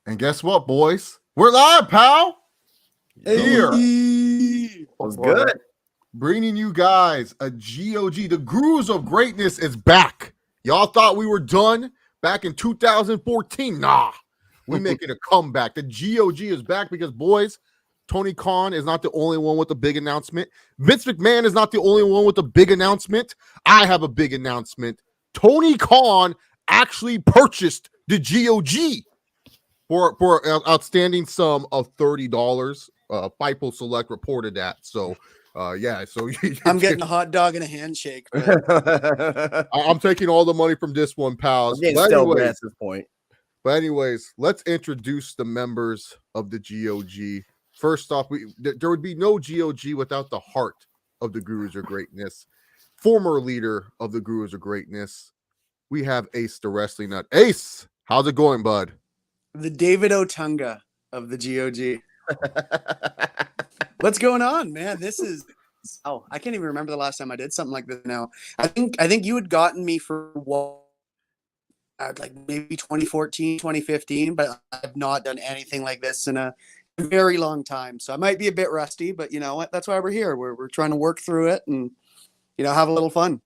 And guess what, boys? We're live, pal. Here. What's good? Bringing you guys a GOG. The Grooves of Greatness is back. Y'all thought we were done back in 2014. Nah, we making a comeback. The GOG is back because, boys, Tony Khan is not the only one with a big announcement. Vince McMahon is not the only one with a big announcement. I have a big announcement. Tony Khan actually purchased the GOG for an outstanding sum of $30. FIFO Select reported that. So, yeah. So I'm getting a hot dog and a handshake. But... I'm taking all the money from this one, pals. But anyways, at this point. But anyways, let's introduce the members of the GOG. First off, there would be no GOG without the heart of the Gurus of Greatness. Former leader of the Gurus of Greatness. We have Ace the Wrestling Nut. Ace, how's it going, bud? The David Otunga of the GOG. What's going on, man? This is I can't even remember the last time I did something like this now. I think you had gotten me for like maybe 2014, 2015, but I've not done anything like this in a very long time. So I might be a bit rusty, but you know what? That's why we're here. We're trying to work through it and have a little fun.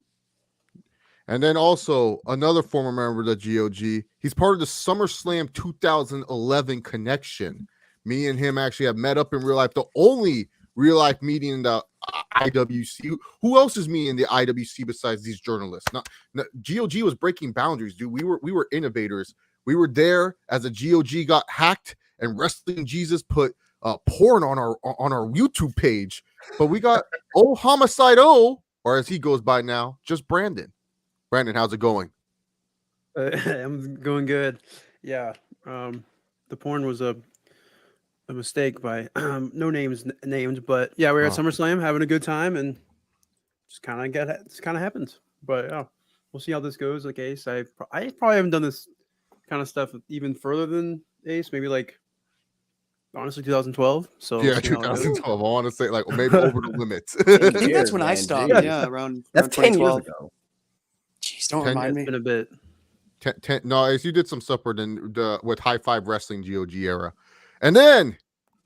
And then also another former member of the GOG. He's part of the SummerSlam 2011 connection. Me and him actually have met up in real life. The only real life meeting in the IWC. Who else is me in the IWC besides these journalists? GOG was breaking boundaries, dude. We were innovators. We were there as a GOG got hacked and Wrestling Jesus put porn on our YouTube page. But we got Homicide O, or as he goes by now, just Brandon. Brandon, how's it going? I'm going good. Yeah. The porn was a mistake by no names named, but yeah, we were at SummerSlam having a good time and just kind of happens. But yeah, we'll see how this goes. Like Ace, I probably haven't done this kind of stuff even further than Ace, maybe like honestly 2012. So yeah, 2012. I want to say like maybe over the limit. I think that's when I stopped. Yeah, around 10 years ago. Jeez, don't remind me. It's been a bit. 10, no, Ace, you did some stuff with High Five Wrestling GOG era. And then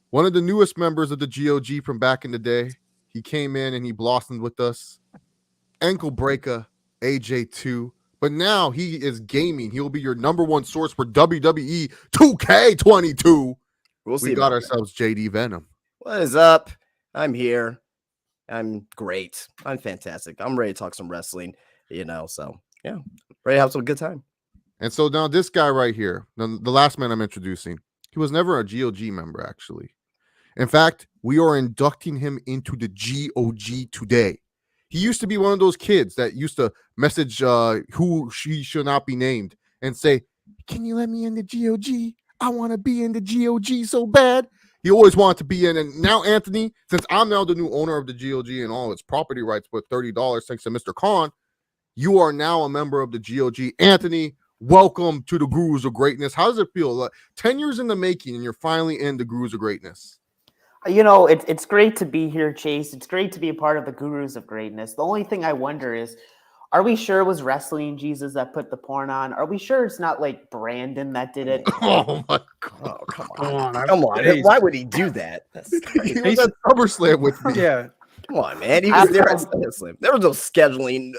one of the newest members of the GOG from back in the day, he came in and he blossomed with us. Ankle Breaker AJ2. But now he is gaming. He'll be your number one source for WWE 2K22. We got ourselves JD Venom. What is up? I'm here. I'm great. I'm fantastic. I'm ready to talk some wrestling, so yeah, ready to have some good time. And so now this guy right here, the last man I'm introducing, he was never a GOG member, actually. In fact, we are inducting him into the GOG today. He used to be one of those kids that used to message who she should not be named and say, "Can you let me in the GOG? I want to be in the GOG so bad." He always wanted to be in. And now, Anthony, since I'm now the new owner of the GOG and all its property rights with $30, thanks to Mr. Khan, you are now a member of the GOG. Anthony, welcome to the Gurus of Greatness. How does it feel? Like 10 years in the making and you're finally in the Gurus of Greatness. It's great to be here, Chase. It's great to be a part of the Gurus of Greatness. The only thing I wonder is, are we sure it was Wrestling Jesus that put the porn on? Are we sure it's not like Brandon that did it? Oh my God. Oh, come on. Why would he do that? He was at SummerSlam with me. Yeah. Come on, man. He was there at SummerSlam. There was no scheduling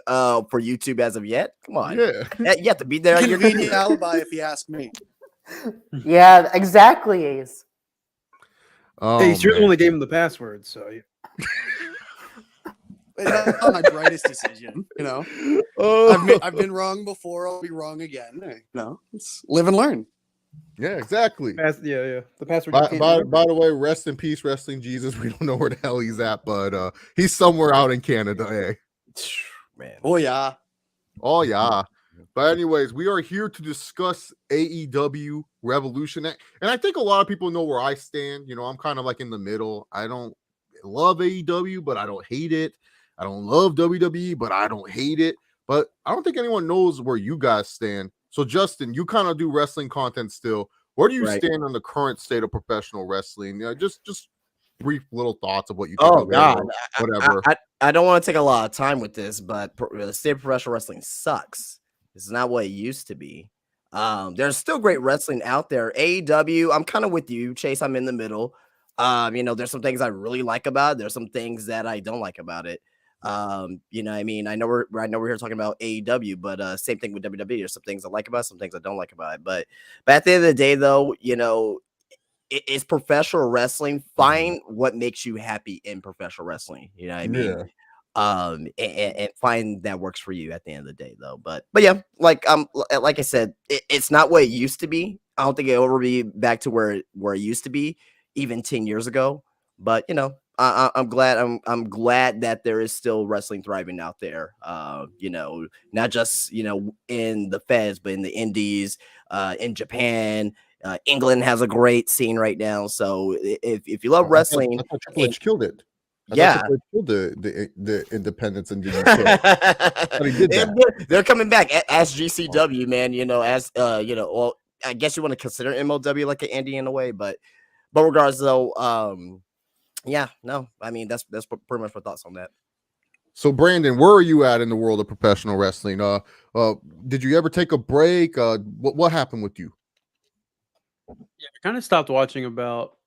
for YouTube as of yet. Come on. Yeah. You have to be there. You're going to alibi if you ask me. Yeah, exactly, Ace. Oh, Ace, you're the one that gave him the password, so It's not my brightest decision, Oh. I've been wrong before. I'll be wrong again. Let's live and learn. Yeah, exactly. The password. By the way, rest in peace, Wrestling Jesus. We don't know where the hell he's at, but he's somewhere out in Canada, eh? Man. Oh yeah. But anyways, we are here to discuss AEW Revolution. And I think a lot of people know where I stand. I'm kind of like in the middle. I don't love AEW, but I don't hate it. I don't love WWE, but I don't hate it. But I don't think anyone knows where you guys stand. So, Justin, you kind of do wrestling content still. Where do you stand on the current state of professional wrestling? Just brief little thoughts of what you think. Oh, God. Whatever. I don't want to take a lot of time with this, but the state of professional wrestling sucks. It's not what it used to be. There's still great wrestling out there. AEW, I'm kind of with you, Chase. I'm in the middle. There's some things I really like about it. There's some things that I don't like about it. I mean, I know we're here talking about AEW, but same thing with WWE. There's some things I like about it, some things I don't like about it. But at the end of the day, though, it's professional wrestling. Find what makes you happy in professional wrestling. You know what I mean? Yeah. And find that works for you at the end of the day, though. But yeah, like I said, it's not what it used to be. I don't think it'll ever be back to where it used to be, even 10 years ago. But I'm glad that there is still wrestling thriving out there. Not just in the Feds, but in the Indies, in Japan. England has a great scene right now. So if you love wrestling, I thought Triple H killed it. I yeah, thought Triple H killed the independence in the UK. But he did that. they're coming back as GCW, man. Well, I guess you want to consider MLW like an indie in a way, but regardless, though, yeah, no, I mean that's pretty much my thoughts on that. So Brandon, where are you at in the world of professional wrestling? Did you ever take a break? What happened with you? Yeah, I kind of stopped watching about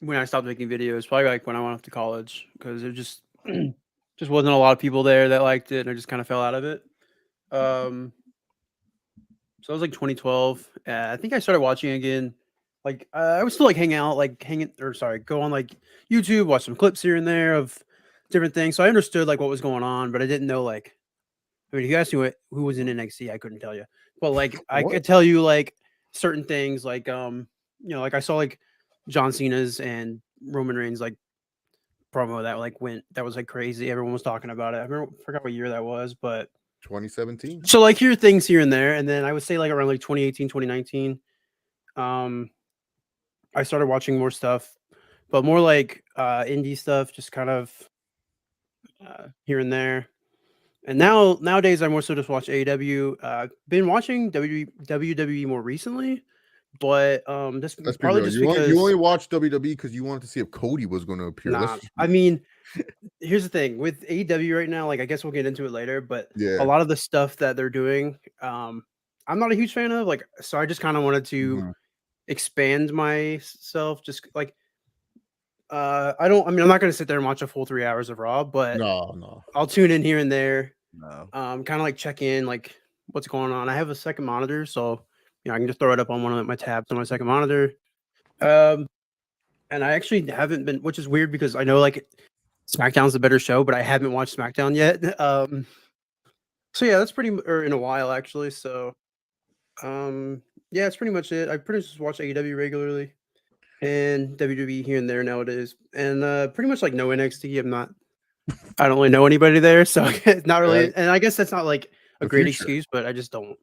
when I stopped making videos, probably like when I went off to college, because there just wasn't a lot of people there that liked it, and I just kind of fell out of it. So it was like 2012. I think I started watching again. Like I was still like go on like YouTube, watch some clips here and there of different things. So I understood like what was going on, but I didn't know like. I mean, if you asked me who was in NXT, I couldn't tell you. But like I could tell you like certain things, like like I saw like John Cena's and Roman Reigns like promo that was like crazy. Everyone was talking about it. I forgot what year that was, but 2017. so like things here and there, and then I would say like around like 2018, 2019, I started watching more stuff, but more like indie stuff, just kind of here and there. And nowadays I more so just watch AEW. Been watching WWE more recently, but Let's be partly real. just You because only watched WWE because you wanted to see if Cody was going to appear. nah, I mean, here's the thing with AEW right now. Like, I guess we'll get into it later, but Yeah. a lot of the stuff that they're doing, I'm not a huge fan of. Like, so I just kind of wanted to expand myself. Just like, I'm not going to sit there and watch a full 3 hours of Raw, but No. I'll tune in here and there. No. Kind of like check in, like what's going on. I have a second monitor, so I can just throw it up on one of my tabs on my second monitor. And I actually haven't been, which is weird because I know like SmackDown's the better show, but I haven't watched SmackDown yet. So yeah, that's or in a while actually. So, yeah, that's pretty much it. I pretty much just watch AEW regularly and WWE here and there nowadays, and pretty much like no NXT. I don't really know anybody there, so it's not really. Right. And I guess that's not like a The great future. excuse, but I just don't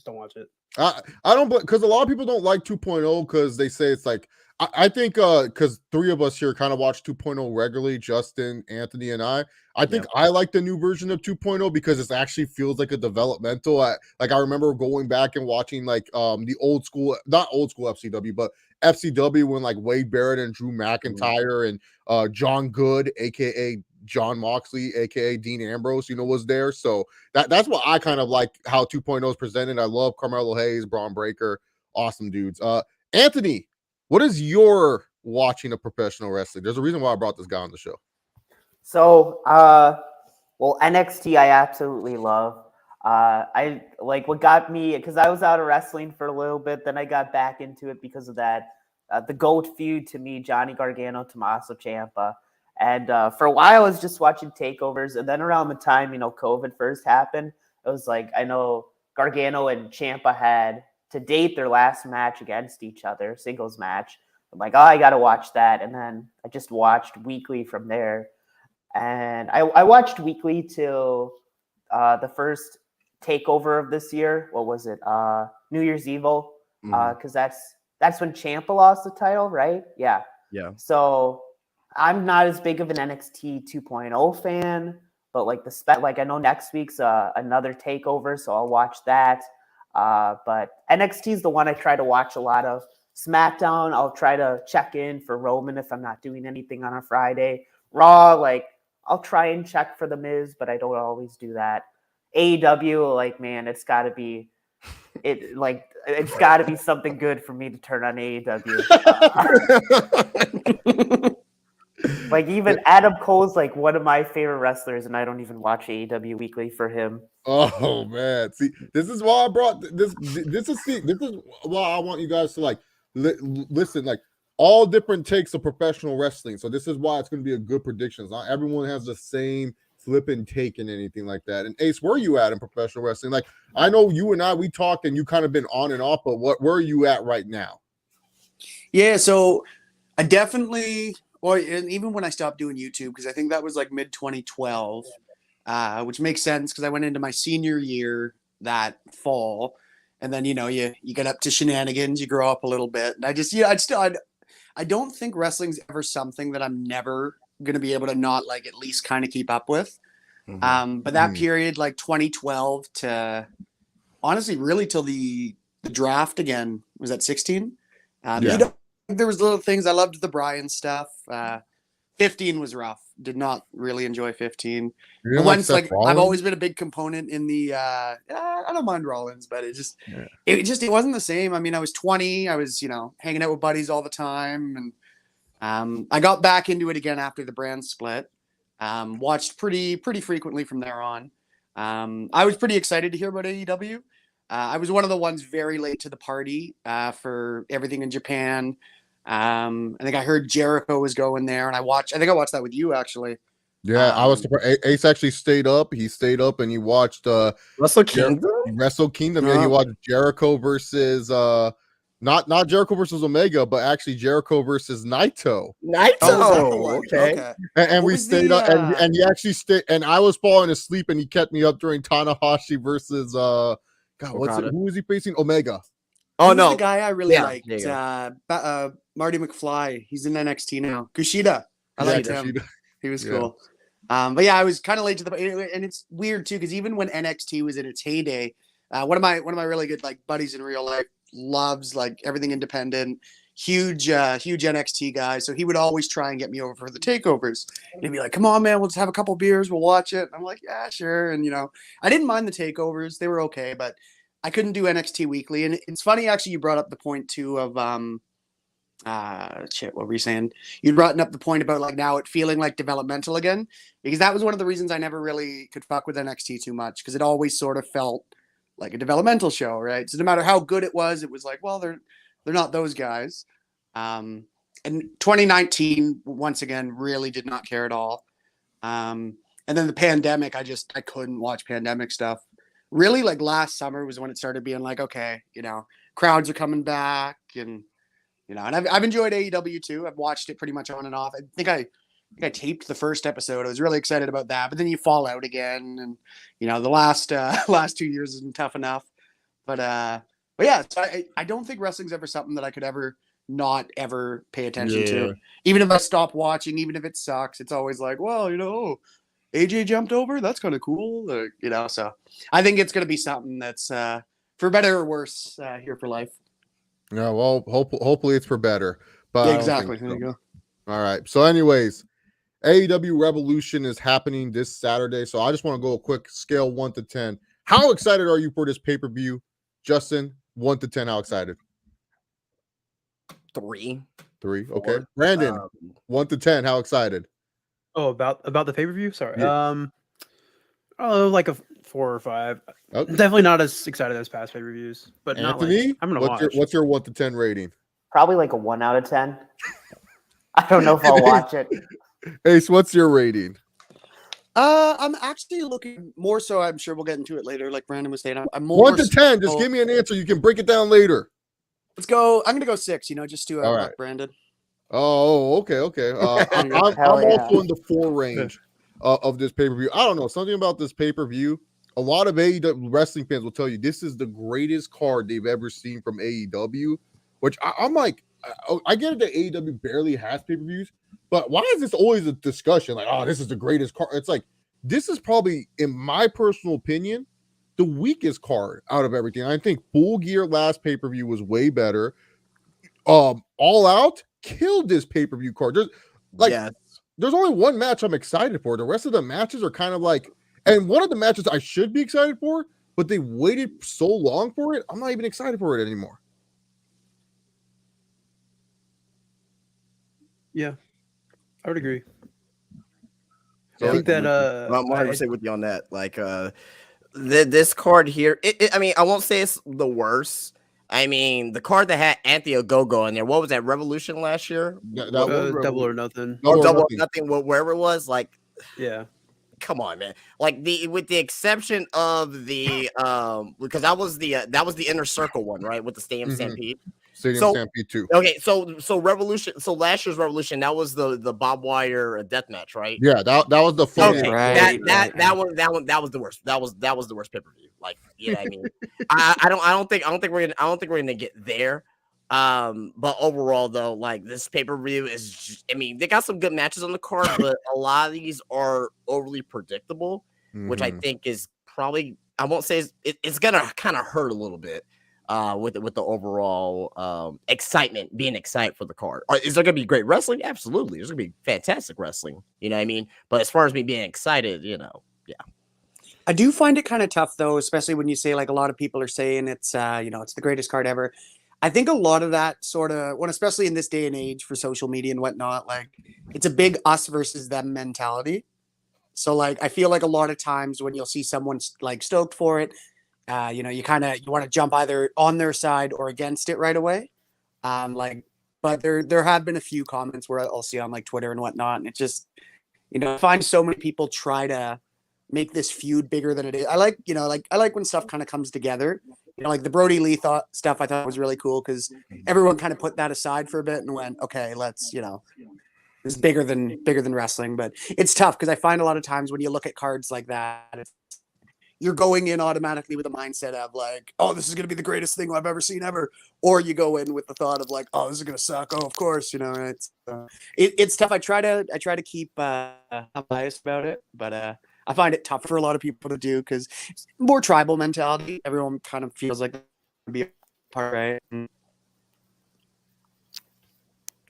watch it. I don't, because a lot of people don't like 2.0 because they say it's like, I think because three of us here kind of watch 2.0 regularly, Justin, Anthony, and I think I like the new version of 2.0 because it actually feels like a developmental. I remember going back and watching like the old school, not old school FCW, but FCW when like Wade Barrett and Drew McIntyre and John Good, aka John Moxley, aka Dean Ambrose, was there. So that's what I kind of like how 2.0 is presented. I love Carmelo Hayes, Braun Breaker, awesome dudes. Anthony, what is your watching of professional wrestling? There's a reason why I brought this guy on the show. So, well, NXT I absolutely love. I like what got me, because I was out of wrestling for a little bit, then I got back into it because of that. The GOAT feud to me, Johnny Gargano, Tommaso Ciampa. And for a while, I was just watching takeovers. And then around the time, COVID first happened, it was like, I know Gargano and Ciampa had to date their last match against each other, singles match. I'm like, oh, I got to watch that. And then I just watched weekly from there. And I watched weekly till the first takeover of this year. What was it? New Year's Evil. Because that's when Ciampa lost the title, right? Yeah. Yeah. So I'm not as big of an NXT 2.0 fan, but like I know next week's another takeover, so I'll watch that. But NXT is the one I try to watch a lot of. SmackDown, I'll try to check in for Roman if I'm not doing anything on a Friday. Raw, like I'll try and check for The Miz, but I don't always do that. AEW, like man, it's got to be It's got to be something good for me to turn on AEW. Like even Adam Cole's like one of my favorite wrestlers, and I don't even watch AEW weekly for him. Oh man, see, this is why I brought this. This is why I want you guys to like listen, like all different takes of professional wrestling. So this is why it's going to be a good prediction. Not everyone has the same flipping take and anything like that. And Ace, where are you at in professional wrestling? Like I know you and I, we talked, and you kind of been on and off, but where are you at right now? Yeah, so I definitely. Well, and even when I stopped doing YouTube, because I think that was like mid 2012, which makes sense because I went into my senior year that fall, and then you get up to shenanigans, you grow up a little bit, and I don't think wrestling's ever something that I'm never gonna be able to not like at least kind of keep up with. But that period, like 2012 to honestly, really till the draft again, was that 16? Yeah. There was little things. I loved the Bryan stuff. 15 was rough. Did not really enjoy 15. Once like I've always been a big component in the I don't mind Rollins, but it wasn't the same. I mean, I was 20. I was, hanging out with buddies all the time, and I got back into it again after the brand split. Watched pretty frequently from there on. I was pretty excited to hear about AEW. I was one of the ones very late to the party for everything in Japan. I think I heard Jericho was going there, and I think I watched that with you actually. Yeah, I was surprised. Ace actually stayed up. He stayed up and he watched Wrestle Kingdom. Wrestle Kingdom. Yeah, he watched Jericho versus not Jericho versus Omega, but actually Jericho versus Naito. Okay. And we stayed up, and he actually stayed. And I was falling asleep, and he kept me up during Tanahashi versus who was he facing? Omega. Oh no, the guy I really liked, Marty McFly. He's in NXT now. Kushida, I liked him. He was cool. But yeah, I was kind of late to the, and it's weird too because even when NXT was in its heyday, one of my really good like buddies in real life loves like everything independent, huge NXT guy. So he would always try and get me over for the takeovers. And he'd be like, "Come on, man, we'll just have a couple beers, we'll watch it." And I'm like, "Yeah, sure." And I didn't mind the takeovers; they were okay, but I couldn't do NXT weekly. And it's funny, actually, you brought up the point too of what were you saying? You brought up the point about like now it feeling like developmental again, because that was one of the reasons I never really could fuck with NXT too much, because it always sort of felt like a developmental show, right? So no matter how good it was like, well, they're not those guys. And 2019 once again really did not care at all. And then the pandemic, I couldn't watch pandemic stuff. Really, like last summer was when it started being like, okay, crowds are coming back, and and I've enjoyed AEW too. I've watched it pretty much on and off. I think I taped the first episode. I was really excited about that, but then you fall out again, and the last 2 years isn't tough enough. But yeah, so I don't think wrestling's ever something that I could ever not ever pay attention to. Even if I stop watching, even if it sucks, it's always like, well, AJ jumped over. That's kind of cool, So I think it's going to be something that's for better or worse here for life. Yeah, well, hopefully it's for better. But exactly. There you go. All right. So, anyways, AEW Revolution is happening this Saturday. So I just want to go a quick scale 1 to 10. How excited are you for this pay-per-view, Justin? 1 to 10. How excited? 3. 3. Okay. Brandon, 1 to 10. How excited? Oh, about the pay-per-view? Sorry. Yeah. Like a 4 or 5. Okay. Definitely not as excited as past pay-per-views, but Anthony, I'm gonna watch. What's your 1 to 10 rating? Probably like a 1 out of 10. I don't know if I'll watch it. Ace, what's your rating? I'm actually looking more so. I'm sure we'll get into it later. Like Brandon was saying, I'm more 1 to 10. Just give me an answer. You can break it down later. Let's go. I'm gonna go 6. Just to all right, Brandon. Oh, okay. I'm also in the 4 range of this pay-per-view. I don't know, something about this pay-per-view. A lot of AEW wrestling fans will tell you this is the greatest card they've ever seen from AEW, which I'm like, I get it that AEW barely has pay-per-views, but why is this always a discussion? Like, oh, this is the greatest card. It's like, this is probably, in my personal opinion, the weakest card out of everything. I think Full Gear last pay-per-view was way better. All Out killed this pay-per-view card. There's only one match I'm excited for. The rest of the matches are kind of like, and one of the matches I should be excited for, but they waited so long for it. I'm not even excited for it anymore. Yeah, I would agree. So I think that I'm 100% with you on that. Like, this card here, I mean, I won't say it's the worst. I mean, the card that had Anthony Ogogo in there, what was that, Revolution last year? that was Double or Nothing. Or Double or Nothing. Nothing, wherever it was. Like, Yeah. come on, man. Like, with the exception of the because that was the Inner Circle one, right? With the Stadium Stampede. Stadium Stampede 2. Okay, so Revolution, so last year's Revolution, that was the Bob Wire death match, right? Yeah, that was the fun. Okay, Right, that was the worst. That was the worst pay-per-view. Like, yeah, I mean, I don't think we're gonna get there. But overall though, like, this pay-per-view is, I mean, they got some good matches on the card, but a lot of these are overly predictable, which I think is probably, I won't say it's gonna kind of hurt a little bit. With the overall excitement, being excited for the card. Is there gonna be great wrestling? Absolutely, there's gonna be fantastic wrestling. You know what I mean? But as far as me being excited, yeah. I do find it kind of tough though, especially when you say, like, a lot of people are saying it's it's the greatest card ever. I think a lot of that sort of, when especially in this day and age for social media and whatnot, like, it's a big us versus them mentality. So, like, I feel like a lot of times when you'll see someone like stoked for it, you want to jump either on their side or against it right away. But there have been a few comments where I'll see on, like, Twitter and whatnot, and it just, I find so many people try to make this feud bigger than it is. I like when stuff kind of comes together. Like the Brody Lee stuff I thought was really cool because everyone kind of put that aside for a bit and went, okay, let's, it's bigger than wrestling. But it's tough because I find a lot of times when you look at cards like that, you're going in automatically with a mindset of like, oh, this is going to be the greatest thing I've ever seen ever. Or you go in with the thought of like, oh, this is going to suck. Oh, of course, it's tough. I try to keep biased about it, but I find it tough for a lot of people to do because it's more tribal mentality. Everyone kind of feels like they're be a part, right?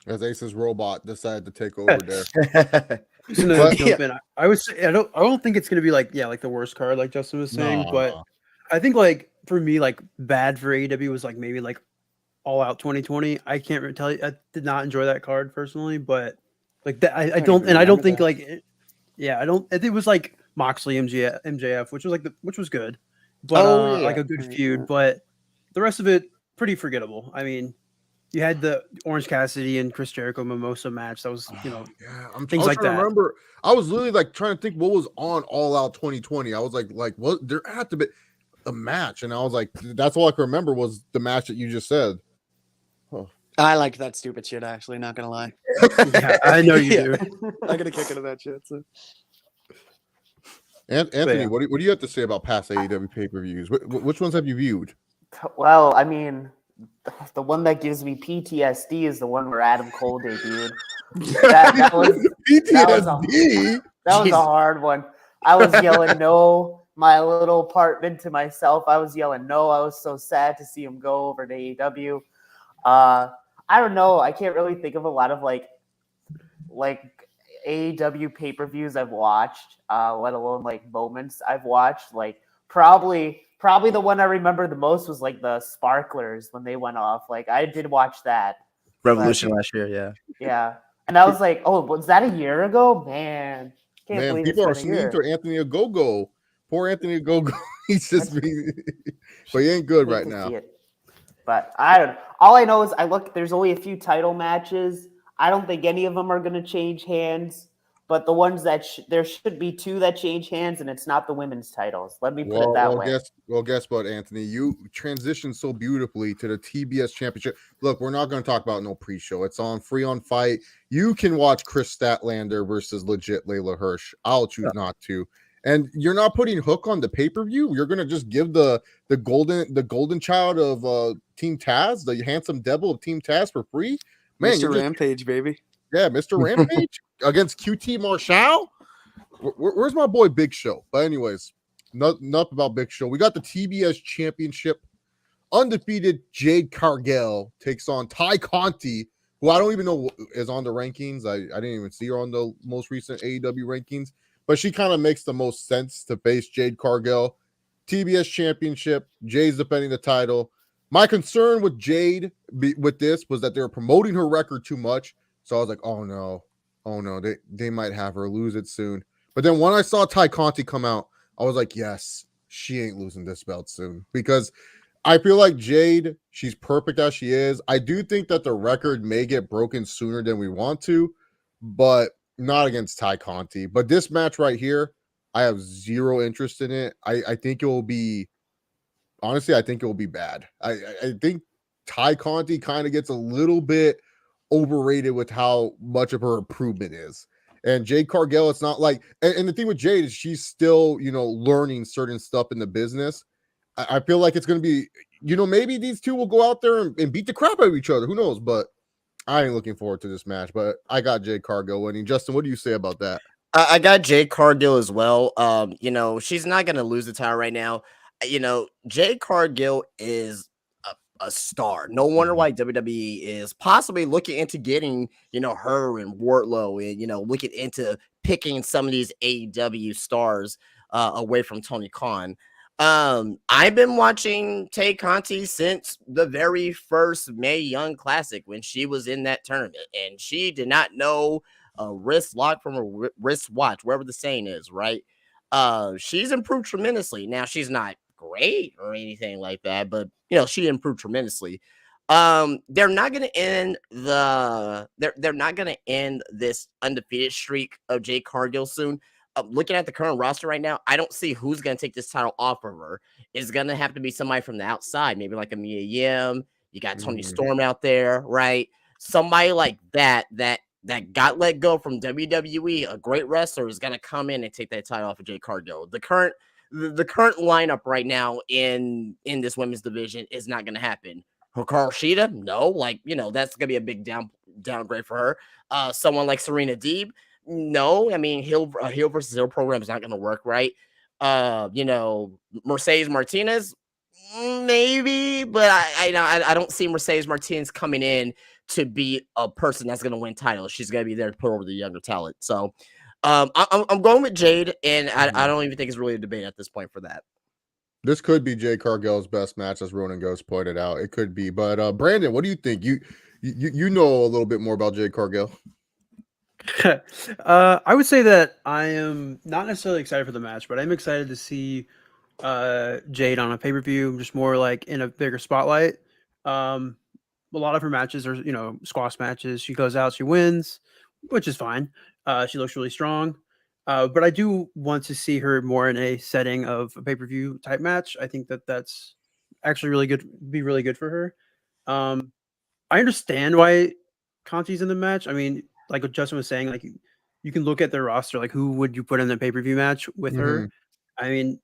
As Ace's robot decided to take over there. I would say I don't think it's gonna be like the worst card like Justin was saying, but I think, like, for me, like, bad for AEW was like maybe like All Out 2020. I can't really tell you, I did not enjoy that card personally, but like that I don't think like I think it was like Moxley MJF, which was good, but like a good feud, but the rest of it pretty forgettable. I mean, you had the Orange Cassidy and Chris Jericho Mimosa match. That was, things like that. I remember, I was literally like trying to think what was on All Out 2020. I was like, what? There had to be a match, and I was like, that's all I can remember was the match that you just said. Oh. I liked that stupid shit. Actually, not gonna lie. Yeah, I know you do. I got a kick into that shit. So. Anthony, what do you have to say about past AEW pay-per-views? Which ones have you viewed? Well, I mean, the one that gives me PTSD is the one where Adam Cole debuted. That was PTSD. That was a hard one. I was yelling no. My little apartment to myself, I was yelling no. I was so sad to see him go over to AEW. I don't know. I can't really think of a lot of like AEW pay-per-views I've watched, let alone like moments I've watched. Like probably the one I remember the most was like the Sparklers when they went off. Like I did watch that. Revolution last year, yeah. Yeah. And I was like, oh, was that a year ago? Man. Can't believe people are sneaking to Anthony Ogogo. Poor Anthony Ogogo. He's just but he ain't good right now. But all I know is there's only a few title matches. I don't think any of them are going to change hands, but the ones that there should be two that change hands, and it's not the women's titles. Let me put it that way. Guess what, Anthony? You transitioned so beautifully to the TBS Championship. Look, we're not going to talk about no pre-show. It's on free on Fight. You can watch Chris Statlander versus legit Layla Hirsch. I'll choose not to. And you're not putting Hook on the pay-per-view. You're going to just give the golden child of Team Taz, the handsome devil of Team Taz for free. Man, Mr. Rampage, baby. Yeah, Mr. Rampage against QT Marshall. Where's my boy Big Show? But anyways, enough about Big Show. We got the TBS Championship. Undefeated Jay Curgill takes on Ty Conte, who I don't even know is on the rankings. I didn't even see her on the most recent AEW rankings, but she kind of makes the most sense to face Jade Cargill. TBS Championship. Jade's defending the title. My concern with Jade with this was that they were promoting her record too much. So I was like, oh no, they might have her lose it soon. But then when I saw Ty Conte come out, I was like, yes, she ain't losing this belt soon, because I feel like Jade, she's perfect as she is. I do think that the record may get broken sooner than we want to, but not against Ty Conte. But this match right here, I have zero interest in it. I think it will be, honestly, I think it will be bad. I think Ty Conte kind of gets a little bit overrated with how much of her improvement is. And Jade Cargill, it's not like, and the thing with Jade is she's still, learning certain stuff in the business. I feel like it's going to be, maybe these two will go out there and beat the crap out of each other. Who knows? But I ain't looking forward to this match. But I got Jade Cargill winning. Justin, what do you say about that? I got Jade Cargill as well. She's not going to lose the title right now. Jade Cargill is a star. No wonder why WWE is possibly looking into getting, her and Wardlow and, looking into picking some of these AEW stars away from Tony Khan. I've been watching Tay Conti since the very first Mae Young Classic when she was in that tournament, and she did not know a wrist lock from a wrist watch, wherever the saying is, right? She's improved tremendously. Now she's not great or anything like that, but she improved tremendously. They're not going to end they're not going to end this undefeated streak of Jade Cargill soon. Looking at the current roster right now, I don't see who's going to take this title off of her. It's going to have to be somebody from the outside, maybe like a Mia Yim. You got Tony Storm out there, right? Somebody like that got let go from WWE, a great wrestler, is going to come in and take that title off of Jade Cargill. The current lineup right now in this women's division is not going to happen. Hikaru Shida, no, that's going to be a big downgrade for her. Someone like Serena Deeb, no, I mean, heel versus heel program is not going to work, right? Mercedes Martinez, maybe, but I don't see Mercedes Martinez coming in to be a person that's going to win titles. She's going to be there to put over the younger talent. So I'm going with Jade, and I don't even think it's really a debate at this point for that. This could be Jade Cargill's best match, as Ronan Ghost pointed out. It could be, but Brandon, what do you think? You know a little bit more about Jade Cargill. I would say that I am not necessarily excited for the match, but I'm excited to see Jade on a pay-per-view, just more like in a bigger spotlight. A lot of her matches are, squash matches. She goes out, she wins, which is fine. She looks really strong. But I do want to see her more in a setting of a pay-per-view type match. I think that's actually really good, be really good for her. I understand why Conti's in the match. I mean, like what Justin was saying, like you can look at their roster, like who would you put in the pay-per-view match with her? I mean,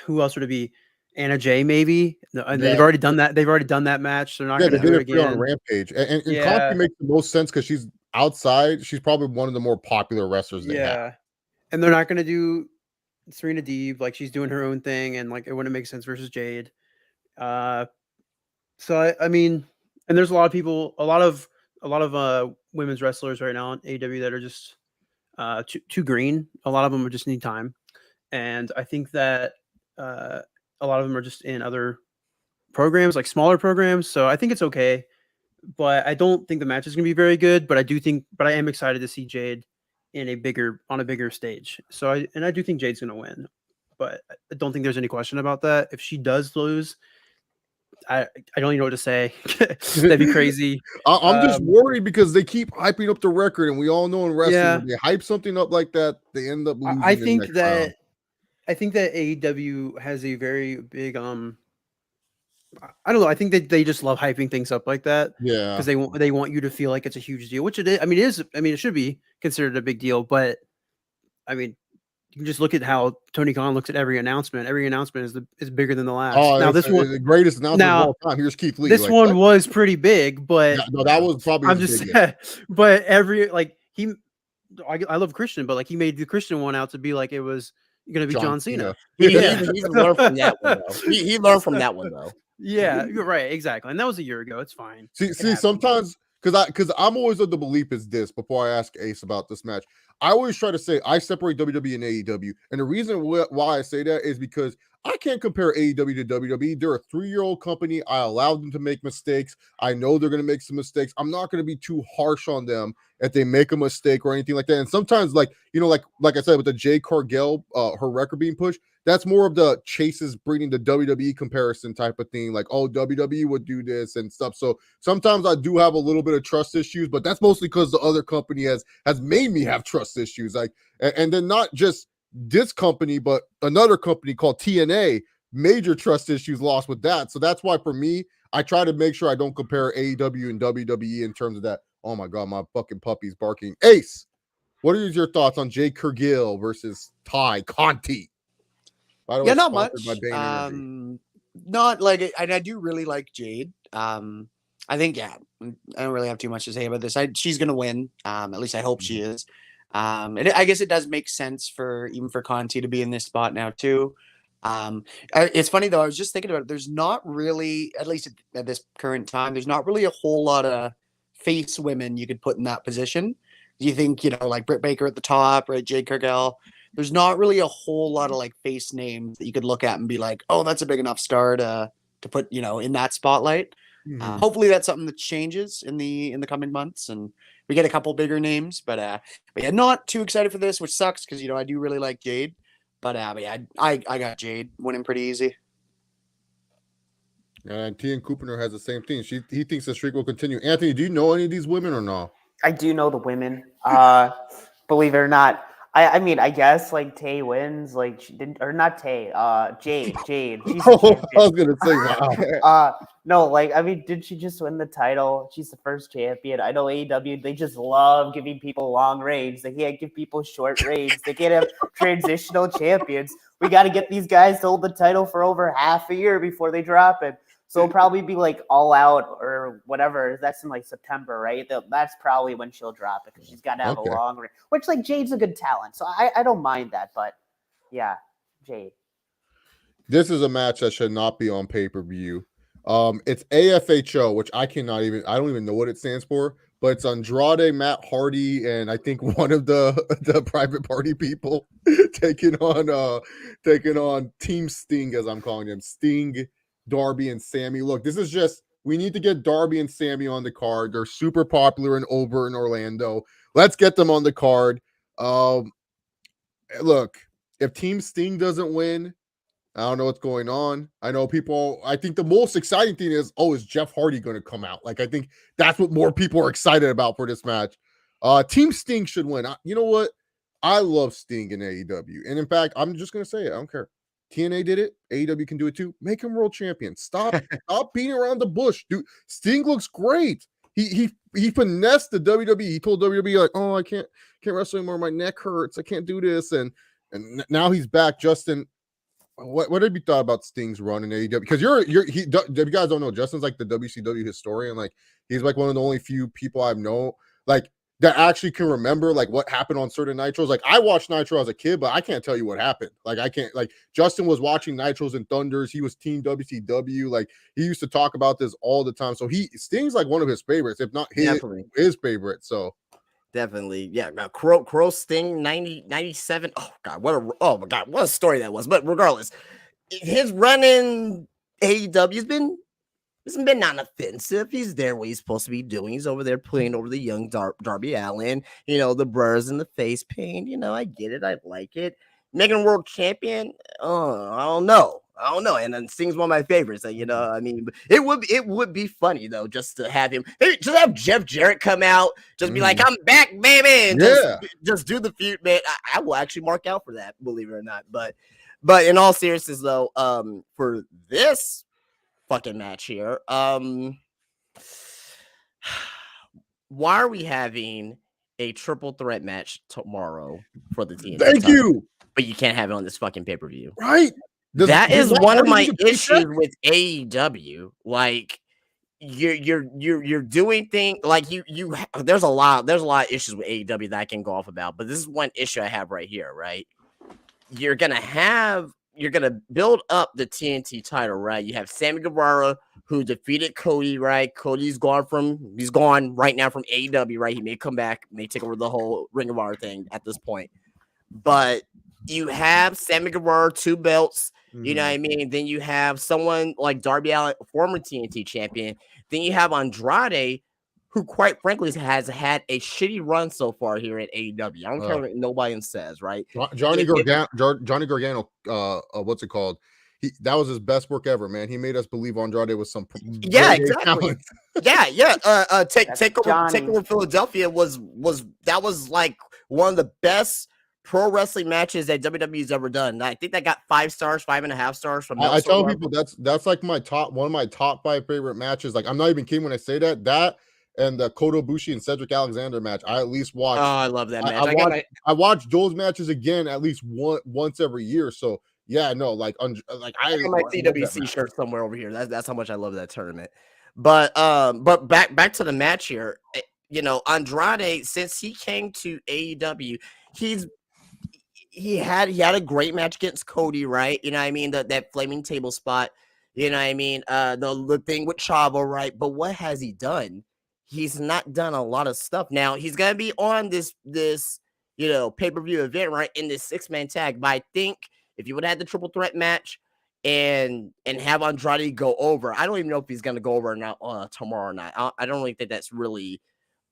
who else would it be? Anna Jay, maybe. They've already done that. They've already done that match. They're not going to do it again on Rampage. And Conti makes the most sense because she's outside. She's probably one of the more popular wrestlers they have. And they're not going to do Serena Deeb, like she's doing her own thing, and like it wouldn't make sense versus Jade. So I mean, and there's a lot of people, a lot of women's wrestlers right now on AEW that are just too green. A lot of them just need time, and I think that a lot of them are just in other programs, like smaller programs. So I think it's okay, but I don't think the match is going to be very good. But I am excited to see Jade on a bigger stage. So I do think Jade's going to win, but I don't think there's any question about that. If she does lose, I don't even know what to say. That'd be crazy. I'm just worried because they keep hyping up the record, and we all know in wrestling, when they hype something up like that, they end up losing. I think that AEW has a very big I don't know. I think that they just love hyping things up like that. Yeah, because they want you to feel like it's a huge deal, which it is. I mean, it is. I mean, it should be considered a big deal, but I mean, you can just look at how Tony Khan looks at every announcement. Every announcement is bigger than the last. Now this one, the greatest announcement of all time. Here's Keith Lee. This one was pretty big, but that was probably. I'm just saying, but I love Christian, but like he made the Christian one out to be like it was going to be John Cena. He's learned from that one though. He learned from that one though. Yeah, you're right, exactly, and that was a year ago. It's fine. See, sometimes because I'm always of the belief is this. Before I ask Ace about this match, I always try to say I separate WWE and AEW, and the reason why I say that is because I can't compare AEW to WWE. They're a 3-year-old company. I allow them to make mistakes. I know they're going to make some mistakes. I'm not going to be too harsh on them if they make a mistake or anything like that. And sometimes, like I said, with the Jay Curgill, her record being pushed, that's more of the Chase's breeding the WWE comparison type of thing. Like, oh, WWE would do this and stuff. So sometimes I do have a little bit of trust issues, but that's mostly because the other company has made me have trust issues. Like, and then not just this company, but another company called TNA, major trust issues lost with that. So that's why for me, I try to make sure I don't compare AEW and WWE in terms of that. Oh my God, my fucking puppy's barking. Ace, what are your thoughts on Jay Curgill versus Ty Conte? By the way, Yeah, not sponsored much. by Bain Energy. Not like, and I do really like Jade. I think, yeah, I don't really have too much to say about this. She's gonna win. At least I hope she is. And I guess it does make sense for Conte to be in this spot now too. It's funny though. I was just thinking about it. There's not really, at least at this current time, there's not really a whole lot of face women you could put in that position. Do you think, like Britt Baker at the top, right? Jay Curgill. There's not really a whole lot of like face names that you could look at and be like, oh, that's a big enough star to put, in that spotlight. Hopefully that's something that changes in the coming months and we get a couple bigger names, but yeah, not too excited for this, which sucks because I do really like Jade, but yeah, I got Jade winning pretty easy. And Tian Kupner has the same thing. He thinks the streak will continue. Anthony, do you know any of these women or no? I do know the women. Believe it or not. I mean, I guess like Tay wins, like she didn't, or not Tay, Jade. She's the champion. I was gonna say, wow. No, like I mean, did she just win the title? She's the first champion. I know AEW, they just love giving people long reigns. They can't give people short reigns. They can't have transitional champions. We got to get these guys to hold the title for over half a year before they drop it. So it'll probably be like All Out or whatever. That's in like September, right? That's probably when she'll drop it because she's got to have a long reign. Which like Jade's a good talent, so I don't mind that. But yeah, Jade. This is a match that should not be on pay-per-view. It's AFHO, which I don't even know what it stands for, but it's Andrade, Matt Hardy, and I think one of the private party people taking on Team Sting, as I'm calling them. Sting, Darby, and Sammy. Look, this is just, we need to get Darby and Sammy on the card. They're super popular and over in Orlando. Let's get them on the card. Look, if Team Sting doesn't win, I don't know what's going on. I think the most exciting thing is Jeff Hardy going to come out? Like, I think that's what more people are excited about for this match. Team Sting should win. You know what? I love Sting in AEW. And in fact, I'm just going to say it. I don't care. TNA did it. AEW can do it too. Make him world champion. Stop beating around the bush. Dude, Sting looks great. He finessed the WWE. He told WWE, like, oh, I can't wrestle anymore. My neck hurts. I can't do this. And now he's back. Justin, what have you thought about Sting's run in AEW? Because you guys don't know, Justin's like the WCW historian. Like, he's like one of the only few people I've known like that actually can remember like what happened on certain Nitros. Like, I watched Nitro as a kid, but I can't tell you what happened. Like, I can't, like, Justin was watching Nitros and Thunders. He was Team WCW. Like, he used to talk about this all the time. So Sting's like one of his favorites, if not his favorite. So definitely, yeah. Crow Sting 97. Oh God, my God, what a story that was. But regardless, his run in AEW hasn't been non-offensive. He's there what he's supposed to be doing. He's over there playing over the young Darby Allin, the burrs in the face paint. I get it. I like it. Making him world champion, I don't know. And then Sting's one of my favorites. I mean, it would be funny though, just to have him, just have Jeff Jarrett come out, just be like, I'm back, baby, and just do the feud, man. I will actually mark out for that, believe it or not. But in all seriousness though, for this fucking match here, why are we having a triple threat match tomorrow for the TNT Thank title? you. But you can't have it on this fucking pay-per-view. Right. That is one of my issues with AEW. Like, you're doing things like there's a lot of issues with AEW that I can go off about, but this is one issue I have right here, right? You're gonna build up the TNT title, right? You have Sammy Guevara, who defeated Cody, right? He's gone right now from AEW, right? He may come back, may take over the whole Ring of Honor thing at this point. But you have Sammy Guevara, 2 belts, you know what I mean? Then you have someone like Darby Allin, former TNT champion. Then you have Andrade, who quite frankly has had a shitty run so far here at AEW. I don't care what nobody says, right? Johnny Gargano, what's it called? That was his best work ever, man. He made us believe Andrade was some exactly. talent. Take over Philadelphia was like one of the best pro wrestling matches that WWE's ever done. I think that got 5 stars, 5.5 stars from. I tell people that's like one of my top 5 favorite matches. Like, I'm not even kidding when I say that. That and the Kota Ibushi and Cedric Alexander match, I at least watch. Oh, I love that match. I watch those matches again at least once every year. So yeah, no, I got my CWC shirt somewhere over here. That's how much I love that tournament. But back to the match here. You know, Andrade, since he came to AEW, he had a great match against Cody, right? You know what I mean? That flaming table spot. You know what I mean? The thing with Chavo, right? But what has he done? He's not done a lot of stuff. Now he's gonna be on this pay-per-view event, right? In this 6-man tag. But I think if you would have had the triple threat match and have Andrade go over, I don't even know if he's gonna go over or not tomorrow night. I don't really think that's really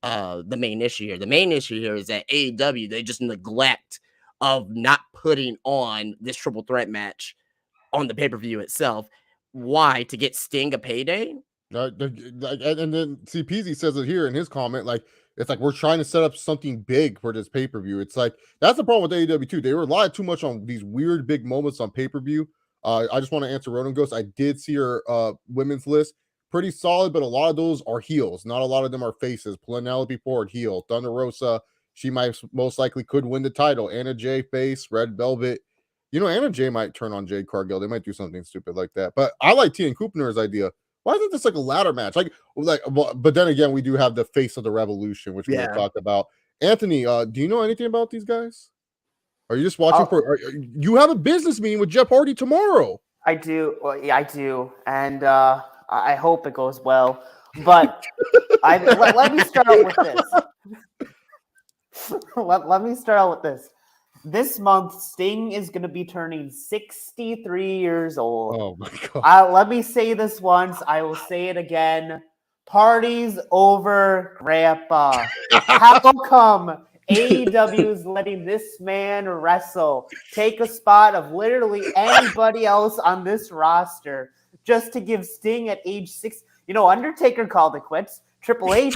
the main issue here. The main issue here is that AEW, they just neglect of not putting on this triple threat match on the pay-per-view itself. Why? To get Sting a payday? And then CPZ says it here in his comment, like, it's like we're trying to set up something big for this pay-per-view. It's like that's the problem with AEW too. They rely too much on these weird big moments on pay-per-view. I just want to answer Ronan Ghost. I did see her women's list. Pretty solid, but a lot of those are heels. Not a lot of them are faces. Penelope Ford, heel. Thunder Rosa, she most likely could win the title. Anna Jay, face. Red Velvet. You know, Anna Jay might turn on Jay Cargill. They might do something stupid like that. But I like T and Kupner's idea. Why isn't this like a ladder match? But then again, we do have the face of the revolution, which we talked about. Anthony, do you know anything about these guys? Are you just watching you have a business meeting with Jeff Hardy tomorrow? I do. Well, yeah, I do. And I hope it goes well. But let me start out with this. Let me start out with this. This month, Sting is going to be turning 63 years old. Oh, my God. Let me say this once. I will say it again. Parties over, Grandpa. How come AEW is letting this man wrestle, take a spot of literally anybody else on this roster just to give Sting at age 6? You know, Undertaker called it quits. Triple H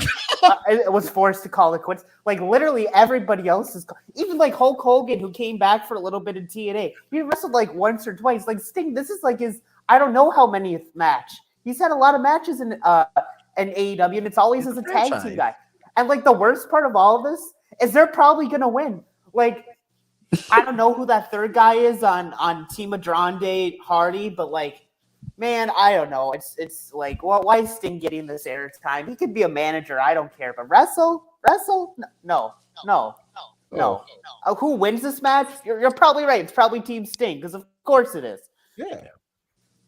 was forced to call it quits. Like, literally everybody else is, even like Hulk Hogan, who came back for a little bit in TNA. He wrestled like once or twice. Like, Sting, this is like his, I don't know how many match. He's had a lot of matches in AEW, and it's always as a tag team guy. And like, the worst part of all of this is they're probably gonna win. Like, I don't know who that third guy is on Team Andrade Hardy, but like, man, I don't know. It's like, well, why is Sting getting this airtime? He could be a manager. I don't care. But wrestle? No. Who wins this match? You're probably right. It's probably Team Sting, because of course it is. Yeah.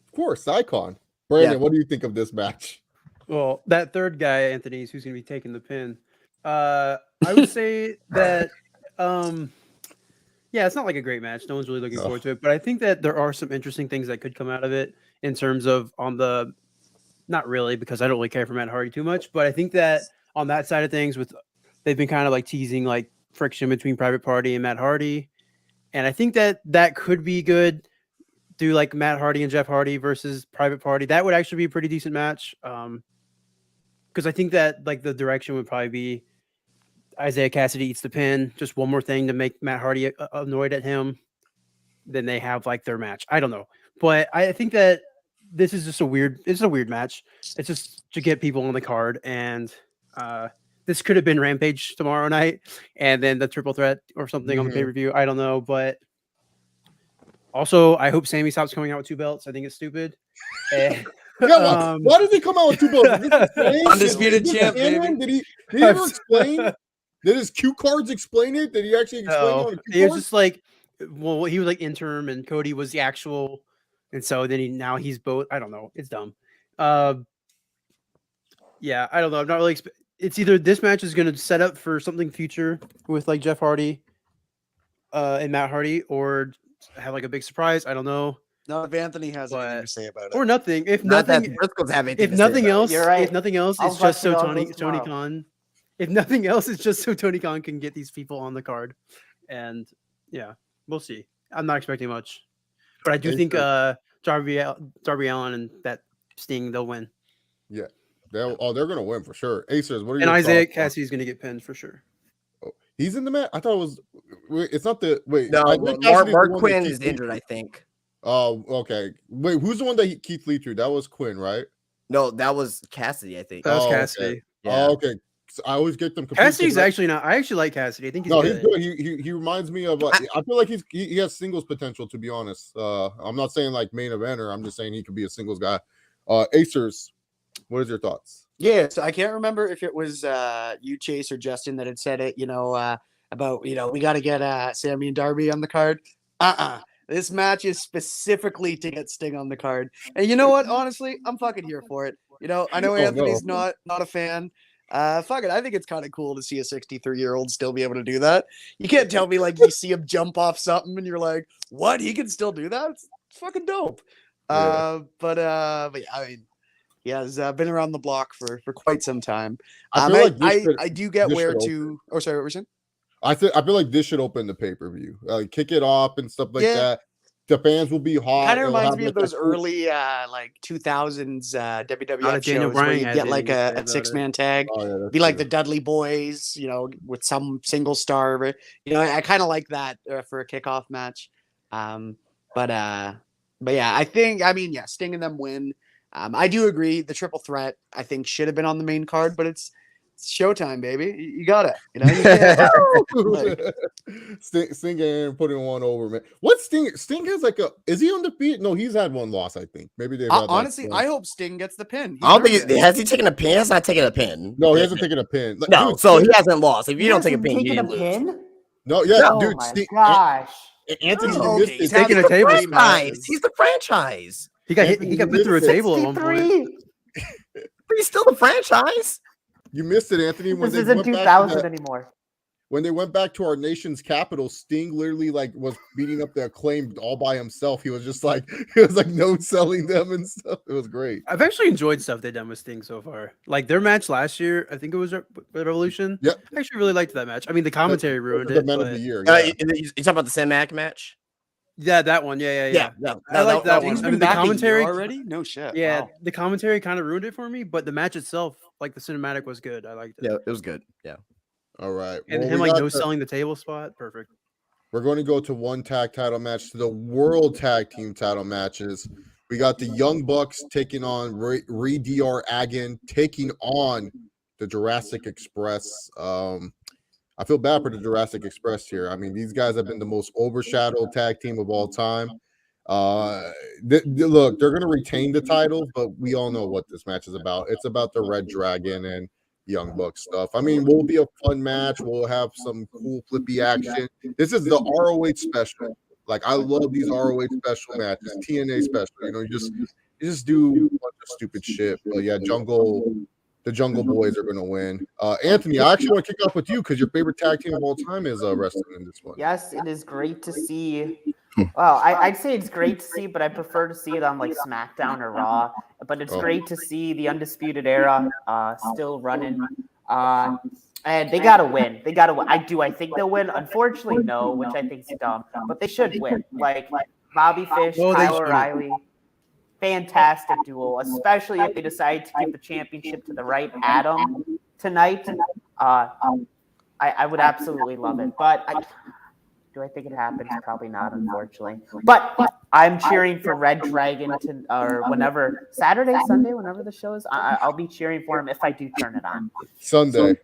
Of course, Icon. Brandon, what do you think of this match? Well, that third guy, Anthony, who's going to be taking the pin. I would say that, it's not like a great match. No one's really looking forward to it. But I think that there are some interesting things that could come out of it in terms of not really, because I don't really care for Matt Hardy too much. But I think that on that side of things, they've been kind of like teasing like friction between Private Party and Matt Hardy. And I think that could be good. Do like Matt Hardy and Jeff Hardy versus Private Party. That would actually be a pretty decent match. Because I think that like the direction would probably be Isaiah Cassidy eats the pin. Just one more thing to make Matt Hardy annoyed at him. Then they have like their match. I don't know. But I think that this is just a weird match. It's just to get people on the card. And this could have been Rampage tomorrow night. And then the triple threat or something on the pay-per-view. I don't know. But also, I hope Sammy stops coming out with 2 belts. I think it's stupid. Why did he come out with 2 belts? Undisputed champ, baby. Did he ever explain? Did his cue cards explain it? Did he actually explain it? He was just like, well, he was like interim and Cody was the actual. And so then he's both. I don't know. It's dumb. Yeah, I don't know. I'm not really. It's either this match is going to set up for something future with like Jeff Hardy, and Matt Hardy, or have like a big surprise. I don't know. No, if Anthony has anything But to say about it. or nothing. If Not that nothing, the Briscoes have anything if to say nothing about it. else, You're right. if nothing else, I'll it's just watch it so all Tony goes tomorrow. Khan. If nothing else, it's just so Tony Khan can get these people on the card, and yeah, we'll see. I'm not expecting much, but I do think Darby Allin and that Sting they'll win, Yeah, they're gonna win for sure. Acers, what are and your Isaiah thoughts? Cassidy's gonna get pinned for sure. Oh, he's in the match. I thought it was. It's not the wait. No, Isaiah well, Cassidy's the Mark one that Quinn Keith is Lee injured, threw. I think. Oh, okay. Wait, who's the one that Keith Lee threw? That was Quinn, right? No, that was Cassidy, I think. That was Oh, okay. Cassidy. Yeah. Oh, okay. So I always get them confused. Cassidy's actually not. I actually like Cassidy. I think he's No, good. he's good. He reminds me of. I feel like he has singles potential. To be honest, I'm not saying like main eventer. I'm just saying he could be a singles guy. Acers, what is your thoughts? Yeah, so I can't remember if it was you, Chase, or Justin that had said it, about, we got to get Sammy and Darby on the card. This match is specifically to get Sting on the card. And you know what? Honestly, I'm fucking here for it. I know Anthony's not a fan. Fuck it. I think it's kind of cool to see a 63-year-old still be able to do that. You can't tell me like you see him jump off something and you're like, what? He can still do that? It's fucking dope. Yeah. But yeah, I mean, he has been around the block for quite some time. I feel like I do get this where should to. Oh, sorry, what were you saying? I feel like this should open the pay-per-view. Kick it off and stuff like Yeah. that. The fans will be hot. Kind of It'll reminds have, me like, of those that cool- early like 2000s WWF Daniel shows Bryan where you has get like anything to say a about 6-man tag. Oh, yeah, that's Be like true. the Dudley Boys, with some single star. I kind of like that for a kickoff match. But yeah, Sting and them win. I do agree. The triple threat, I think, should have been on the main card, but it's showtime, baby. You got it. You can't, Sting and putting one over, man. What Sting has is he undefeated? No, he's had one loss, I think. Maybe they've had honestly, one. I hope Sting gets the pin. I don't think has he taken a pin? He has not taken a pin. No, he hasn't taken a pin. No, Dude, so Sting, he hasn't lost. If you don't take a hasn't pin, you taken a didn't lose. pin? no, yeah, No. dude, Oh my Sting, gosh. Anthony, you Oh, missed okay. it. He's taking a table spot. Franchise. He's the franchise. He got Anthony, he got you put through a missed it. table at one point. 63? But he's still the franchise. You missed it, Anthony. When This they isn't went back 2000 to anymore. when they went back to our nation's capital, Sting literally was beating up the Acclaimed all by himself. He was just no selling them and stuff. It was great. I've actually enjoyed stuff they've done with Sting so far. Like their match last year, I think it was Revolution. Yep. I actually really liked that match. I mean, the commentary ruined The it. men of But the year. You Yeah. talking about the Sam Mack match? yeah, that one. Yeah. No, I like that one. Sting's I been mean, the back a year commentary already. No shit. Yeah, Wow. the commentary kind of ruined it for me, but the match itself, like the cinematic, was good. I liked it. Yeah, it was good. Yeah. All right. And Well, him we like got no selling the table spot, perfect. We're going to go to one tag title match to the World Tag Team title matches. We got the Young Bucks taking on Dr. Agon, taking on the Jurassic Express. I feel bad for the Jurassic Express here. I mean, these guys have been the most overshadowed tag team of all time. Look, they're going to retain the titles, but we all know what this match is about. It's about the Red Dragon and Young Bucks stuff. I mean, will be a fun match. We'll have some cool flippy action. This is the ROH special. Like, I love these ROH special matches, TNA special. You just do a bunch of stupid shit. But yeah, the Jungle Boys are going to win. Anthony, I actually want to kick off with you because your favorite tag team of all time is wrestling in this one. Yes, it is great to see. Well, I'd say it's great to see, but I prefer to see it on like SmackDown or Raw. But it's great to see the Undisputed Era still running. And they gotta win. They gotta win. I think they'll win. Unfortunately, no, which I think is dumb. But they should win. Like Bobby Fish, No, they Kyle shouldn't. O'Reilly. Fantastic duel, especially if they decide to give the championship to the right Adam tonight. I would absolutely love it. But do I think it happens? Probably not, unfortunately. But I'm cheering for Red Dragon or whenever Saturday, Sunday, whenever the show is. I'll be cheering for him if I do turn it on. Sunday.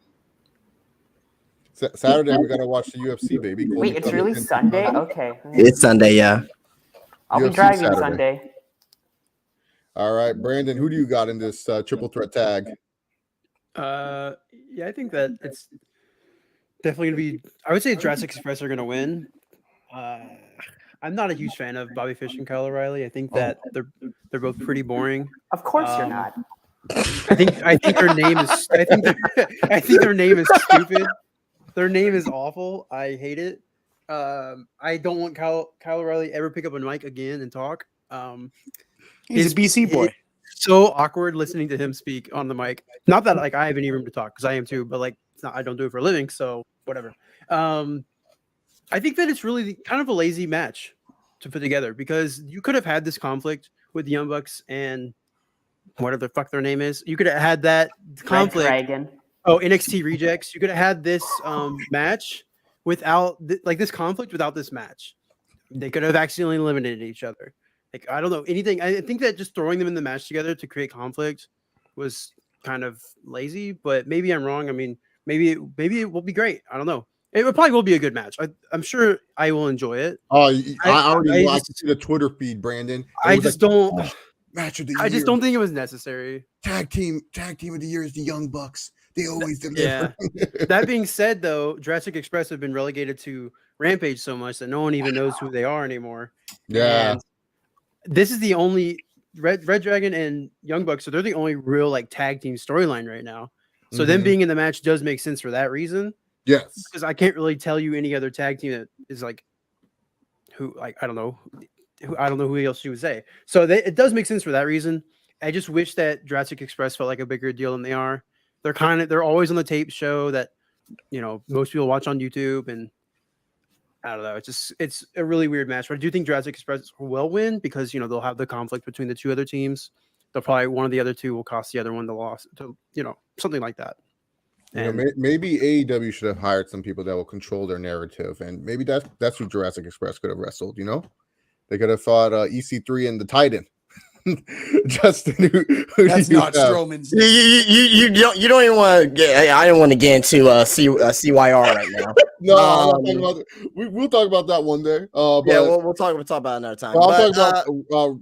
Saturday, we got to watch the UFC, baby. Wait, it's really Sunday? Okay. It's Sunday, yeah. I'll be UFC driving Saturday. Sunday. All right, Brandon, who do you got in this triple threat tag? Yeah, I think that it's definitely gonna be. I would say Jurassic Express are gonna win. I'm not a huge fan of Bobby Fish and Kyle O'Reilly. I think that they're both pretty boring. Of course you're not. I think their name is I think their name is stupid. Their name is awful. I hate it. I don't want Kyle O'Reilly ever pick up a mic again and talk. He's a BC boy. So awkward listening to him speak on the mic. Not that like I have any room to talk because I am too, but like it's not. I don't do it for a living, so whatever. I think that it's really kind of a lazy match to put together because you could have had this conflict with the Young Bucks and whatever the fuck their name is. You could have had that conflict. Red Dragon. Oh, NXT Rejects. You could have had this match without this conflict without this match. They could have accidentally eliminated each other. Like I don't know anything. I think that just throwing them in the match together to create conflict was kind of lazy. But maybe I'm wrong. I mean, maybe it will be great. I don't know. It probably will be a good match. I'm sure I will enjoy it. Oh, I already like to see the Twitter feed, Brandon. I just don't. Match of the year. I just don't think it was necessary. Tag team of the year is the Young Bucks. They always deliver. Yeah. That being said, though, Jurassic Express have been relegated to Rampage so much that no one even knows who they are anymore. Yeah. And this is the only Red Dragon and Young Bucks, so they're the only real like tag team storyline right now. So them being in the match does make sense for that reason. Yes. Because I can't really tell you any other tag team that is like who like I don't know who else you would say. So it does make sense for that reason. I just wish that Jurassic Express felt like a bigger deal than they are. They're always on the tape show that most people watch on YouTube, and I don't know. It's a really weird match. But I do think Jurassic Express will win because they'll have the conflict between the two other teams. They'll probably one of the other two will cost the other one the loss. To something like that. Maybe AEW should have hired some people that will control their narrative, and maybe that's who Jurassic Express could have wrestled. They could have fought EC3 and the Titan. Justin, who That's not Strowman's. You don't even want to get. I don't want to get into CYR right now. No, we'll talk about that one day. But, yeah, we'll talk about it another time. I'll talk about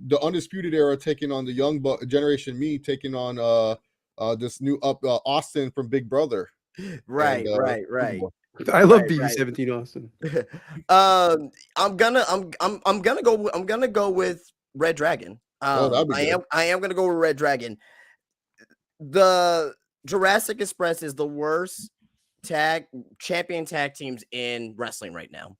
the Undisputed Era taking on the Young Generation Me taking on this new Austin from Big Brother. Right. I love BB17 Austin. I'm gonna go with Red Dragon. I am gonna go with Red Dragon. The Jurassic Express is the worst champion tag teams in wrestling right now.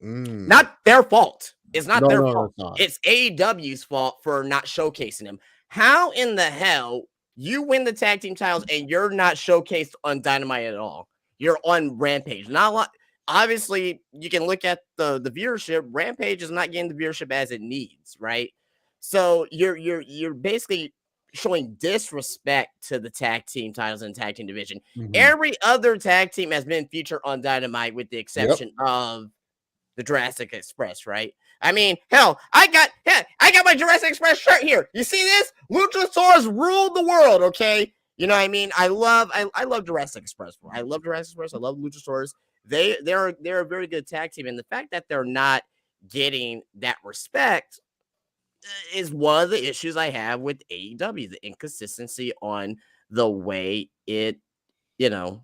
Not their fault. It's not their fault. It's AEW's fault for not showcasing them. How in the hell you win the tag team titles and you're not showcased on Dynamite at all? You're on Rampage. Not a lot. Obviously, you can look at the viewership. Rampage is not getting the viewership as it needs, right? So you're basically showing disrespect to the tag team titles and tag team division. Every other tag team has been featured on Dynamite with the exception of the Jurassic Express, right? I mean, hell, I got my Jurassic Express shirt here. You see this? Luchasaurus ruled the world, okay? You know what I mean? I love Jurassic Express. I love Jurassic Express. I love Luchasaurus. They're a very good tag team, and the fact that they're not getting that respect is one of the issues I have with AEW, the inconsistency on the way it, on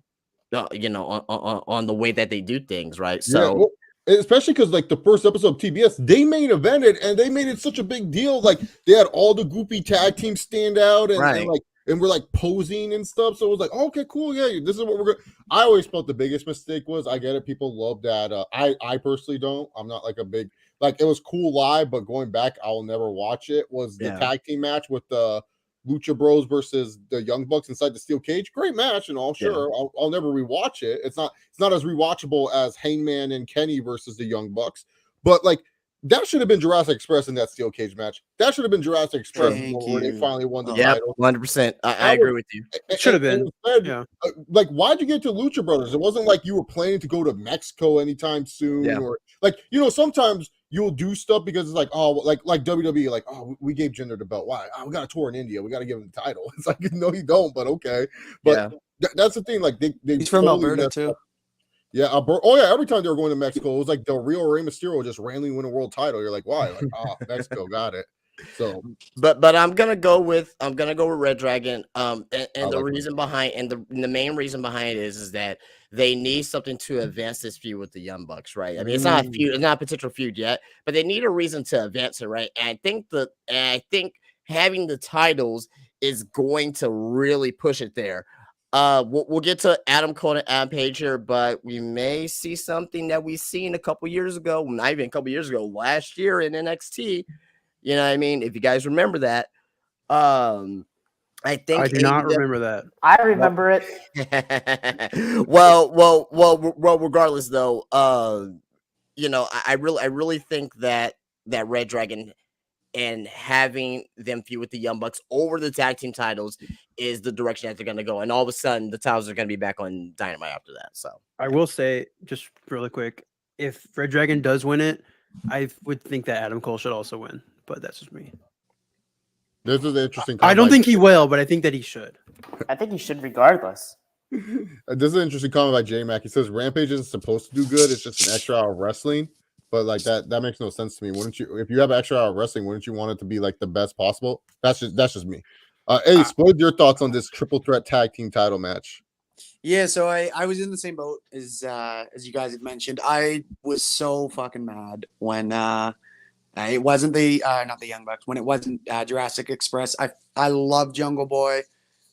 the way that they do things, right? So, especially because like the first episode of TBS, they main evented and they made it such a big deal. Like they had all the goofy tag teams stand out and we're like posing and stuff. So it was like, okay, cool, yeah, this is what we're going. I always felt the biggest mistake was, I get it, people love that. I personally don't. I'm not like a big. Like it was cool live, but going back, I'll never watch it. Was the tag team match with the Lucha Bros versus the Young Bucks inside the steel cage? Great match and all. Sure, I'll never rewatch it. It's not as rewatchable as Hangman and Kenny versus the Young Bucks. But like that should have been Jurassic Express in that steel cage match. That should have been Jurassic Express where they finally won the title. 100%. I agree with you. It should have been. Like, why'd you get to Lucha Brothers? It wasn't like you were planning to go to Mexico anytime soon, or like sometimes you'll do stuff because it's like, oh, like WWE, like, oh, we gave Jinder the belt. Why? Oh, we got a tour in India. We got to give him the title. It's like, no, you don't, but okay. But that's the thing. Like, he's from Alberta too. Yeah. Every time they were going to Mexico, it was like the real Rey Mysterio just randomly win a world title. You're like, why? Like, Mexico, got it. So, but I'm gonna go with Red Dragon. And the reason behind the main reason behind it is that they need something to advance this feud with the Young Bucks, right? I mean, it's not a feud, it's not a potential feud yet, but they need a reason to advance it, right? And I think having the titles is going to really push it there. We'll get to Adam Cole and Adam Page here, but we may see something that we seen a couple years ago, not even a couple years ago, last year in NXT. You know what I mean? If you guys remember that, I think I do not remember that. I remember it. well. Regardless, though, you know, I really think that Red Dragon and having them feud with the Young Bucks over the tag team titles is the direction that they're going to go. And all of a sudden, the titles are going to be back on Dynamite after that. So I will say, just really quick, if Red Dragon does win it, I would think that Adam Cole should also win. But that's just me. This is an interesting. I don't think he will, but I think that he should. I think he should regardless. This is an interesting comment by J Mac. He says Rampage isn't supposed to do good. It's just an extra hour of wrestling. But like that makes no sense to me. Wouldn't you, if you have an extra hour of wrestling, wouldn't you want it to be like the best possible? That's just me. Ace, what are your thoughts on this triple threat tag team title match? Yeah, so I was in the same boat as you guys had mentioned. I was so fucking mad when it wasn't the not the Young Bucks, when it wasn't Jurassic Express. I love Jungle Boy.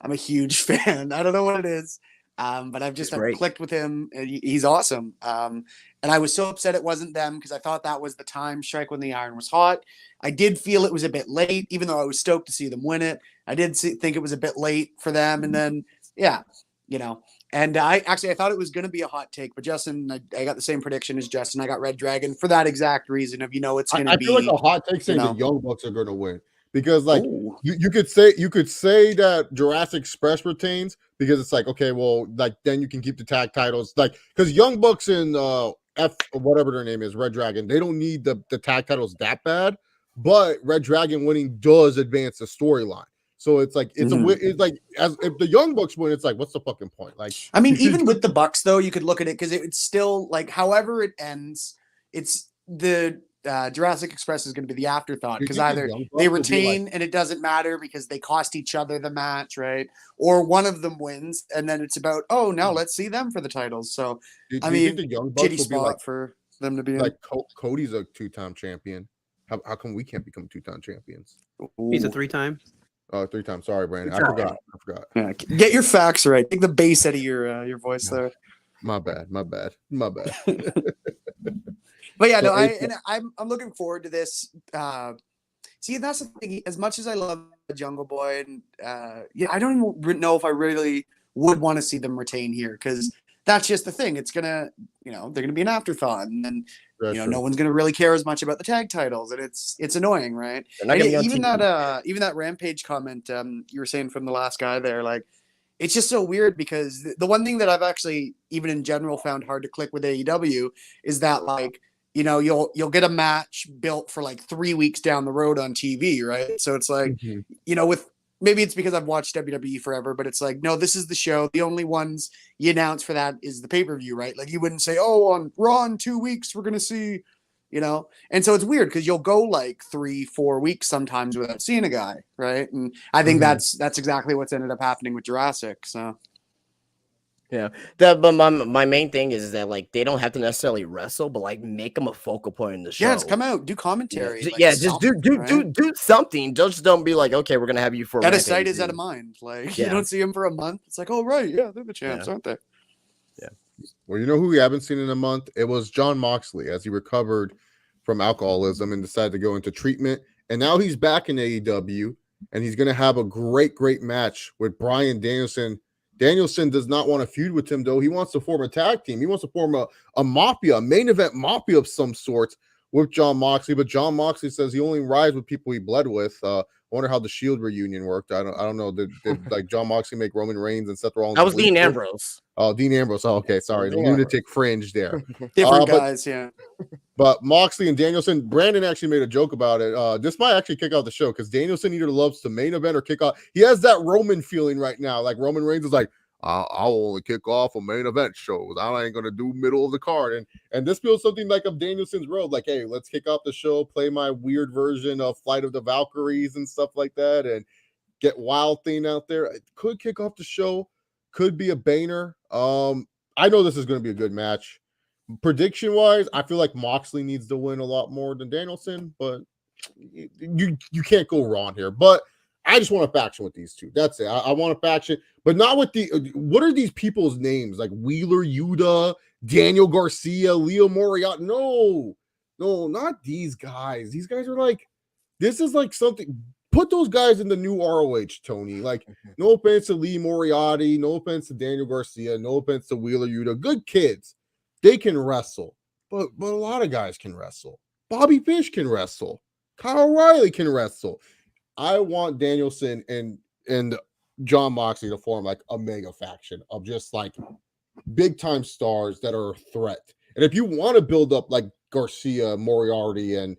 I'm a huge fan. I don't know what it is, but I've clicked with him. He's awesome. And I was so upset it wasn't them because I thought that was the time strike when the iron was hot. I did feel it was a bit late, even though I was stoked to see them win it. I did think it was a bit late for them. And then, yeah, you know. And I thought it was going to be a hot take, but Justin, I got the same prediction as Justin. I got Red Dragon for that exact reason of, it's going to be. I feel like a hot take saying the Young Bucks are going to win because, like, you could say that Jurassic Express retains because it's like, okay, well, like then you can keep the tag titles, like because Young Bucks and F or whatever their name is, Red Dragon, they don't need the tag titles that bad, but Red Dragon winning does advance the storyline. So it's like it's like as if the Young Bucks win, it's like what's the fucking point? Like I mean, even with the Bucks though, you could look at it because it's still like however it ends, it's the Jurassic Express is going to be the afterthought because either they retain and it doesn't matter because they cost each other the match, right? Or one of them wins and then it's about now let's see them for the titles. So I mean, the Young Bucks shitty spot for them to be like Cody's a 2-time champion. How come we can't become 2-time champions? He's a 3-time. Oh, 3 times. Sorry, Brandon. I forgot. Yeah, get your facts right. Take the bass out of your voice there. My bad. But yeah, no, I'm looking forward to this. See, that's the thing. As much as I love Jungle Boy, and I don't even know if I really would want to see them retain here because that's just the thing. It's gonna, they're gonna be an afterthought, and then no one's gonna really care as much about the tag titles, and it's annoying, right? Even that Rampage comment you were saying from the last guy there, like it's just so weird because the one thing that I've actually even in general found hard to click with AEW is that like you'll get a match built for like 3 weeks down the road on TV, right? So it's like with. Maybe it's because I've watched WWE forever, but it's like, no, this is the show. The only ones you announce for that is the pay-per-view, right? Like you wouldn't say, on Raw in 2 weeks, we're going to see, And so it's weird because you'll go like 3-4 weeks sometimes without seeing a guy, right? And I think that's exactly what's ended up happening with Jurassic. So. Yeah, but my main thing is that like they don't have to necessarily wrestle, but like make them a focal point in the show. Yeah, just come out, do commentary. Just do something. Just don't be like, okay, we're gonna have you for out of sight is out of mind. Like you don't see them for a month. It's like, oh right, yeah, they're the champs, aren't they? Yeah. Well, you know who we haven't seen in a month? It was John Moxley as he recovered from alcoholism and decided to go into treatment, and now he's back in AEW, and he's gonna have a great match with Bryan Danielson. Danielson does not want to feud with him, though. He wants to form a tag team. He wants to form a mafia, a main event mafia of some sort with John Moxley. But John Moxley says he only rides with people he bled with. I wonder how the Shield reunion worked. I don't know. Did like John Moxley make Roman Reigns and Seth Rollins? That was Dean Ambrose. Oh, Dean Ambrose. Oh, okay, sorry, lunatic fringe there. Different guys, yeah. But Moxley and Danielson, Brandon actually made a joke about it. This might actually kick out the show because Danielson either loves to main event or kick off. He has that Roman feeling right now. Like Roman Reigns is like, I'll only kick off a main event shows. I ain't gonna do middle of the card. And this feels something like of Danielson's road. Like, hey, let's kick off the show, play my weird version of Flight of the Valkyries and stuff like that, and get Wild Thing out there. It could kick off the show, could be a banger. I I know this is going to be a good match. Prediction wise, I feel like Moxley needs to win a lot more than Danielson, but you can't go wrong here. But I just want a faction with these two. That's it. I want a faction, but not with the. What are these people's names? Like Wheeler Yuta, Daniel Garcia, Leo Moriarty. No, not these guys. These guys are like, this is like something. Put those guys in the new ROH, Tony. Like, no offense to Lee Moriarty, no offense to Daniel Garcia, no offense to Wheeler Yuta. Good kids. They can wrestle, but a lot of guys can wrestle. Bobby Fish can wrestle. Kyle O'Reilly can wrestle. I want Danielson and John Moxley to form like a mega faction of just like big time stars that are a threat. And if you want to build up like Garcia, Moriarty, and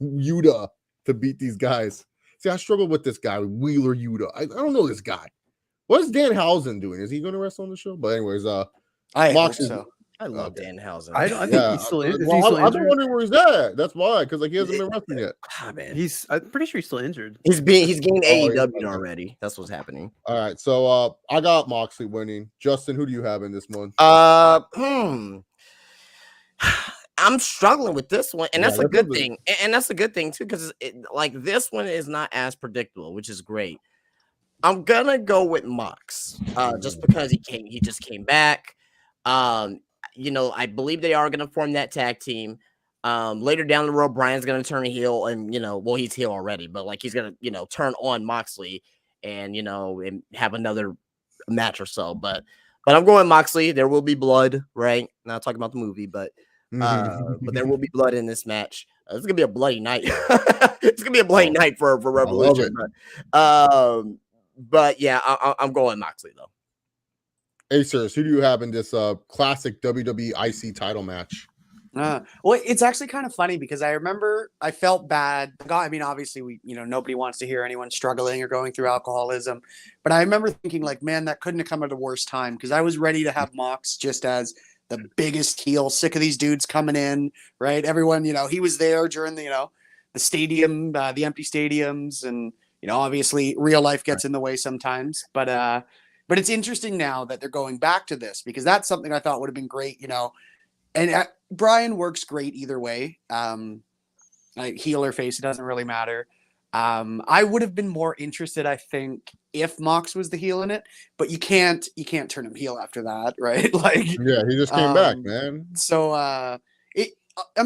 Yuta to beat these guys. See, I struggle with this guy, Wheeler Yuta. I don't know this guy. What is Dan Housen doing? Is he going to wrestle on the show? But anyways, I hope Moxley, so. I love Dan Housen. I think he's still. Is he well, still I've been injured? wondering where he's at. That's why, because like he hasn't been wrestling yet. Ah, man. I'm pretty sure he's still injured. He's getting Oh, AEW yeah. already. That's what's happening. All right, so I got Moxley winning. Justin, who do you have in this one? I'm struggling with this one, and Yeah, that's a that's good a bit- thing. And that's a good thing too, because like this one is not as predictable, which is great. I'm gonna go with Mox, just because he just came back. I believe they are gonna form that tag team. Later down the road, Brian's gonna turn a heel, and he's heel already, but like he's gonna turn on Moxley and and have another match or so. But I'm going Moxley. There will be blood, right? Not talking about the movie, but there will be blood in this match. It's gonna be a bloody night. It's gonna be a bloody night for Revolution. But yeah, I'm going Moxley though. Hey, sirs, who do you have in this classic WWE IC title match? Well, it's actually kind of funny because I remember I felt bad. I mean, obviously, nobody wants to hear anyone struggling or going through alcoholism. But I remember thinking, like, man, that couldn't have come at a worse time because I was ready to have Mox just as the biggest heel. Sick of these dudes coming in, right? Everyone, he was there during the stadium, the empty stadiums, and obviously, real life gets in the way sometimes. But it's interesting now that they're going back to this because that's something I thought would have been great, And Brian works great either way. Like heel or face, it doesn't really matter. I would have been more interested, I think, if Mox was the heel in it, but you can't turn him heel after that, right? Like, yeah, he just came back, man. So I'm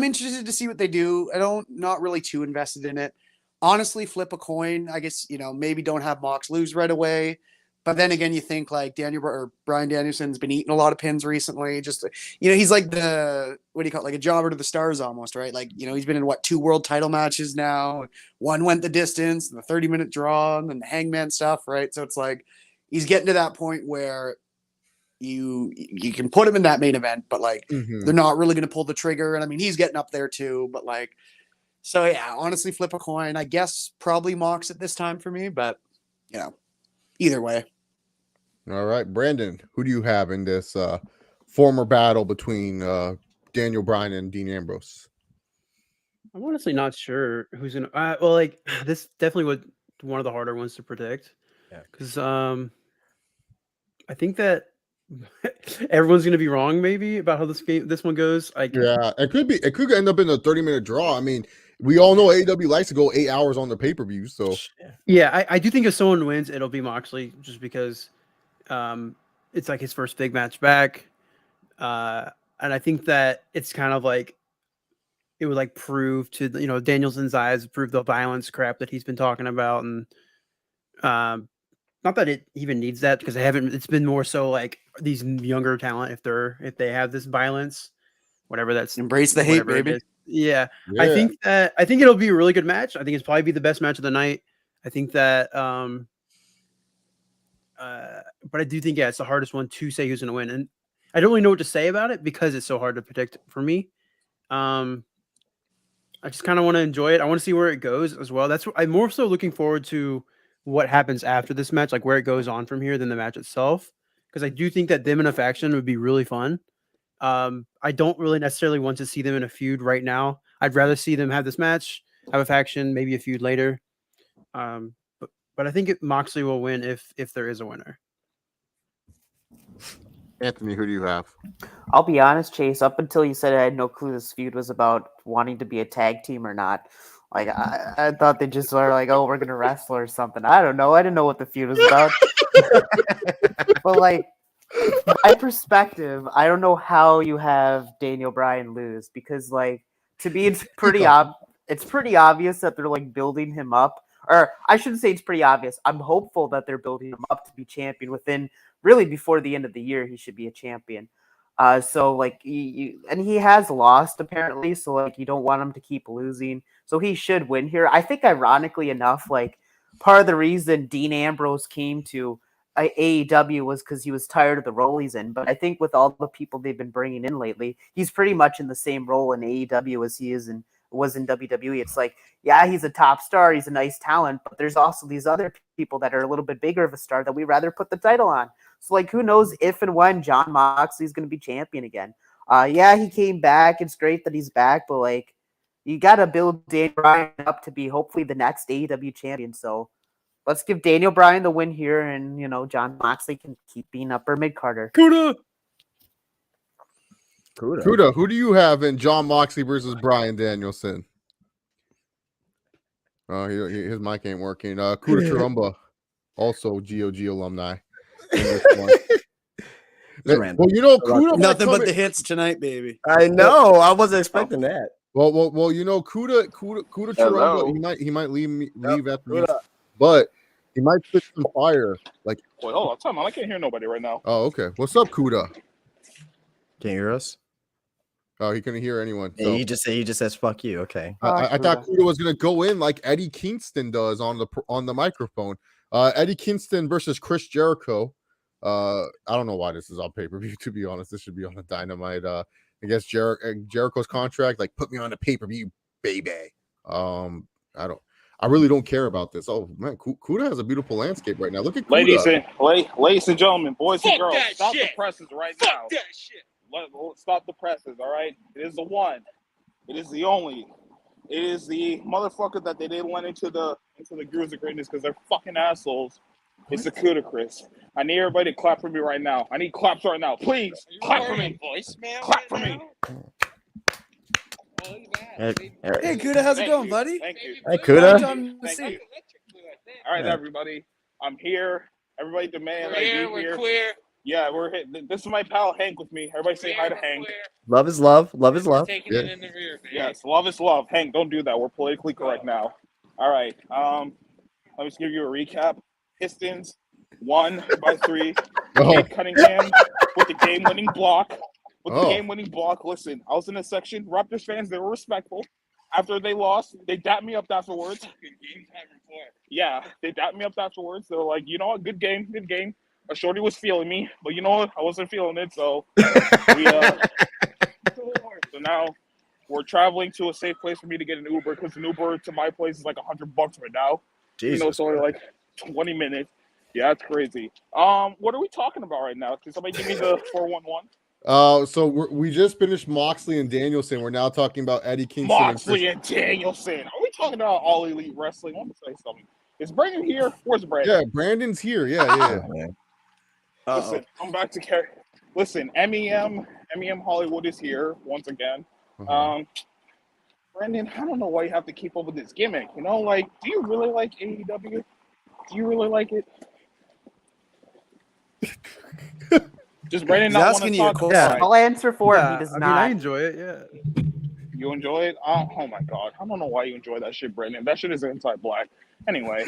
interested to see what they do. Not really too invested in it. Honestly, flip a coin. I guess maybe don't have Mox lose right away. But then again, you think like Brian Danielson's been eating a lot of pins recently. Just he's like like a jobber to the stars almost, right? Like he's been in 2 world title matches now. One went the distance, the 30-minute draw, and then the Hangman stuff, right? So it's like he's getting to that point where you can put him in that main event, but like they're not really going to pull the trigger. And I mean, he's getting up there too, but like, so yeah, honestly, flip a coin. I guess probably Mox at this time for me, but either way. All right, Brandon, who do you have in this former battle between Daniel Bryan and Dean Ambrose? I'm honestly not sure who's gonna. Well, like this definitely was one of the harder ones to predict. Yeah. Because I think that everyone's gonna be wrong maybe about how this one goes. Yeah, it could end up in a 30-minute draw. I mean, we all know AEW likes to go 8 hours on their pay-per-view. So yeah, I do think if someone wins, it'll be Moxley, just because it's like his first big match back. And I think that it's kind of like it would like prove to Danielson's eyes, prove the violence crap that he's been talking about, and not that it even needs that because they haven't. It's been more so like these younger talent if they have this violence, whatever that's embrace the hate, baby. Yeah, I think it'll be a really good match. I think it's probably be the best match of the night. I think that but I do think it's the hardest one to say who's going to win, and I don't really know what to say about it because it's so hard to predict for me. I just kind of want to enjoy it. I want to see where it goes as well. I'm more so looking forward to what happens after this match, like where it goes on from here than the match itself, because I do think that them in a faction would be really fun. I don't really necessarily want to see them in a feud right now. I'd rather see them have this match, have a faction, maybe a feud later. But I think Moxley will win if there is a winner. Anthony, who do you have? I'll be honest, Chase. Up until you said I had no clue this feud was about wanting to be a tag team or not. Like I thought they just were like, oh, we're gonna wrestle or something. I don't know. I didn't know what the feud was about. But like, my perspective, I don't know how you have Daniel Bryan lose because like to me it's pretty obvious that they're like building him up. Or I shouldn't say it's pretty obvious. I'm hopeful that they're building him up to be champion within really before the end of the year. He should be a champion. So like and he has lost apparently. So like you don't want him to keep losing. So he should win here. I think ironically enough, like part of the reason Dean Ambrose came to AEW was because he was tired of the role he's in. But I think with all the people they've been bringing in lately, he's pretty much in the same role in AEW as he was in WWE. It's like, yeah, he's a top star, he's a nice talent, but there's also these other people that are a little bit bigger of a star that we rather put the title on. So like, who knows if and when Jon Moxley's going to be champion again? Yeah, he came back. It's great that he's back, but like, you got to build Daniel Bryan up to be hopefully the next AEW champion. So let's give Daniel Bryan the win here, and Jon Moxley can keep being upper mid Carter. Kuda. Who do you have in Jon Moxley versus Bryan Danielson? Oh, his mic ain't working. Kuda Chirumba, also GOG alumni. Well, Kuda nothing but the hits tonight, baby. I know. I wasn't expecting that. Well, Kuda Chirumba, he might leave after me, but he might spit some fire. Like, wait, hold on, time out. I can't hear nobody right now. Oh, okay. What's up, Kuda? Can you hear us? Oh, he couldn't hear anyone. So. Yeah, he just says "fuck you." Okay. I thought Kuda was gonna go in like Eddie Kinston does on the microphone. Eddie Kinston versus Chris Jericho. I don't know why this is on pay-per-view. To be honest, this should be on the Dynamite. I guess Jericho's contract, like, put me on the pay-per-view, baby. I really don't care about this. Oh man, Kuda has a beautiful landscape right now. Look at Kuda. Ladies and gentlemen, boys and girls, stop the presses right now. That shit. Stop the presses, all right? It is the one. It is the only. It is the motherfucker that they didn't let into the Grooves of Greatness because they're fucking assholes. It's the Kudacris. I need everybody to clap for me right now. I need claps right now. Please, clap for me. Clap for me. Hey, Kuda, how's it going, buddy? Thank you. Hey, Kuda. All right, everybody. I'm here. Everybody demand we're queer. Yeah, we're here. This is my pal Hank with me. Everybody say hi to Hank. Love is love. Love is love. Taking it in the rear, man. Yes, love is love. Hank, don't do that. We're politically correct now. All right. Let me just give you a recap. Pistons won by 3. Kate Cunningham with the game-winning block. Listen, I was in a section. Raptors fans, they were respectful. After they lost, they dapped me up afterwards. Yeah, they dapped me up afterwards. They were like, you know what? Good game. A shorty was feeling me, but you know what? I wasn't feeling it, so so now we're traveling to a safe place for me to get an Uber because an Uber to my place is like $100 right now. Jesus. It's only like 20 minutes. Yeah, it's crazy. What are we talking about right now? Can somebody give me the 411? So we just finished Moxley and Danielson. We're now talking about Eddie Kingston. Moxley and Danielson. Are we talking about All Elite Wrestling? I want to say something. Is Brandon here? Where's Brandon? Yeah, Brandon's here. Yeah. Listen, I'm back to carry. Listen, MEM Hollywood is here once again. Brandon, I don't know why you have to keep up with this gimmick. Like, do you really like AEW? Do you really like it? Does Brandon not want to talk? Yeah, I'll answer for him. He does not. I enjoy it. Yeah. You enjoy it? Oh my god! I don't know why you enjoy that shit, Brandon. That shit is anti-black. Anyway,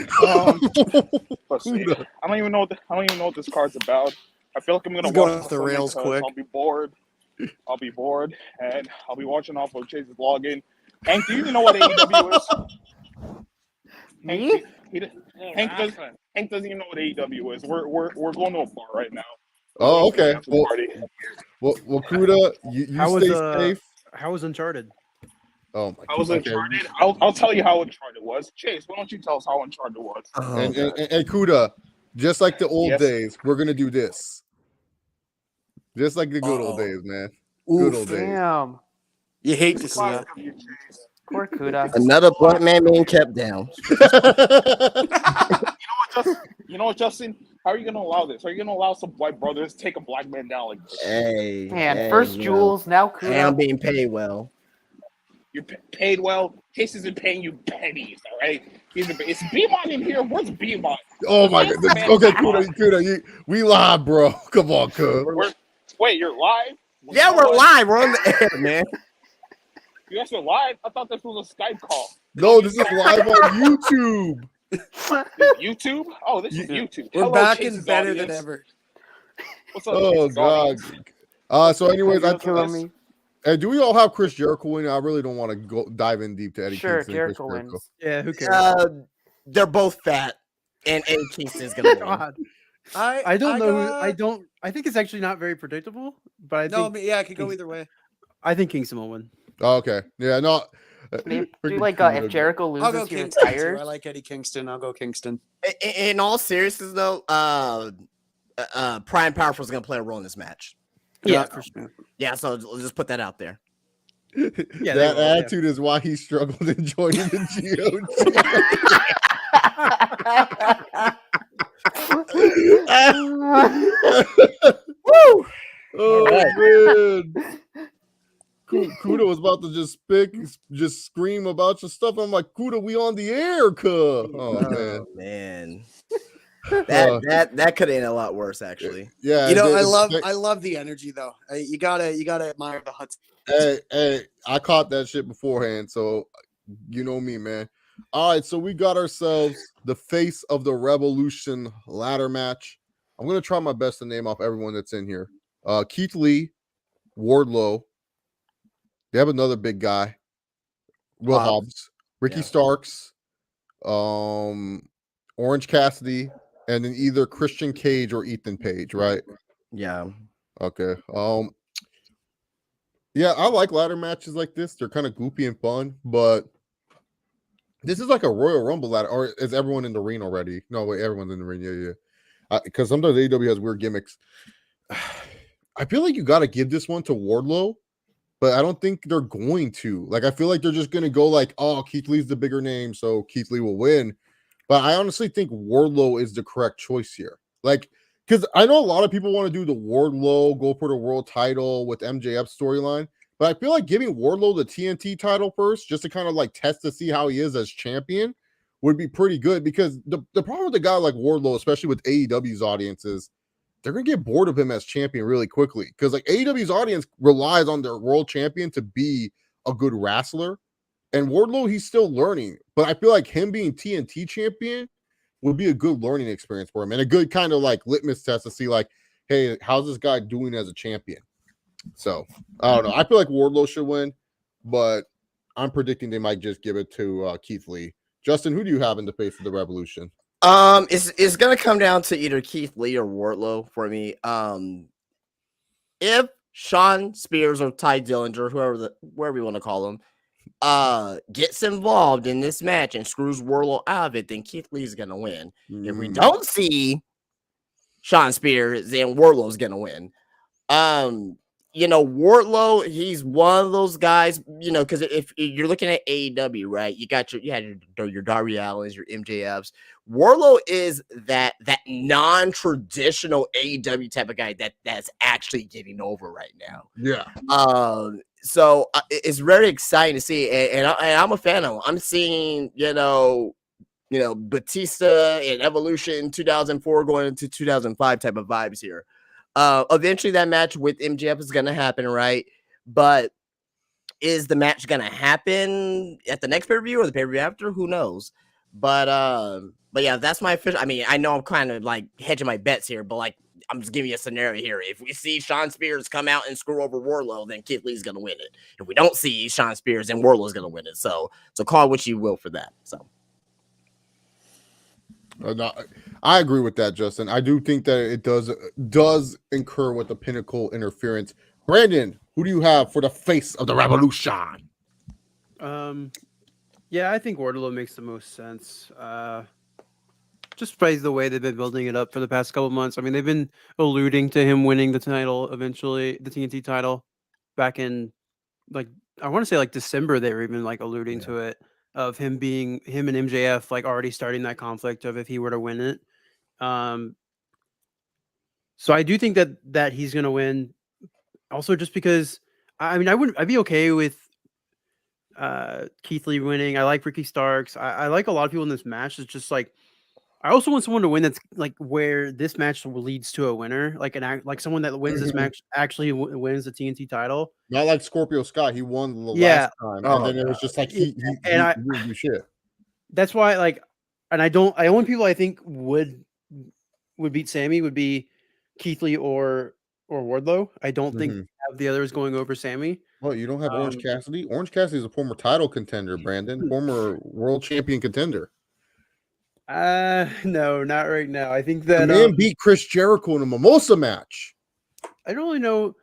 let's see. I don't even know what this card's about. I feel like I'm gonna go off the rails quick. I'll be bored, and I'll be watching off of Chase's login. Hank, do you even know what AEW is? Me? Hank doesn't even know what AEW is. We're going to a bar right now. Oh, okay. Well, Kuda, you stay safe. How was Uncharted? Oh my! I was Uncharted. I'll tell you how Uncharted was. Chase, why don't you tell us how Uncharted was? And Kuda, just like the old days, we're gonna do this. Just like the good old days, man. Good old days. Damn. You hate to see that. Poor Kuda. Another black man being kept down. You know what, Justin? How are you gonna allow this? Are you gonna allow some white brothers to take a black man down like this? Hey, Man, hey, first you know, Jules, now hey, I'm Kuda. being paid well. You're paid well. Case isn't paying you pennies, all right? It's Beamon in here. Where's Beamon? Oh my Where's god. the man Okay, Beamon? Kuda, we live, bro. Come on, cuz. Wait, you're live? Yeah, we're live. We're on the air, man. You guys are live? I thought this was a Skype call. No, this is live on YouTube. This is YouTube? Oh, this is YouTube. We're Hello, back Chase's and better audience. than ever. What's up, Oh Chase's god. audience? So anyways, You're killing me. hey, do we all have Chris Jericho in? I really don't want to go dive in deep to Eddie Sure, Kingston and Chris Jericho Jericho. wins. Yeah, who cares? They're both fat, and Eddie Kingston's gonna win. God. I I don't know. got- I think it's actually not very predictable, but I No, think yeah, it could go either way. I think Kingston will win. Oh, okay. Yeah, no. Maybe freaking like Kuda. if Jericho I'll go loses, he Kingston. Too. retires. I like Eddie Kingston. I'll go Kingston. In all seriousness, though, Prime Powerful is gonna play a role in this match. Yeah, for sure. Yeah, so we'll just put that out there. Yeah, they that will, yeah. attitude is why he struggled in joining the GOG. Oh man. Kuda was about to just scream about your stuff. I'm like, Kuda, we on the air, cuh. Oh man. That could have been a lot worse, actually. Yeah. You know, it- I love the energy though. You gotta admire the Hudson. Hey, I caught that shit beforehand, so you know me, man. All right, so we got ourselves the face of the Revolution ladder match. I'm gonna try my best to name off everyone that's in here. Keith Lee, Wardlow. They have another big guy, Will Hobbs, Ricky Starks, Orange Cassidy, and then either Christian Cage or Ethan Page, right? Yeah. Okay. Yeah, I like ladder matches like this. They're kind of goopy and fun, but this is like a Royal Rumble ladder. Or is everyone in the ring already? No, wait, everyone's in the ring. Yeah. Because sometimes AEW has weird gimmicks. I feel like you got to give this one to Wardlow, but I don't think they're going to. Like, I feel like they're just going to go like, oh, Keith Lee's the bigger name, so Keith Lee will win. But I honestly think Wardlow is the correct choice here. Like, because I know a lot of people want to do the Wardlow go for the world title with MJF storyline, but I feel like giving Wardlow the TNT title first, just to kind of like test to see how he is as champion, would be pretty good. Because the problem with a guy like Wardlow, especially with AEW's audiences, they're gonna get bored of him as champion really quickly. Because like AEW's audience relies on their world champion to be a good wrestler, and Wardlow, he's still learning. But I feel like him being TNT champion would be a good learning experience for him and a good kind of like litmus test to see like, hey, how's this guy doing as a champion? So I don't know. I feel like Wardlow should win, but I'm predicting they might just give it to Keith Lee. Justin, who do you have in the face of the Revolution? It's gonna come down to either Keith Lee or Wardlow for me. If Sean Spears or Ty Dillinger, whoever you want to call him, gets involved in this match and screws Wardlow out of it, then Keith Lee's gonna win. If we don't see Sean Spears, then Wardlow's gonna win. Wardlow, he's one of those guys, because if you're looking at AEW, right, you had your Darby Allins, your MJFs. Wardlow is that non-traditional AEW type of guy that's actually getting over right now. Yeah. So it's very exciting to see, and I'm a fan of him. I'm seeing, Batista and Evolution 2004 going into 2005 type of vibes here. Eventually that match with MJF is going to happen, right? But is the match going to happen at the next pay-per-view or the pay-per-view after? Who knows? But yeah, that's my official. I mean, I know I'm kind of like hedging my bets here, but like I'm just giving you a scenario here. If we see Sean Spears come out and screw over Wardlow, then Keith Lee's going to win it. If we don't see Sean Spears, then Wardlow's going to win it. So call what you will for that. So. No, I agree with that, Justin. I do think that it does incur with the Pinnacle interference. Brandon, who do you have for the face of the Revolution? Yeah, I think Wardlow makes the most sense. Just by the way they've been building it up for the past couple months. I mean, they've been alluding to him winning the title eventually, the TNT title, back in like I want to say like December. They were even like alluding to it. Of him and MJF like already starting that conflict of if he were to win it. So I do think that he's going to win. Also, just because I'd be okay with Keith Lee winning. I like Ricky Starks. I like a lot of people in this match. It's just like I also want someone to win that's like where this match leads to a winner, like someone that wins this match actually wins the TNT title. Not like Scorpio Sky. He won the Yeah. last time, Oh, and then it was just like he didn't do shit. That's why, like, and I only people I think would beat Sammy would be Keith Lee or Wardlow. I don't think have the others going over Sammy. Well, you don't have Orange Cassidy. Orange Cassidy is a former title contender, Brandon, former world champion contender. No, not right now. I think The that man beat Chris Jericho in a mimosa match. I don't really know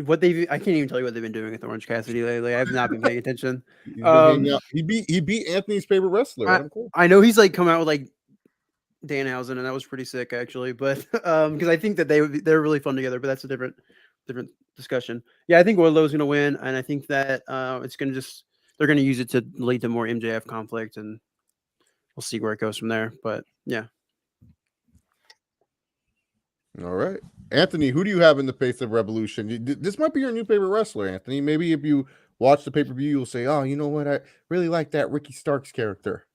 what I can't even tell you what they've been doing with Orange Cassidy lately. I have not been paying attention. He's been hanging out. He beat Anthony's favorite wrestler, Adam Cole. I know he's like come out with like Danhausen, and that was pretty sick actually. But because I think that they're really fun together, but that's a different discussion. Yeah, I think Wardlow's gonna win, and I think that they're gonna use it to lead to more MJF conflict, and we'll see where it goes from there. But yeah. All right. Anthony, who do you have in the face of Revolution? This might be your new favorite wrestler, Anthony. Maybe if you watch the pay-per-view, you'll say, oh, you know what? I really like that Ricky Starks character.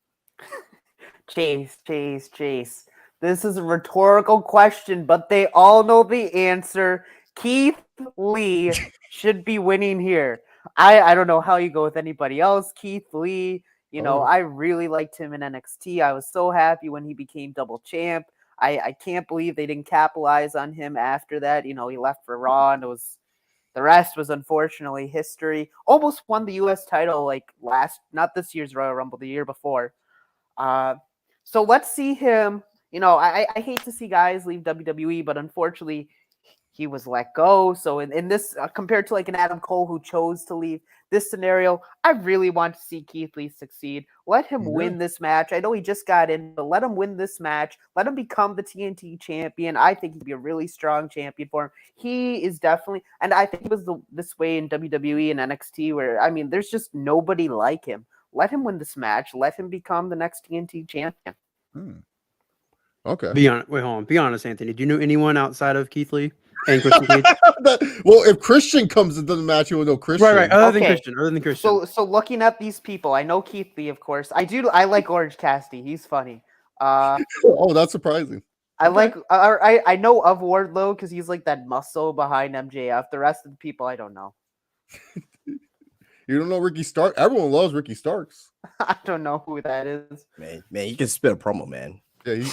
Chase. This is a rhetorical question, but they all know the answer. Keith Lee should be winning here. I don't know how you go with anybody else. Keith Lee, I really liked him in NXT. I was so happy when he became double champ. I can't believe they didn't capitalize on him after that. He left for Raw, and the rest was unfortunately history. Almost won the U.S. title not this year's Royal Rumble, the year before. So let's see him. I hate to see guys leave WWE, but unfortunately he was let go. So in this, compared to like an Adam Cole who chose to leave, this scenario, I really want to see Keith Lee succeed. Let him win this match. I know he just got in, but let him win this match. Let him become the TNT champion. I think he'd be a really strong champion for him. He is definitely, and I think it was this way in WWE and NXT where, there's just nobody like him. Let him win this match. Let him become the next TNT champion. Okay. Be honest, Anthony. Do you know anyone outside of Keith Lee and Christian Cage? Well, if Christian comes into the match, you will know Christian. Right. Other than Christian. So looking at these people, I know Keith Lee, of course. I like Orange Cassidy. He's funny. Oh, that's surprising. I know of Wardlow because he's like that muscle behind MJF. The rest of the people, I don't know. You don't know Ricky Starks? Everyone loves Ricky Starks. I don't know who that is. Man, you can spit a promo, man. Yeah,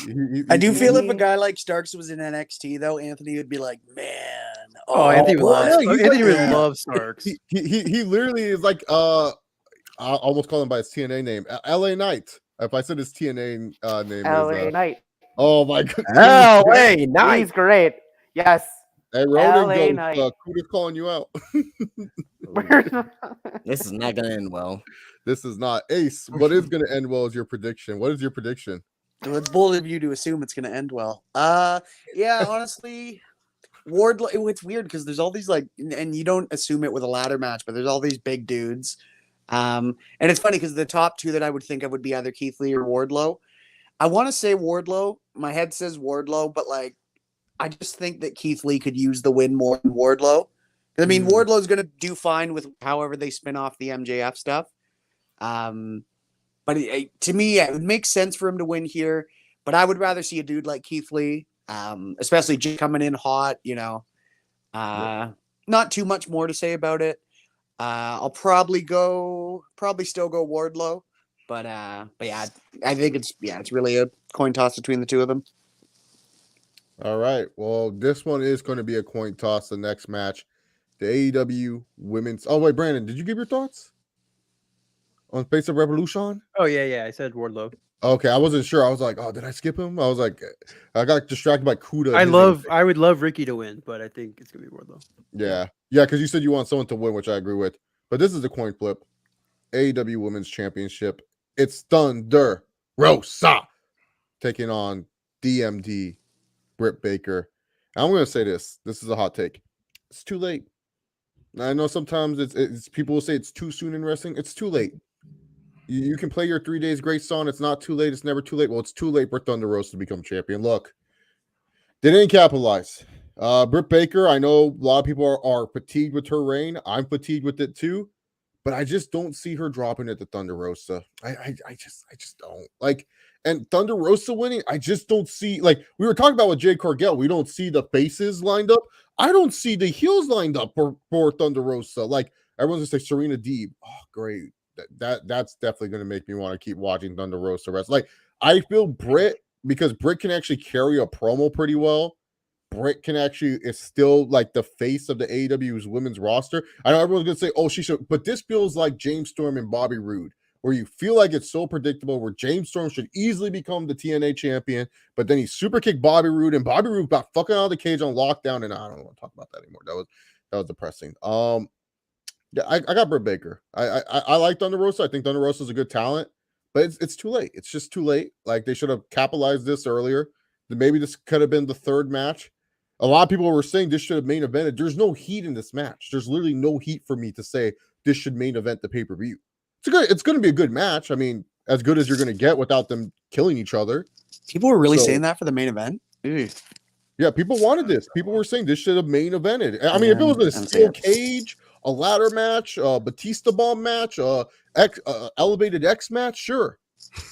I do feel if a guy like Starks was in NXT, though, Anthony would be like, man. Anthony would love Starks. He literally is like, I almost call him by his TNA name, LA Knight. If I said his TNA name, LA Knight. Oh my god. LA Knight. He's great. Yes. Hey, Ronan goes, Kuda's calling you out. This is not gonna end well. This is not Ace. What is gonna end well is your prediction. What is your prediction? Well, it's bold of you to assume it's going to end well. Yeah, honestly, Wardlow. It's weird because there's all these and you don't assume it with a ladder match, but there's all these big dudes. And it's funny because the top two that I would think of would be either Keith Lee or Wardlow. I want to say Wardlow. My head says Wardlow, but I just think that Keith Lee could use the win more than Wardlow. Wardlow's going to do fine with however they spin off the MJF stuff. But to me, it would make sense for him to win here. But I would rather see a dude like Keith Lee, especially coming in hot. Not too much more to say about it. I'll probably still go Wardlow. But yeah, I think it's really a coin toss between the two of them. All right. Well, this one is going to be a coin toss. The next match, the AEW women's. Oh wait, Brandon, did you give your thoughts on Face of Revolution? Oh yeah. I said Wardlow. Okay, I wasn't sure. I was like, oh, did I skip him? I was like, I got distracted by Kuda. I would love Ricky to win, but I think it's gonna be Wardlow. Yeah, because you said you want someone to win, which I agree with. But this is a coin flip. AEW Women's Championship. It's Thunder Rosa taking on DMD Britt Baker. I'm gonna say this. This is a hot take. It's too late. I know sometimes it's people will say it's too soon in wrestling. It's too late. You can play your 3 days great song. It's not too late. It's never too late. Well, it's too late for Thunder Rosa to become champion. Look, They didn't capitalize. Britt Baker, I know a lot of people are fatigued with her reign. I'm fatigued with it too, but I just don't see her dropping it to Thunder Rosa. I just don't like. And Thunder Rosa winning, I just don't see. Like we were talking about with Jay Curgill, we don't see the faces lined up. I don't see the heels lined up for Thunder Rosa. Like everyone's gonna say Serena Deeb. Oh, great. That's definitely gonna make me want to keep watching Thunder Rosa rest. Like I feel Britt, because Britt can actually carry a promo pretty well. Britt can actually is still like the face of the AEW's women's roster. I know everyone's gonna say, "Oh, she should," but this feels like James Storm and Bobby Roode, where you feel like it's so predictable. Where James Storm should easily become the TNA champion, but then he super kicked Bobby Roode, and Bobby Roode got fucking out of the cage on lockdown. And I don't want to talk about that anymore. That was depressing. Yeah, I got Britt Baker. I like Thunder Rosa. I think Thunder Rosa is a good talent, but it's too late. It's just too late. Like they should have capitalized this earlier. Then maybe this could have been the third match. A lot of people were saying this should have main evented. There's no heat in this match. There's literally no heat for me to say this should main event the pay-per-view. It's going to be a good match. I mean, as good as you're going to get without them killing each other. People were really saying that for the main event. Ew. Yeah, people wanted this. People were saying this should have main evented. I mean, if it was a steel cage, a ladder match, a Batista bomb match, elevated X match, sure.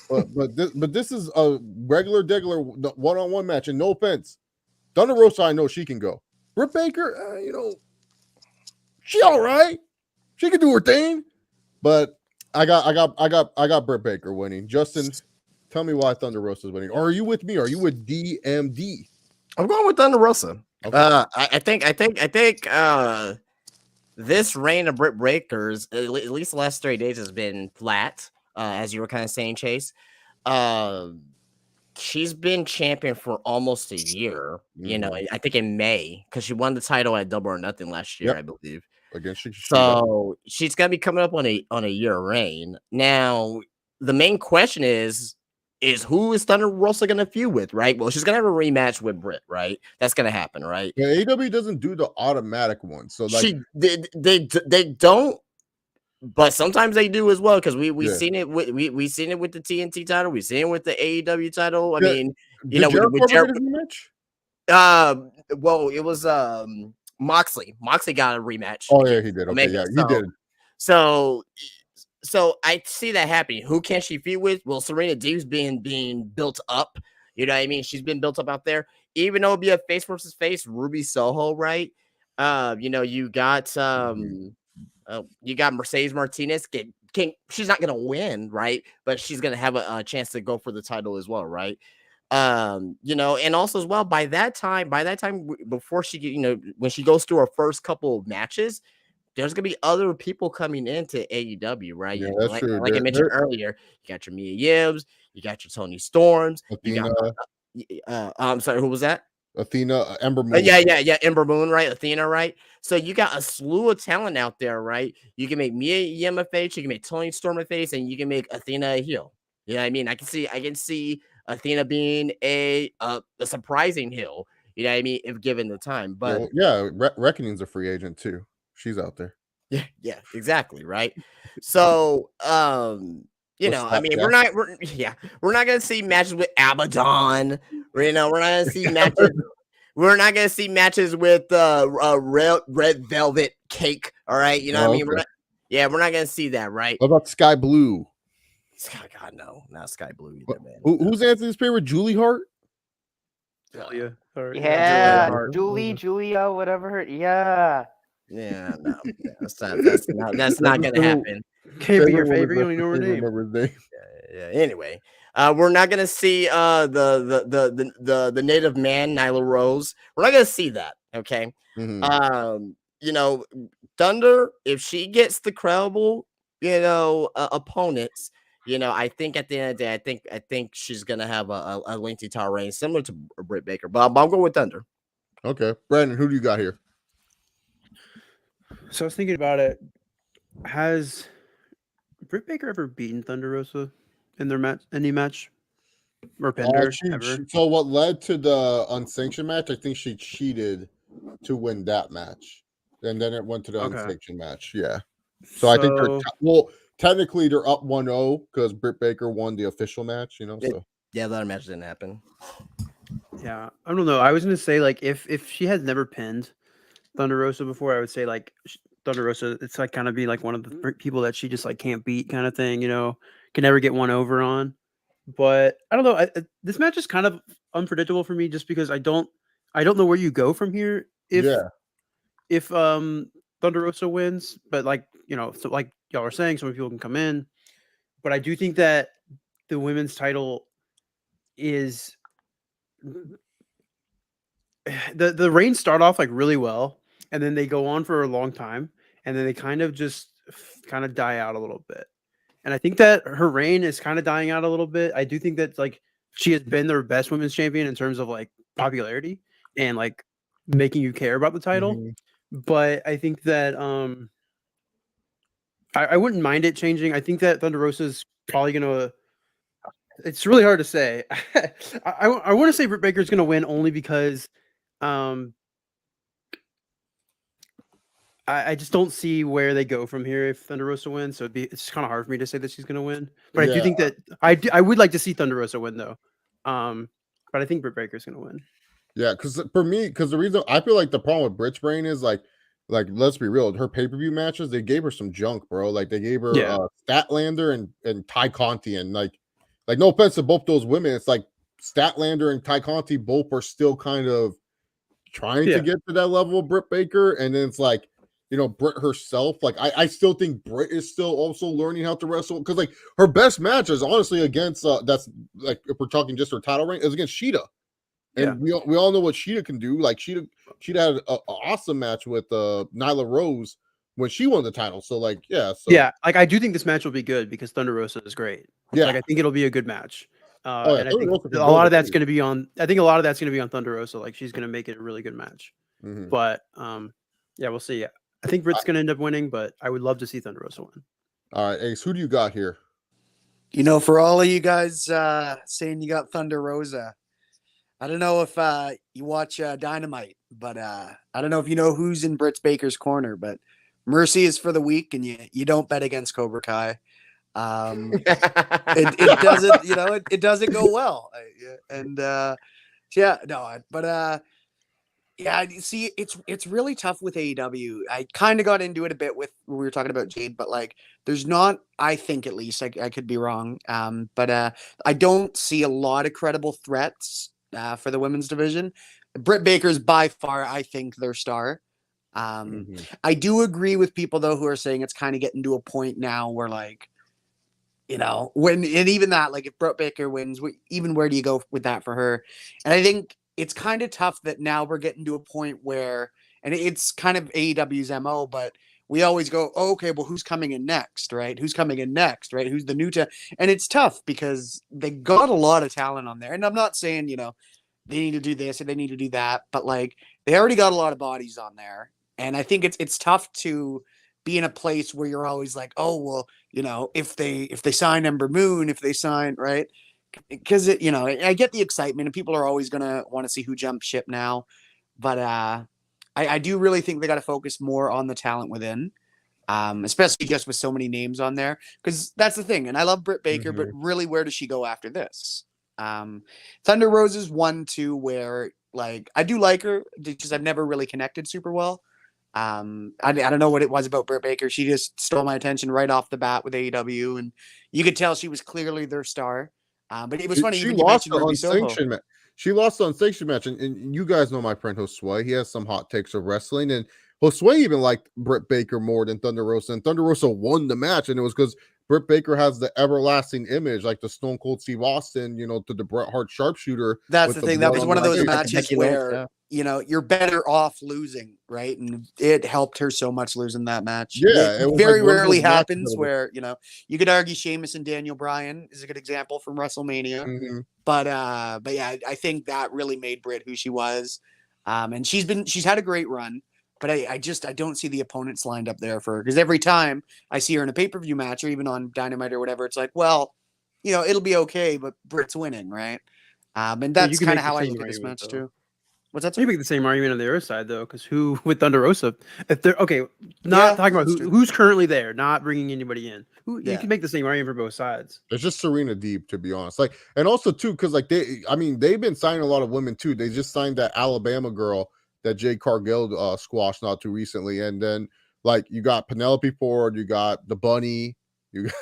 But this is a regular one-on-one match, and no offense, Thunder Rosa, I know she can go. Britt Baker, she all right. She can do her thing. But I got Britt Baker winning. Justin, tell me why Thunder Rosa is winning. Or are you with me? Are you with DMD? I'm going with Thunder Rosa. Okay. I think this reign of Britt Baker's, at least the last 3 days, has been flat, as you were kind of saying, Chase. She's been champion for almost a year. I think in May, because she won the title at Double or Nothing last year, I believe. Against so she's gonna be coming up on a year reign. Now, the main question is who is Thunder Rosa gonna feud with, right? Well, she's gonna have a rematch with Britt, right? That's gonna happen, right? Yeah, AEW doesn't do the automatic one, so like they don't. But sometimes they do as well, because we've seen it with we seen it with the TNT title, we've seen it with the AEW title. I mean, with Jericho match. Well, it was Moxley. Moxley got a rematch. Oh yeah, he did. Okay, yeah, he did. So I see that happening. Who can she feud with? Well, Serena Deeb's being built up. You know what I mean? She's been built up out there. Even though it'll be a face versus face, Ruby Soho, right? You got Mercedes Martinez. She's not gonna win, right? But she's gonna have a chance to go for the title as well, right? And also as well, by that time, before she, when she goes through her first couple of matches, there's gonna be other people coming into AEW, right? Yeah, that's true. Like I mentioned earlier, you got your Mia Yim's, you got your Tony Storms, Athena, you got I'm sorry, who was that? Athena, Ember Moon. Yeah, Ember Moon, right? Athena, right? So you got a slew of talent out there, right? You can make Mia Yim a face, you can make Tony Storm a face, and you can make Athena a heel. You know what I mean? I can see Athena being a surprising heel. You know what I mean? If given the time, but Reckoning's a free agent too. She's out there. Yeah, exactly, right? So, I mean, we're not gonna see matches with Abaddon. We're not gonna see matches. We're not gonna see matches with Red Velvet Cake. All right, you know what I mean? Okay. We're not gonna see that, right? What about Sky Blue? God, no, not Sky Blue either, man. Who's Anthony's favorite? Julie Hart? Julia. Julia, whatever her. Yeah. Yeah, no, that's not gonna happen. Can't be your favorite. You don't even know her name. Yeah. Anyway, we're not gonna see the native man Nyla Rose. We're not gonna see that. Okay. Mm-hmm. Thunder, if she gets the credible, opponents, I think at the end of the day, I think she's gonna have a lengthy title reign similar to Britt Baker. But I'm going with Thunder. Okay, Brandon, who do you got here? So I was thinking about it. Has Britt Baker ever beaten Thunder Rosa in their match? Any match? Or pinned her? So what led to the unsanctioned match? I think she cheated to win that match, and then it went to the unsanctioned match. Yeah. So I think technically they're up 1-0 because Britt Baker won the official match. So the other match didn't happen. Yeah, I don't know. I was gonna say like if she has never pinned Thunder Rosa before, I would say like Thunder Rosa. It's like kind of be like one of the people that she just like can't beat kind of thing. Can never get one over on. But I don't know. This match is kind of unpredictable for me just because I don't know where you go from here if Thunder Rosa wins. But like so like y'all are saying, so many people can come in. But I do think that the women's title is the reigns start off like really well, and then they go on for a long time, and then they kind of just kind of die out a little bit. And I think that her reign is kind of dying out a little bit. I do think that like she has been their best women's champion in terms of like popularity and like making you care about the title. But I think that I wouldn't mind it changing. I think that Thunder Rosa is probably gonna. It's really hard to say. I want to say Britt Baker's gonna win only because I just don't see where they go from here if Thunder Rosa wins. So it's kind of hard for me to say that she's going to win. But I do think that I would like to see Thunder Rosa win though. But I think Britt Baker's going to win. Yeah, because for me, the reason I feel like the problem with Britt's brain is like let's be real, her pay-per-view matches, they gave her some junk, bro. Like they gave her Statlander and Ty Conte, and like no offense to both those women, it's like Statlander and Ty Conte both are still kind of trying to get to that level of Britt Baker, and then it's like Britt herself. Like I still think Britt is still also learning how to wrestle because like her best match is honestly against that's like if we're talking just her title reign is against Sheeta. And we all know what Sheeta can do. Like Sheeta had an awesome match with Nyla Rose when she won the title. So like like I do think this match will be good because Thunder Rosa is great. Yeah, like I think it'll be a good match. And I think a lot of that's going to be on. I think a lot of that's going to be on Thunder Rosa. Like she's going to make it a really good match. But we'll see. I think Britt's going to end up winning, but I would love to see Thunder Rosa win. All right, Ace, who do you got here? For all of you guys saying you got Thunder Rosa, I don't know if you watch Dynamite, but I don't know if you know who's in Britt Baker's corner, but Mercy is for the weak, and you don't bet against Cobra Kai. It doesn't, it doesn't go well. See, it's really tough with AEW. I kind of got into it a bit with when we were talking about Jade, but like, there's not, I think at least, I could be wrong. But I don't see a lot of credible threats for the women's division. Britt Baker's by far, I think, their star. I do agree with people though who are saying it's kind of getting to a point now where like, even that, like if Britt Baker wins, even where do you go with that for her? And I think it's kind of tough that now we're getting to a point where, and it's kind of AEW's MO, but we always go, oh, okay, well, who's coming in next, right? Who's coming in next, right? Who's the new and it's tough because they got a lot of talent on there. And I'm not saying, they need to do this or they need to do that, but like they already got a lot of bodies on there. And I think it's tough to be in a place where you're always like, oh, well, if they sign Ember Moon, if they sign, right? Because I get the excitement and people are always going to want to see who jumps ship now. But I do really think they got to focus more on the talent within, especially just with so many names on there. Because that's the thing. And I love Britt Baker, but really, where does she go after this? Thunder Rose is 1, 2, where like I do like her because I've never really connected super well. I don't know what it was about Britt Baker. She just stole my attention right off the bat with AEW. And you could tell she was clearly their star. But it was funny. She lost the unsanctioned match. She lost the unsanctioned match, and you guys know my friend Josue. He has some hot takes of wrestling, and Josue even liked Britt Baker more than Thunder Rosa. And Thunder Rosa won the match, and it was because Britt Baker has the everlasting image, like the Stone Cold Steve Austin, to the Bret Hart sharpsupper. That's the thing. That was one of those matches where you're better off losing, right? And it helped her so much losing that match. Yeah, it very rarely happens where you could argue Sheamus and Daniel Bryan is a good example from WrestleMania. But yeah, I think that really made Britt who she was. And she's had a great run. But I don't see the opponents lined up there for her because every time I see her in a pay-per-view match or even on Dynamite or whatever, it's like, well, it'll be okay, but Britt's winning, right? And that's kind of how I look at this match too. What's that? You make the same argument on the other side though, because who with Thunder Rosa, if they're okay, not Yeah, talking about that's true. who's currently there, not bringing anybody in. Who you Yeah. can make the same argument for both sides. It's just Serena Deeb, to be honest. Like, and also too, because like they've been signing a lot of women too. They just signed that Alabama girl that Jay Cargill squashed not too recently, and then like you got Penelope Ford, you got the Bunny, you got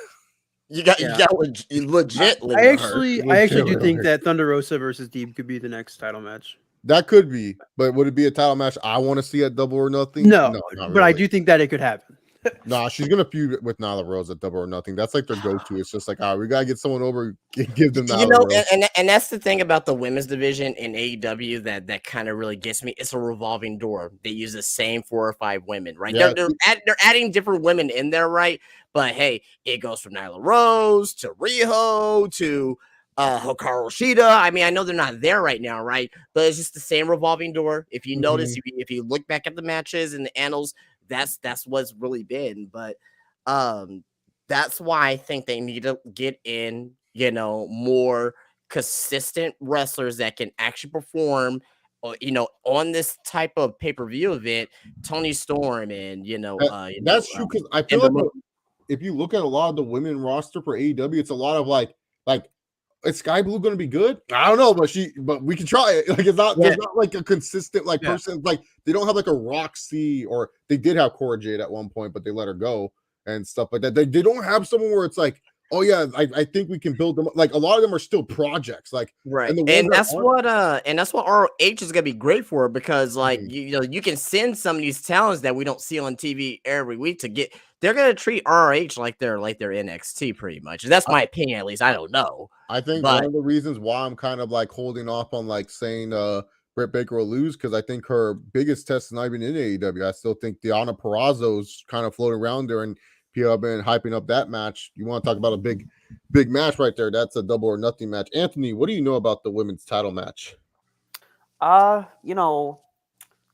You got Yeah. you got legit. I Linda actually do Legit. think that Thunder Rosa versus Deeb could be the next title match. that could be, but would it be a title match I want to see at Double or Nothing? No, not but I really. do think that it could happen. Nah, she's gonna feud with Nyla Rose at Double or Nothing. That's like their go-to. It's just like, we gotta get someone over, give them You Nyla know, Rose. and that's the thing about the women's division in AEW that kind of really gets me. It's a revolving door. They use the same 4 or 5 women, right? Yeah. They're adding different women in there, right? But hey, it goes from Nyla Rose to Riho to Hikaru Shida. I mean, I know they're not there right now, right? But it's just the same revolving door. If you notice, if you look back at the matches and the annals, that's what's really been. But that's why I think they need to get in, more consistent wrestlers that can actually perform, on this type of pay-per-view event. Tony Storm and That's true, because I feel Ember like if you look at a lot of the women roster for AEW, it's a lot of like is Sky Blue going to be good? I don't know, but we can try it. Like it's not there's not like a consistent person. Like they don't have like a Roxy, or they did have Cora Jade at one point, but they let her go and stuff like that. They don't have someone where it's like, oh yeah, I think we can build them. Like a lot of them are still projects. Like right, and that's what ROH is gonna be great for, because like you can send some of these talents that we don't see on TV every week to get. They're gonna treat ROH like they're NXT pretty much. That's my opinion, at least. I don't know. I think one of the reasons why I'm kind of like holding off on like saying Britt Baker will lose, because I think her biggest test is not even in AEW. I still think Deonna Purrazzo's kind of floating around there, and people have been hyping up that match. You want to talk about a big match right there? That's a Double or Nothing match. Anthony, what do you know about the women's title match?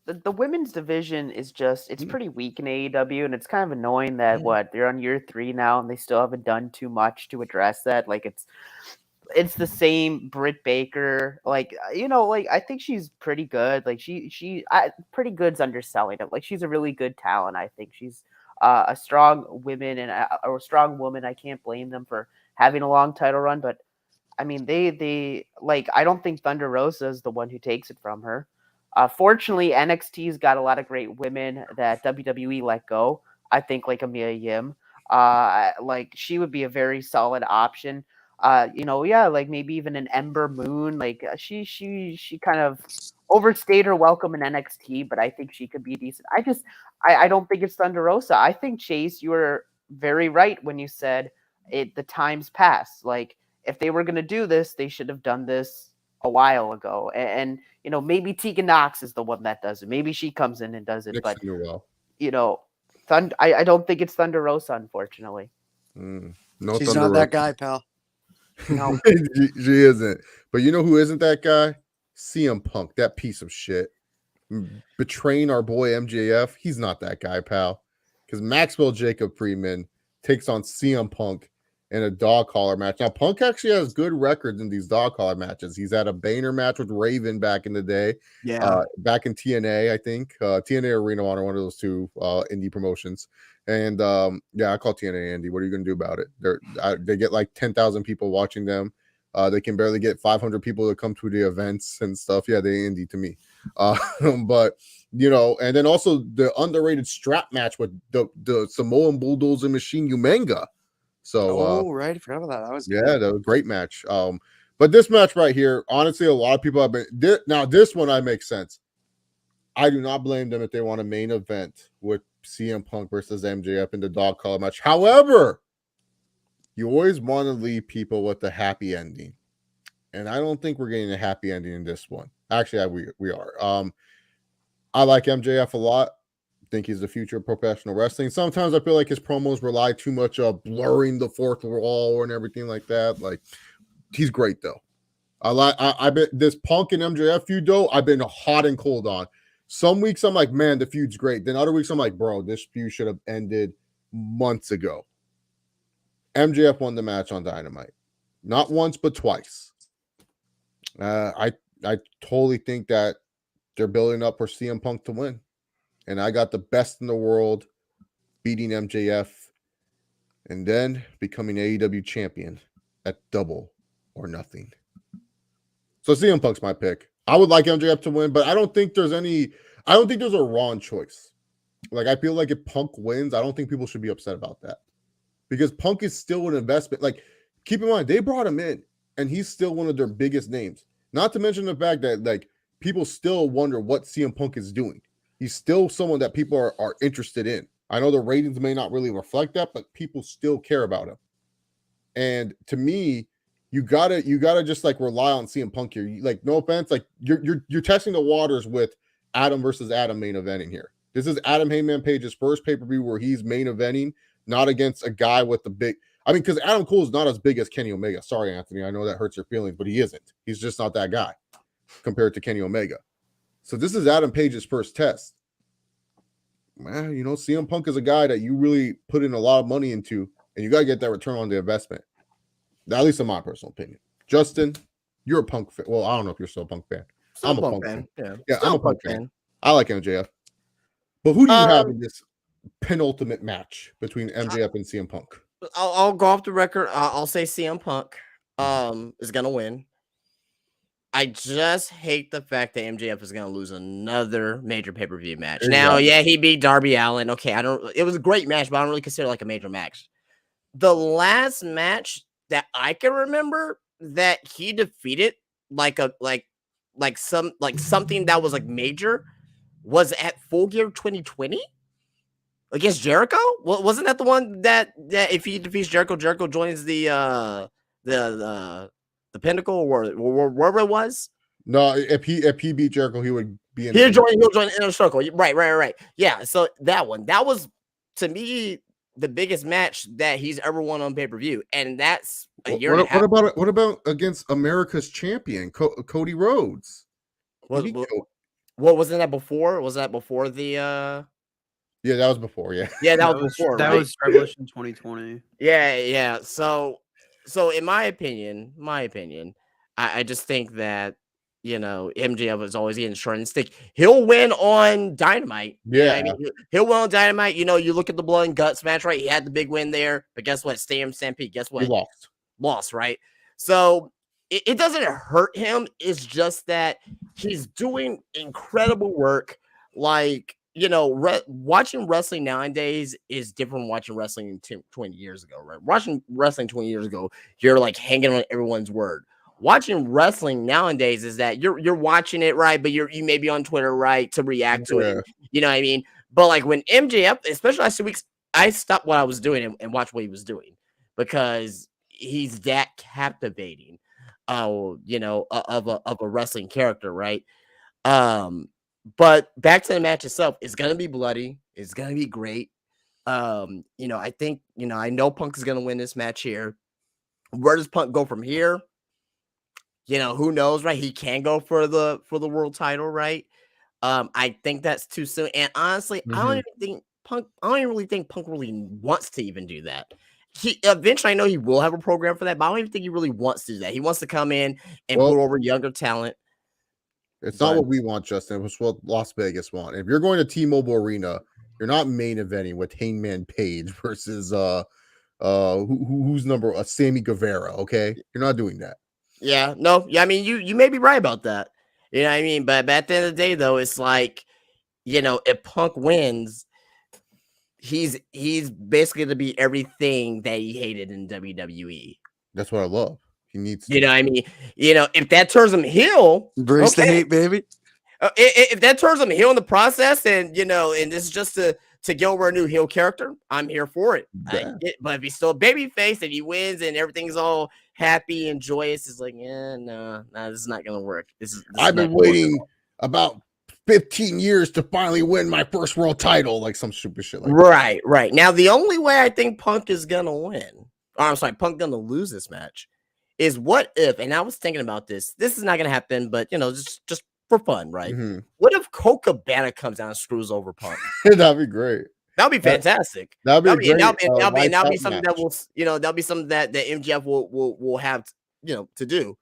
The women's division is it's pretty weak in AEW, and it's kind of annoying that they're on year 3 now and they still haven't done too much to address that. Like it's the same Britt Baker. Like, I think she's pretty good. Like pretty good's underselling it. Like she's a really good talent. I think she's a strong woman and a strong woman. I can't blame them for having a long title run, but I mean, they I don't think Thunder Rosa is the one who takes it from her. Fortunately, NXT's got a lot of great women that WWE let go. I think like Amelia Yim, she would be a very solid option. Like maybe even an Ember Moon. Like she kind of overstayed her welcome in NXT, but I think she could be decent. I don't think it's Thunder Rosa. I think, Chase, you were very right when you said the time's passed. Like if they were going to do this, they should have done this a while ago. And maybe Tegan Knox is the one that does it. Maybe she comes in and does it. But I don't think it's Thunder Rosa, unfortunately. No, she's Thunder not Rosa. that guy, pal. No. she isn't. But you know who isn't that guy? CM Punk, that piece of shit. Betraying our boy MJF. He's not that guy, pal. Because Maxwell Jacob Friedman takes on CM Punk in a dog collar match. Now, Punk actually has good records in these dog collar matches. He's had a Boehner match with Raven back in the day. Yeah. Back in TNA, I think. TNA or Ring of Honor, one of those two indie promotions. And I call TNA indie. What are you going to do about it? They get like 10,000 people watching them. They can barely get 500 people to come to the events and stuff. Yeah, they indie to me. But and then also the underrated strap match with the Samoan Bulldozer Machine Umenga. So right, I forgot about that. That was good. That was a great match. But this match right here, honestly, a lot of people have been now. This one I make sense. I do not blame them if they want a main event with CM Punk versus MJF in the dog collar match. However, you always want to leave people with a happy ending, and I don't think we're getting a happy ending in this one. Actually, we are. I like MJF a lot. Think he's the future of professional wrestling. Sometimes I feel like his promos rely too much on blurring the fourth wall and everything like that. Like he's great though. I've been this Punk and MJF feud though. I've been hot and cold on. Some weeks I'm like, man, the feud's great. Then other weeks I'm like, bro, this feud should have ended months ago. MJF won the match on Dynamite, not once but twice. I totally think that they're building up for CM Punk to win. And I got the best in the world beating MJF and then becoming AEW champion at Double or Nothing. So CM Punk's my pick. I would like MJF to win, but I don't think there's a wrong choice. Like, I feel like if Punk wins, I don't think people should be upset about that. Because Punk is still an investment. Like, keep in mind, they brought him in, and he's still one of their biggest names. Not to mention the fact that, like, people still wonder what CM Punk is doing. He's still someone that people are interested in. I know the ratings may not really reflect that, but people still care about him. And to me, you gotta just like rely on CM Punk here. Like, no offense, like you're testing the waters with Adam versus Adam main eventing here. This is Adam Heyman Page's first pay-per-view where he's main eventing, not against a guy with the big. I mean, because Adam Cole is not as big as Kenny Omega. Sorry, Anthony, I know that hurts your feelings, but he isn't. He's just not that guy compared to Kenny Omega. So this is Adam Page's first test. Man, you know, CM Punk is a guy that you really put in a lot of money into, and you got to get that return on the investment. At least in my personal opinion. Justin, you're a Punk fan. Well, I don't know if you're still a Punk fan. Still I'm a Punk Punk fan. Yeah, I'm a Punk fan. I like MJF. But who do you have in this penultimate match between MJF and CM Punk? I'll go off the record. I'll say CM Punk is gonna win. I just hate the fact that MJF is gonna lose another major pay-per-view match. Exactly. Now, yeah, he beat Darby Allin. Okay, it was a great match, but I don't really consider it like a major match. The last match that I can remember that he defeated something that was like major was at Full Gear 2020 against Jericho. Wasn't that the one that if he defeats Jericho, Jericho joins the Pinnacle or wherever it was? No, if he beat Jericho, he would be in. He'll join the Inner Circle. Right. Yeah. So that was to me the biggest match that he's ever won on pay-per-view, and that's a year and a half. What about against America's champion, Cody Rhodes? What wasn't that before? Was that before the Yeah, that was before, yeah. Yeah, that was before. That right? was Revolution 2020. Yeah. So in my opinion, I just think that, you know, MJF is always getting short and stick. He'll win on Dynamite. Yeah. You know I mean, he'll win on Dynamite. You know, you look at the Blood and Guts match, right? He had the big win there, but guess what? Stampede. Guess what? He Lost, right? So it doesn't hurt him. It's just that he's doing incredible work. Like, you know, watching wrestling nowadays is different from watching wrestling 20 years ago, right? Watching wrestling 20 years ago, you're like hanging on everyone's word. Watching wrestling nowadays is that you're watching it, right? But you may be on Twitter, right, to react to it. You know what I mean? But like when MJF, especially last 2 weeks, I stopped what I was doing and watched what he was doing because he's that captivating, you know, of a wrestling character, right? But back to the match itself, it's gonna be bloody. It's gonna be great. You know, I think, you know, I know Punk is gonna win this match here. Where does Punk go from here? You know, who knows, right? He can go for the world title, right? I think that's too soon. And honestly, I don't even really think Punk really wants to even do that. He eventually, I know he will have a program for that, but I don't even think he really wants to do that. He wants to come in and put over younger talent. It's not what we want, Justin. It's what Las Vegas want. If you're going to T-Mobile Arena, you're not main eventing with Hangman Page versus who's number Sammy Guevara. Okay, you're not doing that. Yeah, no, yeah. I mean, you may be right about that. You know what I mean? But at the end of the day, though, it's like, you know, if Punk wins, he's basically going to be everything that he hated in WWE. That's what I love. He needs to. You know what I mean? You know, if that turns him heel, embrace the hate, baby. If that turns him heel in the process, and, you know, and this is just to get over a new heel character, I'm here for it. Yeah. But if he's still a baby face and he wins and everything's all happy and joyous, it's like, no, this is not gonna work. I've been waiting about 15 years to finally win my first world title, like some stupid shit like that. Right. Now, the only way I think Punk is gonna win, or I'm sorry, Punk gonna lose this match, is what if, and I was thinking about this is not gonna happen, but, you know, just for fun, right? Mm-hmm. What if Colt Cabana comes down and screws over Punk? That'd be great. That'd be fantastic. That'd be great. That'll be something that will, you know, that'll be something that the MJF will have, you know, to do.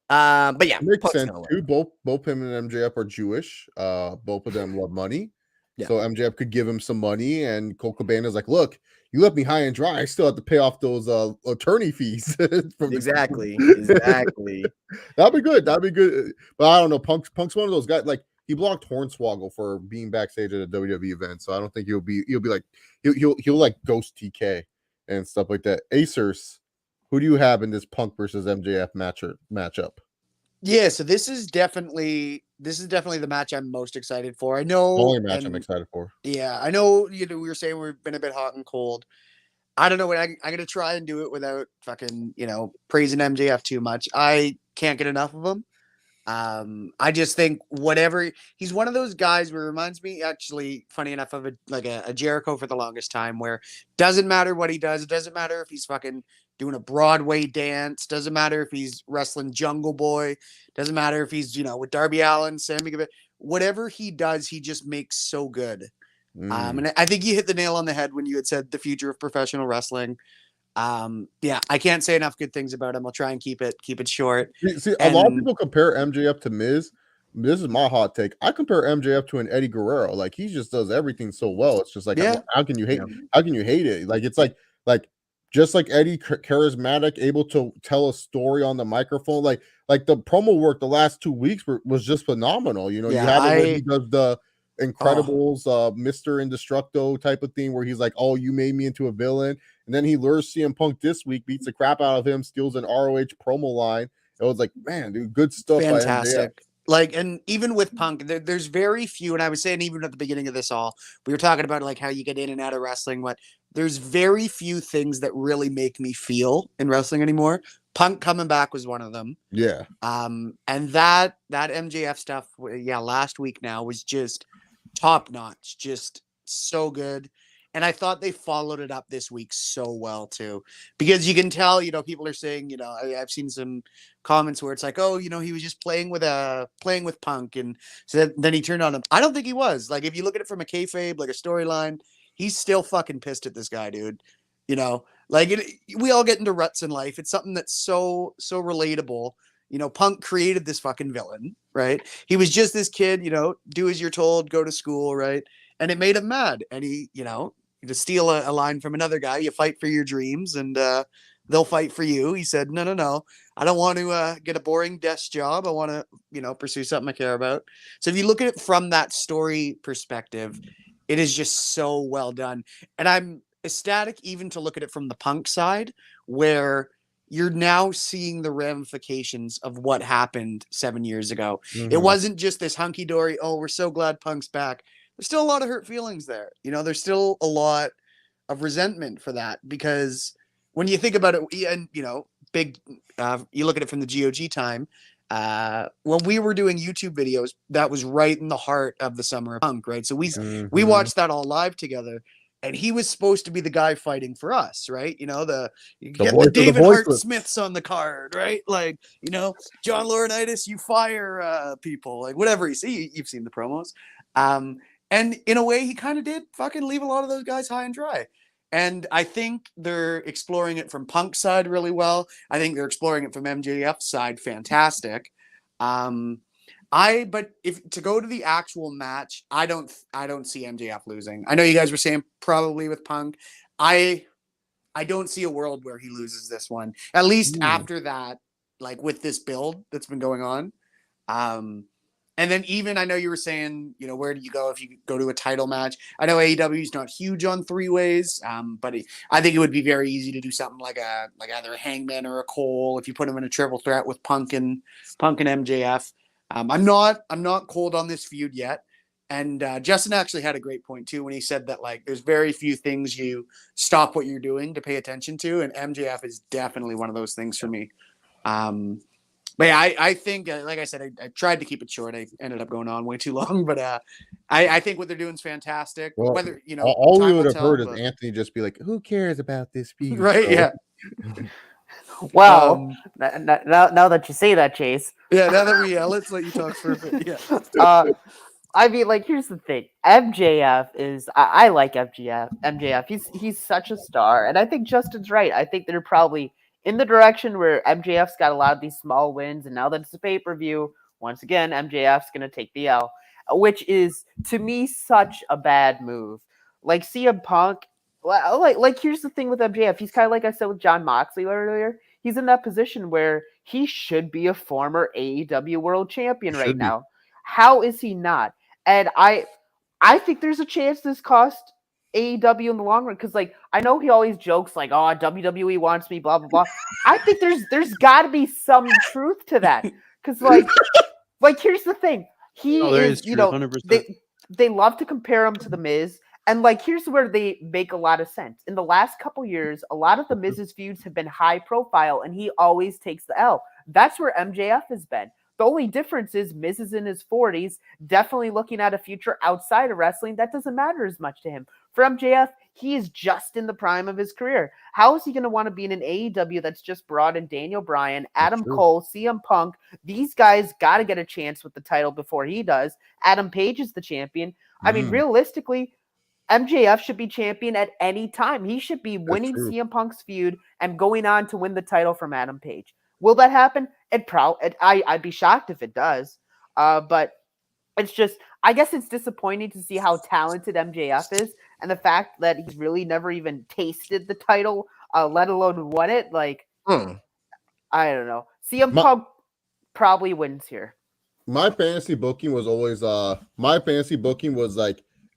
But yeah, It makes Punk's sense gonna win. too. Both him and MJF are Jewish. Both of them love money. Yeah. So MJF could give him some money, and Colt Cabana's like, "Look, you left me high and dry. I still have to pay off those attorney fees." From Exactly. That'd be good. That'd be good. But I don't know. Punk's one of those guys. Like he blocked Hornswoggle for being backstage at a WWE event, so I don't think he'll be like he'll like ghost TK and stuff like that. Acers, who do you have in this Punk versus MJF matchup? Yeah, so this is definitely the match I'm most excited for. I know, Only match I'm excited for. Yeah, I know. We were saying we've been a bit hot and cold. I don't know. I'm gonna try and do it without fucking praising MJF too much. I can't get enough of him. I just think whatever he's one of those guys where it reminds me, actually, funny enough, of a Jericho for the longest time, where doesn't matter what he does, it doesn't matter if he's fucking doing a Broadway dance, doesn't matter if he's wrestling Jungle Boy, doesn't matter if he's with Darby Allin, Sammy Guevara, whatever he does, he just makes so good. And I think you hit the nail on the head when you had said the future of professional wrestling. Yeah, I can't say enough good things about him. I'll try and keep it short. See, a lot of people compare MJF to Miz. This is my hot take. I compare MJF to an Eddie Guerrero. Like he just does everything so well. It's just like, how can you hate? How can you hate it? Like it's like just like Eddie, charismatic, able to tell a story on the microphone. Like the promo work the last 2 weeks was just phenomenal. You have it when he does the Incredibles, Mr. Indestructo type of thing where he's like, "Oh, you made me into a villain," and then he lures CM Punk this week, beats the crap out of him, steals an ROH promo line. It was like, man, dude, good stuff. Fantastic. And even with Punk, there's very few, and I was saying even at the beginning of this we were talking about like how you get in and out of wrestling. There's very few things that really make me feel in wrestling anymore. Punk coming back was one of them. Yeah. And that MJF stuff, last week now was just top notch, just so good. And I thought they followed it up this week so well too, because you can tell, people are saying, I've seen some comments where it's like, oh, he was just playing with Punk, and so then he turned on him. I don't think he was. Like, if you look at it from a kayfabe, like a storyline, he's still fucking pissed at this guy, dude. We all get into ruts in life. It's something that's so relatable. Punk created this fucking villain, right? He was just this kid, do as you're told, go to school, right? And it made him mad. And he, to steal a line from another guy, you fight for your dreams and they'll fight for you. He said, no. I don't want to get a boring desk job. I want to, pursue something I care about. So if you look at it from that story perspective, it is just so well done. And I'm ecstatic even to look at it from the Punk side, where you're now seeing the ramifications of what happened 7 years ago. Mm-hmm. It wasn't just this hunky-dory, oh, we're so glad Punk's back. There's still a lot of hurt feelings there. There's still a lot of resentment for that, because when you think about it, and, you look at it from the GOG time, when we were doing YouTube videos, that was right in the heart of the summer of Punk, right? So we watched that all live together. And he was supposed to be the guy fighting for us, right? You get the David Hart Smiths on the card, right? Like, John Laurinaitis, you fire people, like whatever you see. You've seen the promos. And in a way, he kind of did fucking leave a lot of those guys high and dry. And I think they're exploring it from Punk's side really well. I think they're exploring it from MJF's side fantastic. But if to go to the actual match, I don't see MJF losing. I know you guys were saying probably with Punk. I don't see a world where he loses this one. At least after that, like with this build that's been going on. And then even I know you were saying, where do you go if you go to a title match? I know AEW is not huge on 3-ways, but I think it would be very easy to do something like either a Hangman or a Cole if you put him in a triple threat with Punk and MJF. I'm not cold on this feud yet. And Justin actually had a great point too when he said that like there's very few things you stop what you're doing to pay attention to, and MJF is definitely one of those things for me. But yeah, I think like I said, I tried to keep it short. I ended up going on way too long, but I think what they're doing is fantastic. Well, whether all we would have heard is Anthony just be like, "Who cares about this feud?" Right? So. Yeah. Well, now that you say that, Chase. Yeah. Now that let's let you talk for a bit. Yeah. I mean, like, here's the thing. MJF is I like MJF. He's such a star, and I think Justin's right. I think they're probably in the direction where MJF's got a lot of these small wins, and now that it's a pay-per-view, once again, MJF's going to take the L, which is, to me, such a bad move. Like CM Punk, like here's the thing with MJF. He's kind of like I said with John Moxley earlier. He's in that position where he should be a former AEW World Champion right now. How is he not? And I think there's a chance this cost AEW in the long run, because like I know he always jokes like, "Oh, WWE wants me," blah blah blah. I think there's got to be some truth to that, because like here's the thing, he is, you know, 100%. They love to compare him to The Miz, and like here's where they make a lot of sense. In the last couple years, a lot of The Miz's feuds have been high profile, and he always takes the L. That's where MJF has been. The only difference is Miz is in his 40s, definitely looking at a future outside of wrestling. That doesn't matter as much to him. For MJF, he is just in the prime of his career. How is he going to want to be in an AEW that's just brought in Daniel Bryan, Adam Cole, CM Punk? These guys got to get a chance with the title before he does. Adam Page is the champion. I mean, realistically, MJF should be champion at any time. He should be winning CM Punk's feud and going on to win the title from Adam Page. Will that happen? I'd be shocked if it does. But it's just, I guess it's disappointing to see how talented MJF is, and the fact that he's really never even tasted the title, let alone won it. Like, I don't know. CM Punk probably wins here. My fantasy booking was always like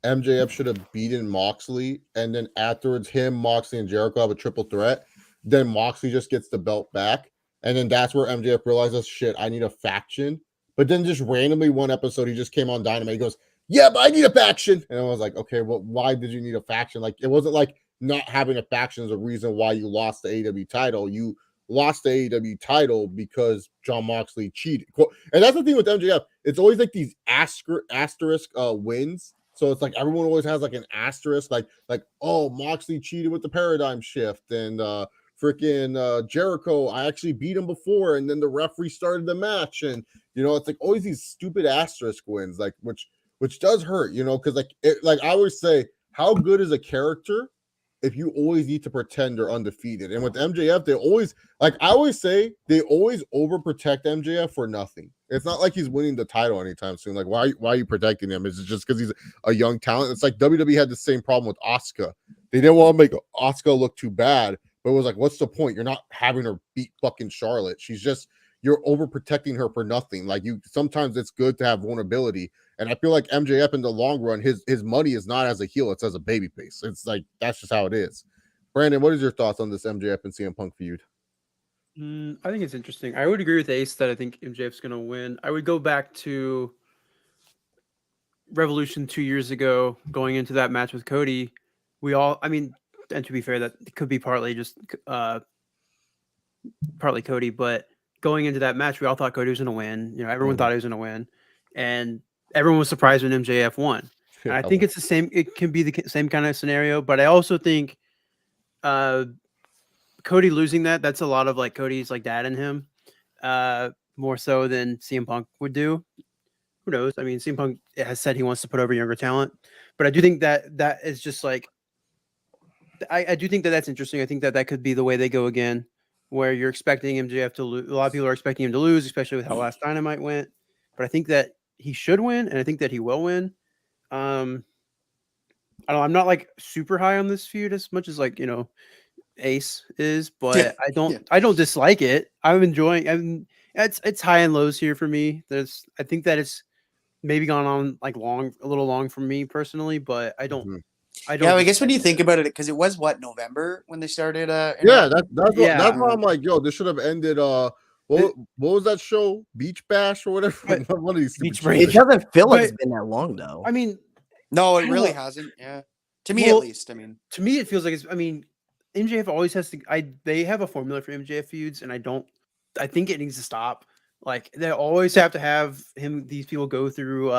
MJF should have beaten Moxley, and then afterwards him, Moxley, and Jericho have a triple threat. Then Moxley just gets the belt back. And then that's where MJF realizes, shit, I need a faction. But then just randomly one episode, he just came on Dynamite. He goes, yeah, but I need a faction. And I was like, okay, well, why did you need a faction? Like, it wasn't like not having a faction is a reason why you lost the AEW title. You lost the AEW title because Jon Moxley cheated. And that's the thing with MJF. It's always like these asterisk wins. So it's like everyone always has like an asterisk, like, oh, Moxley cheated with the paradigm shift. And freaking Jericho, I actually beat him before, and then the referee started the match, and you know, it's like always these stupid asterisk wins, like which does hurt, you know, because like I always say, how good is a character if you always need to pretend they're undefeated? And with MJF, they always, like I always say, they always overprotect MJF for nothing. It's not like he's winning the title anytime soon. Like, why are you protecting him? Is it just because he's a young talent? It's like WWE had the same problem with Asuka. They didn't want to make Asuka look too bad. But it was like, what's the point? You're not having her beat fucking Charlotte. You're overprotecting her for nothing. Like, sometimes it's good to have vulnerability. And I feel like MJF in the long run, his money is not as a heel, it's as a babyface. It's like, that's just how it is. Brandon, what is your thoughts on this MJF and CM Punk feud? I think it's interesting. I would agree with Ace that I think MJF's going to win. I would go back to Revolution 2 years ago, going into that match with Cody. And to be fair, that could be partly just partly Cody, but going into that match, we all thought Cody was going to win. You know, everyone thought he was going to win, and everyone was surprised when MJF won. And I think it's the same. It can be the same kind of scenario, but I also think Cody losing that's a lot of like Cody's like dad in him, more so than CM Punk would do. Who knows? I mean, CM Punk has said he wants to put over younger talent, but I do think that is just like. I do think that's interesting. I think that could be the way they go again, where you're expecting MJF to lose. A lot of people are expecting him to lose, especially with how last Dynamite went. But I think that he should win, and I think that he will win. I don't know. I'm not like super high on this feud as much as like, you know, Ace is, but I don't dislike it. I'm enjoying. It's high and lows here for me. I think that it's maybe gone on like a little long for me personally, but I don't. I guess when you think about it, because it was November when they started. That's why I'm like, yo, this should have ended. What was that show? Beach Bash or whatever. One of these Beach Break. It doesn't feel like it's been that long though. I mean, no, it really hasn't. Yeah, to me at least. I mean, to me it feels like it's. I mean, MJF always has to. They have a formula for MJF feuds, and I think it needs to stop. Like they always have to have these people go through.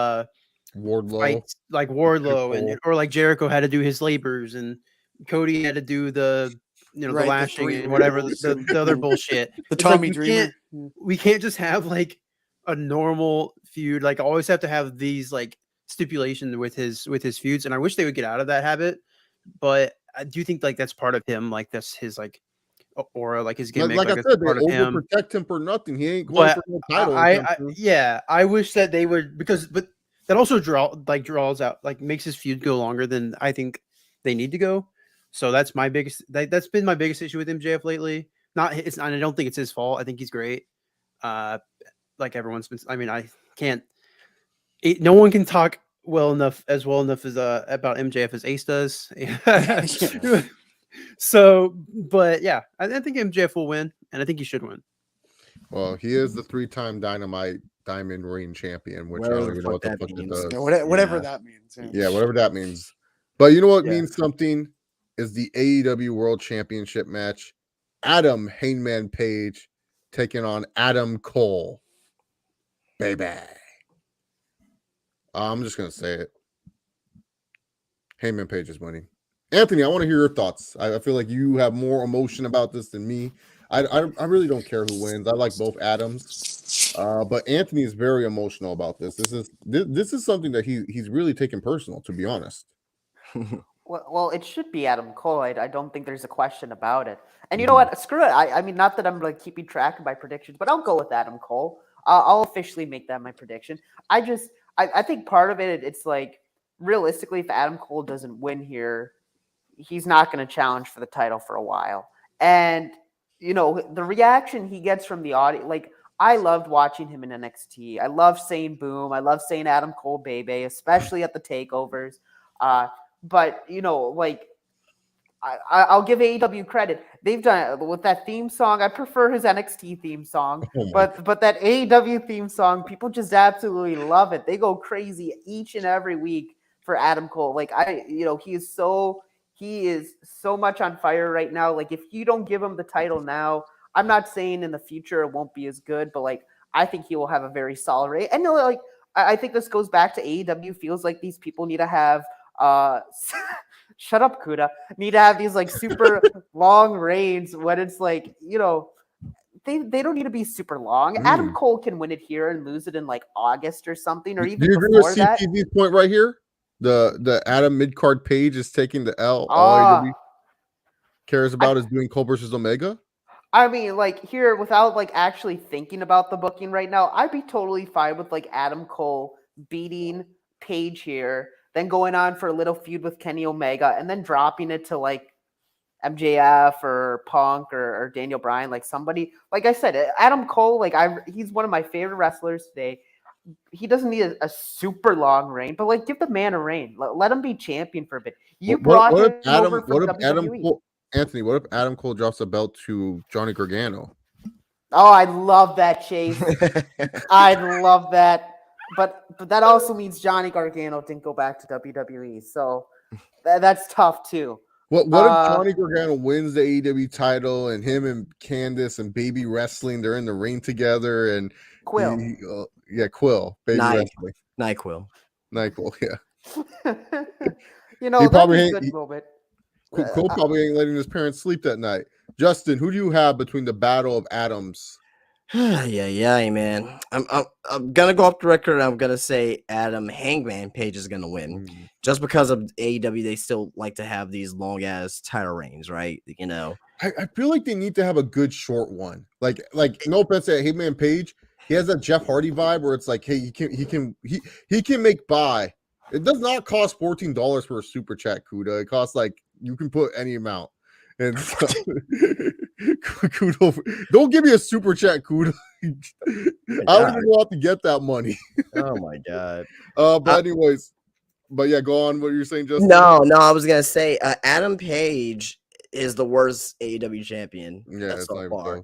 Wardlow, fights, like Wardlow, or like Jericho had to do his labors, and Cody had to do the the lashing and whatever the other bullshit. The Tommy Dreamer. We can't just have like a normal feud. Like always have to have these like stipulations with his feuds, and I wish they would get out of that habit. But I do think like that's part of him. Like that's his like aura, like his Like, gimmick, like I like it's said, they part of him. overprotect him for nothing. He ain't going But for no title. I wish that they would but that also draws out, like makes his feud go longer than I think they need to go. So that's my biggest that's been my biggest issue with MJF lately. I don't think it's his fault. I think he's great. Like everyone's been. I mean, I can't. No one can talk well enough as about MJF as Ace does. So, but yeah, I think MJF will win, and I think he should win. Well, he is the 3-time Dynamite Diamond Ring champion, which I Whatever don't the even know what the fuck fuck that it means. does. Yeah, whatever Yeah. that means. Yeah, whatever that means. But you know what Yeah. means something is the AEW World Championship match. Adam Hangman Page taking on Adam Cole. Baby. I'm just gonna say it. Hangman Page is winning. Anthony, I want to hear your thoughts. I feel like you have more emotion about this than me. I really don't care who wins. I like both Adams. But Anthony is very emotional about this. This is something that he's really taken personal, to be honest. Well, it should be Adam Cole. I don't think there's a question about it. And you know what? Screw it. I mean, not that I'm like keeping track of my predictions, but I'll go with Adam Cole. I'll officially make that my prediction. I think part of it's like realistically, if Adam Cole doesn't win here, he's not going to challenge for the title for a while. And you know the reaction he gets from the audience, like. I loved watching him in NXT. I love saying boom. I love saying Adam Cole baby, especially at the takeovers. But you know, like I'll give AEW credit. They've done it with that theme song. I prefer his NXT theme song, but that AEW theme song, people just absolutely love it. They go crazy each and every week for Adam Cole. Like he is so much on fire right now. Like if you don't give him the title now, I'm not saying in the future it won't be as good, but like I think he will have a very solid rate. And like I think this goes back to AEW feels like these people need to have shut up, Kuda. Need to have these like super long reigns when it's like, they don't need to be super long. Adam Cole can win it here and lose it in like August or something, or even Do you agree before with that. CPV's point right here? The Adam mid-card Page is taking the L. All AEW cares about is doing Cole versus Omega. I mean, like here, without like actually thinking about the booking right now, I'd be totally fine with like Adam Cole beating Page here, then going on for a little feud with Kenny Omega, and then dropping it to like MJF or Punk or Daniel Bryan, like somebody. Like I said, Adam Cole, like he's one of my favorite wrestlers today. He doesn't need a super long reign, but like give the man a reign. Let him be champion for a bit. You brought him over from WWE. Anthony, what if Adam Cole drops a belt to Johnny Gargano? Oh, I love that, Chase. I love that. But that also means Johnny Gargano didn't go back to WWE, so that's tough too. What if Johnny Gargano wins the AEW title and him and Candice and Baby Wrestling, they're in the ring together and Quill. Quill, Baby Wrestling. NyQuil, yeah. He probably ain't a good moment. Cole probably ain't letting his parents sleep that night. Justin, who do you have between the Battle of Adams? yeah, man. I'm gonna go up the record. I'm gonna say Adam Hangman Page is gonna win, just because of AEW. They still like to have these long ass title reigns, right? I feel like they need to have a good short one. Like no offense to Hangman Page, he has that Jeff Hardy vibe where it's like, hey, he can make buy. It does not cost $14 for a super chat, Kuda. It costs like you can put any amount. And so, Kudo, don't give me a super chat, Kudo. I don't even know how to get that money. Oh my god. But anyways, yeah, go on. What you're saying, Justin? No, I was gonna say Adam Page is the worst AEW champion. Yeah, so far.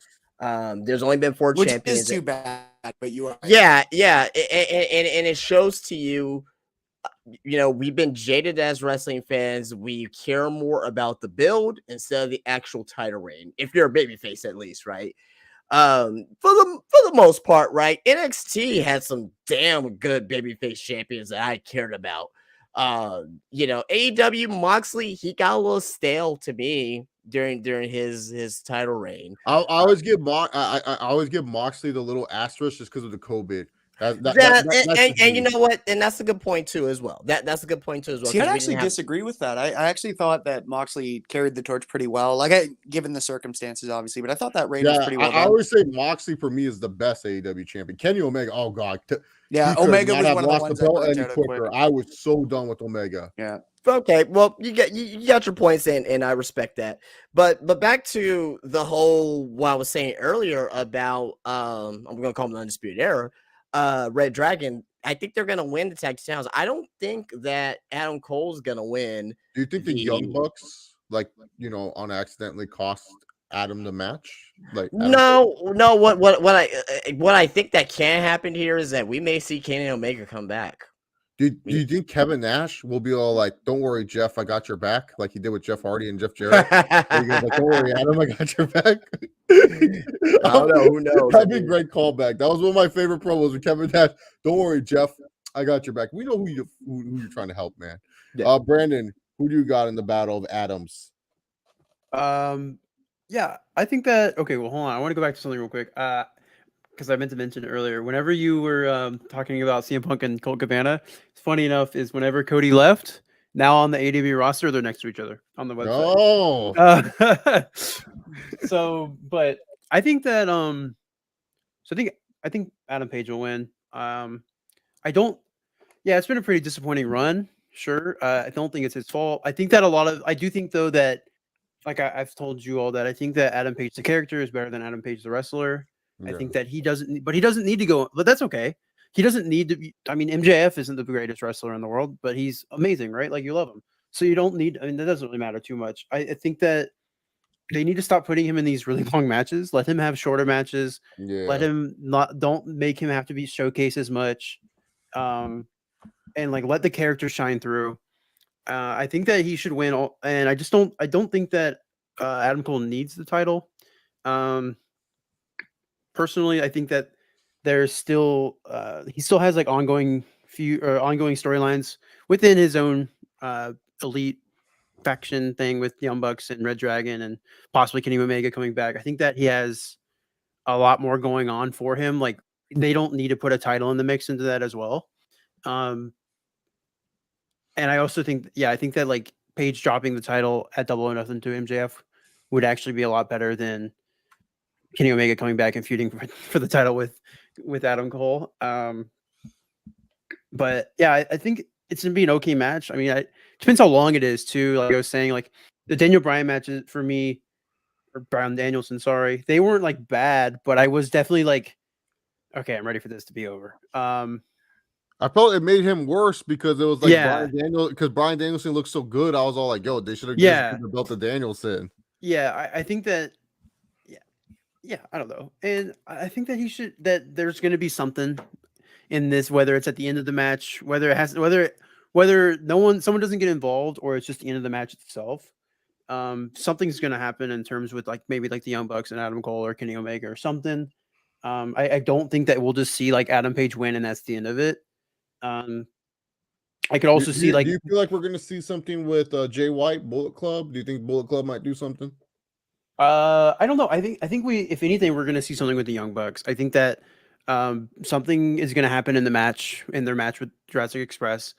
There's only been 4 champions. Which is too bad, but you are. Yeah, and it shows to you. We've been jaded as wrestling fans. We care more about the build instead of the actual title reign. If you're a babyface, at least, right? For the most part, right? NXT had some damn good babyface champions that I cared about. AEW Moxley, he got a little stale to me during his title reign. I always give Moxley the little asterisk just because of the COVID. That, And you know what? And that's a good point too, as well. That's a good point too, as well. See, I'd 'cause we actually didn't have- disagree with that. I actually thought that Moxley carried the torch pretty well. Given the circumstances, obviously, but I thought that reign was pretty well I done. always say Moxley for me is the best AEW champion. Kenny Omega, oh god, Yeah, he could Omega not was have one of the lost ones the that belt burnt any out quicker. quick. I was so done with Omega. Yeah. Okay, well, you got your points, and I respect that. But back to the whole what I was saying earlier about I'm gonna call them the Undisputed Era, Red Dragon. I think they're gonna win the tag team titles. I don't think that Adam Cole's gonna win. Do you think the Young Bucks, like on accidentally cost Adam the match? Like No. What I think that can happen here is that we may see Kenny Omega come back. Do you think Kevin Nash will be all like, "Don't worry, Jeff, I got your back," like he did with Jeff Hardy and Jeff Jarrett? He goes like, "Don't worry, Adam, I got your back." I don't know. Who knows? That'd be a great callback. That was one of my favorite promos with Kevin Nash. Don't worry, Jeff, I got your back. We know who you're trying to help, man. Yeah. Brandon, who do you got in the Battle of Adams? Yeah, I think that. Okay, well, hold on. I want to go back to something real quick. Because I meant to mention earlier, whenever you were talking about CM Punk and Colt Cabana, it's funny enough is whenever Cody left, now on the AEW roster, they're next to each other on the website. Oh, But I think that I think Adam Page will win. It's been a pretty disappointing run. Sure, I don't think it's his fault. I think that I do think though that, like I've told you all, that I think that Adam Page the character is better than Adam Page the wrestler. I think that he doesn't need to go, but that's okay. He doesn't need to be. I mean, MJF isn't the greatest wrestler in the world, but he's amazing, right? Like you love him, so you don't need. I mean, that doesn't really matter too much. I think that they need to stop putting him in these really long matches. Let him have shorter matches. yeah. Let him don't make him have to be showcased as much, and like let the character shine through. I think that he should win, and I don't think that Adam Cole needs the title. Personally, I think that there's still he still has like ongoing storylines within his own elite faction thing with Young Bucks and Red Dragon and possibly Kenny Omega coming back. I think that he has a lot more going on for him. Like they don't need to put a title in the mix into that as well. And I also think, I think that like Page dropping the title at Double or Nothing to MJF would actually be a lot better than Kenny Omega coming back and feuding for the title with Adam Cole. But yeah, I think it's gonna be an okay match. I mean, it depends how long it is too. Like I was saying, like the Daniel Bryan matches for me, or Bryan Danielson, sorry, they weren't like bad, but I was definitely like, okay, I'm ready for this to be over. I felt it made him worse because it was like Yeah. Bryan Danielson looked so good. I was all like, yo, they should have Yeah. just given the belt to Danielson. Yeah, I think that. Yeah, I don't know, and I think that there's going to be something in this, whether it's at the end of the match, whether someone doesn't get involved, or it's just the end of the match itself. Something's going to happen in terms with like maybe like the Young Bucks and Adam Cole or Kenny Omega or something. I don't think that we'll just see like Adam Page win and that's the end of it. I could also see like. Do you feel like we're going to see something with Jay White, Bullet Club? Do you think Bullet Club might do something? I don't know. I think if anything, we're going to see something with the Young Bucks. I think that something is going to happen in their match with Jurassic Express,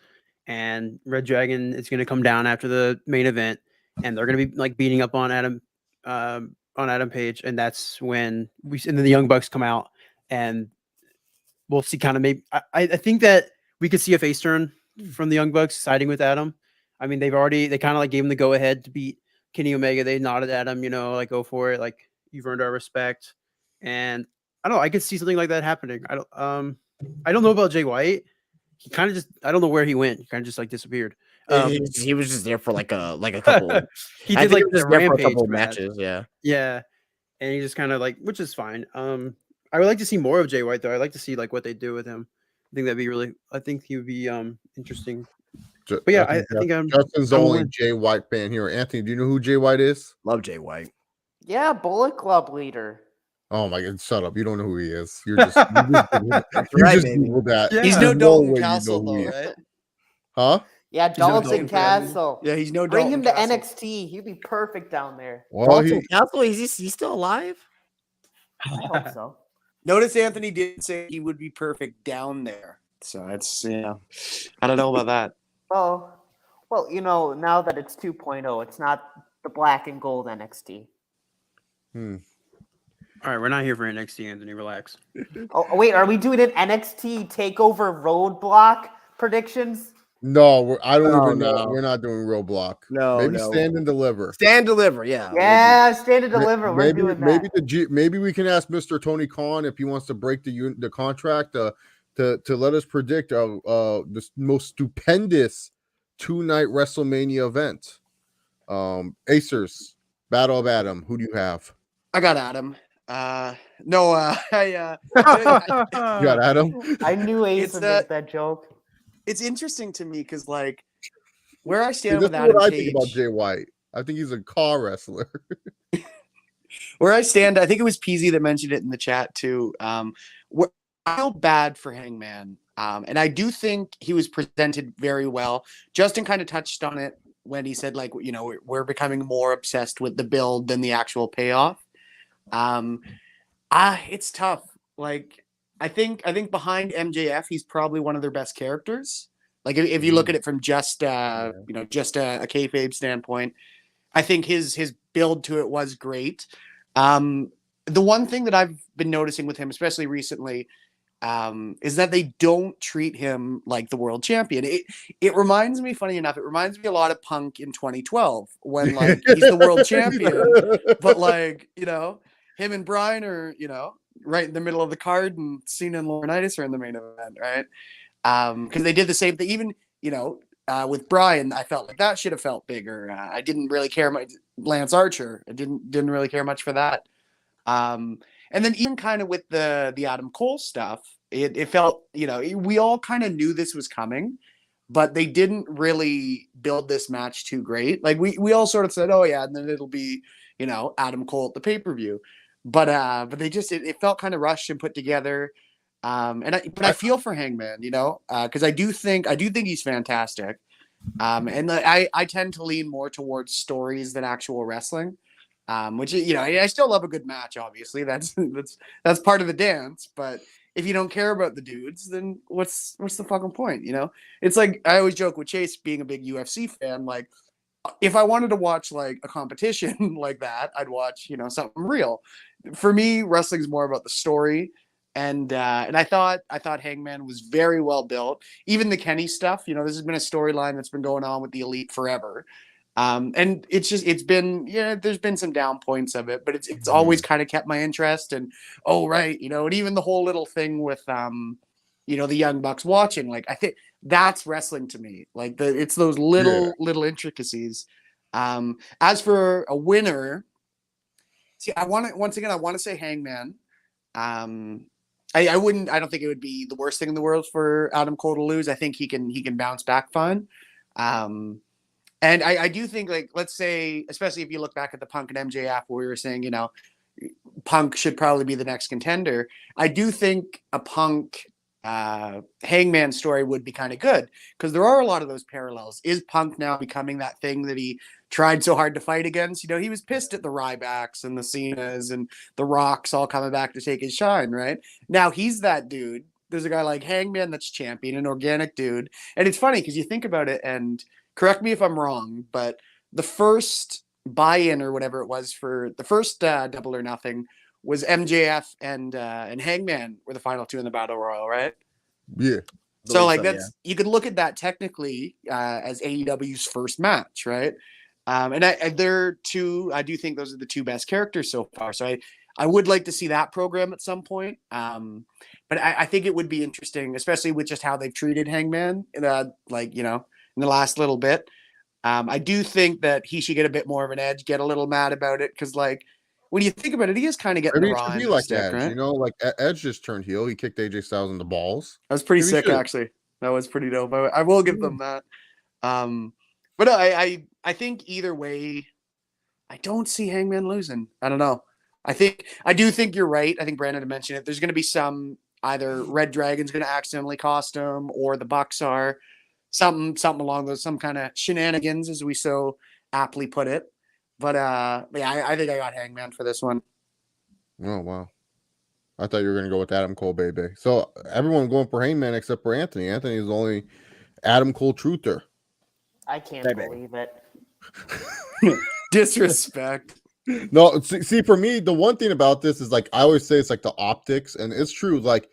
and Red Dragon is going to come down after the main event, and they're going to be like beating up on Adam Page, and that's when and then the Young Bucks come out, and we'll see kind of maybe. I think that we could see a face turn from the Young Bucks siding with Adam. I mean, they kind of like gave him the go ahead to beat Kenny Omega. They nodded at him, like go for it, like you've earned our respect. And I don't know, I could see something like that happening. I don't know about Jay White. He kind of just, I don't know where he went. He kind of just like disappeared. He was just there for like a couple. He did like this the there for a Rampage couple match. matches. Yeah. Yeah, and he just kind of like, which is fine. I would like to see more of Jay White though. I'd like to see like what they do with him. I think he would be interesting. But yeah, I think Justin's the only Jay White fan here. Anthony, do you know who Jay White is? Love Jay White. Yeah, Bullet Club leader. Oh my God, shut up. You don't know who he is. You're just you right, just baby. Googled that. Yeah. He's no There's Dalton way you know Castle, who he though, is. right? Huh? Yeah, no Dalton Dalton Castle. Yeah, he's no Bring Dalton him to Castle. NXT. He'd be perfect down there. Well, Dalton Castle, he's still alive? I hope so. Notice Anthony did say he would be perfect down there. So it's I don't know about that. Well, now that it's 2.0, it's not the black and gold NXT. All right, we're not here for NXT, Anthony. Relax. Oh, wait, are we doing an NXT Takeover Roadblock predictions? No, I don't No, even know. no. We're not doing Roadblock. No, Maybe no. Stand and Deliver. Stand deliver, yeah. Yeah, stand and deliver. We're Maybe doing that. maybe we can ask Mr. Tony Khan if he wants to break the contract to let us predict the most stupendous 2-night WrestleMania event. Acers, Battle of Adam. Who do you have? I got Adam. No, I You got Adam. I knew Ace It's would that- make that joke. it's interesting to me because like where I See, stand this with is Adam what I Page, think about Jay White. I think he's a car wrestler. where I stand, I think it was Peasy that mentioned it in the chat too. Where I feel bad for Hangman, and I do think he was presented very well. Justin kind of touched on it when he said like we're becoming more obsessed with the build than the actual payoff. It's tough. Like I think behind MJF, he's probably one of their best characters. Like if you look at it from just just a kayfabe standpoint, I think his build to it was great. The one thing that I've been noticing with him, especially recently, is that they don't treat him like the world champion. It reminds me, funny enough, it reminds me a lot of Punk in 2012 when like he's the world champion, but like him and Bryan are right in the middle of the card, and Cena and Laurinaitis are in the main event, right? Because they did the same thing. Even with Bryan, I felt like that should have felt bigger. I didn't really care much. Lance Archer, I didn't really care much for that. And then even kind of with the Adam Cole stuff, it felt we all kind of knew this was coming, but they didn't really build this match too great. Like we all sort of said, oh yeah, and then it'll be Adam Cole at the pay-per-view. But they just it felt kind of rushed and put together. But I feel for Hangman, because I do think he's fantastic. And I tend to lean more towards stories than actual wrestling. Which I still love a good match. Obviously, that's part of the dance. But if you don't care about the dudes, then what's the fucking point? It's like I always joke with Chase being a big UFC fan. Like, if I wanted to watch like a competition like that, I'd watch something real. For me, wrestling's more about the story. And I thought Hangman was very well built. Even the Kenny stuff, this has been a storyline that's been going on with the Elite forever. And it's been there's been some down points of it, but it's always kind of kept my interest. And and even the whole little thing with the Young Bucks watching, like I think that's wrestling to me. Like it's those little intricacies. As for a winner, I want to say Hangman. I don't think it would be the worst thing in the world for Adam Cole to lose. I think he can bounce back fine. And I do think, like, let's say, especially if you look back at the Punk and MJF, where we were saying, Punk should probably be the next contender. I do think a Punk Hangman story would be kind of good because there are a lot of those parallels. Is Punk now becoming that thing that he tried so hard to fight against? He was pissed at the Rybacks and the Cenas and the Rocks all coming back to take his shine, right? Now he's that dude. There's a guy like Hangman that's champion, an organic dude. And it's funny because you think about it, and correct me if I'm wrong, but the first buy-in or whatever it was for the first Double or Nothing was MJF and Hangman were the final two in the Battle Royal, right? Yeah. So like you could look at that technically as AEW's first match, right? And they're two. I do think those are the two best characters so far. So I would like to see that program at some point. But I think it would be interesting, especially with just how they've treated Hangman, in the last little bit. I do think that he should get a bit more of an edge, get a little mad about it, because like when you think about it, he is kind of getting Maybe the it raw should end be of the like stick, Edge, right? like Edge just turned heel. He kicked AJ Styles in the balls. That was pretty Maybe sick, should. actually. That was pretty dope. I will give them that. But no, I think either way, I don't see Hangman losing. I don't know. I do think you're right. I think Brandon had mentioned it. There's going to be some either Red Dragon's going to accidentally cost him, or the Bucks are something along those, some kind of shenanigans, as we so aptly put it. But I think I got Hangman for this one. Oh wow. I thought you were gonna go with Adam Cole, baby. So everyone going for Heyman except for Anthony. Anthony is the only Adam Cole truther. I can't Baby. believe it. Disrespect. No, see, for me, the one thing about this is like I always say it's like the optics, and it's true. Like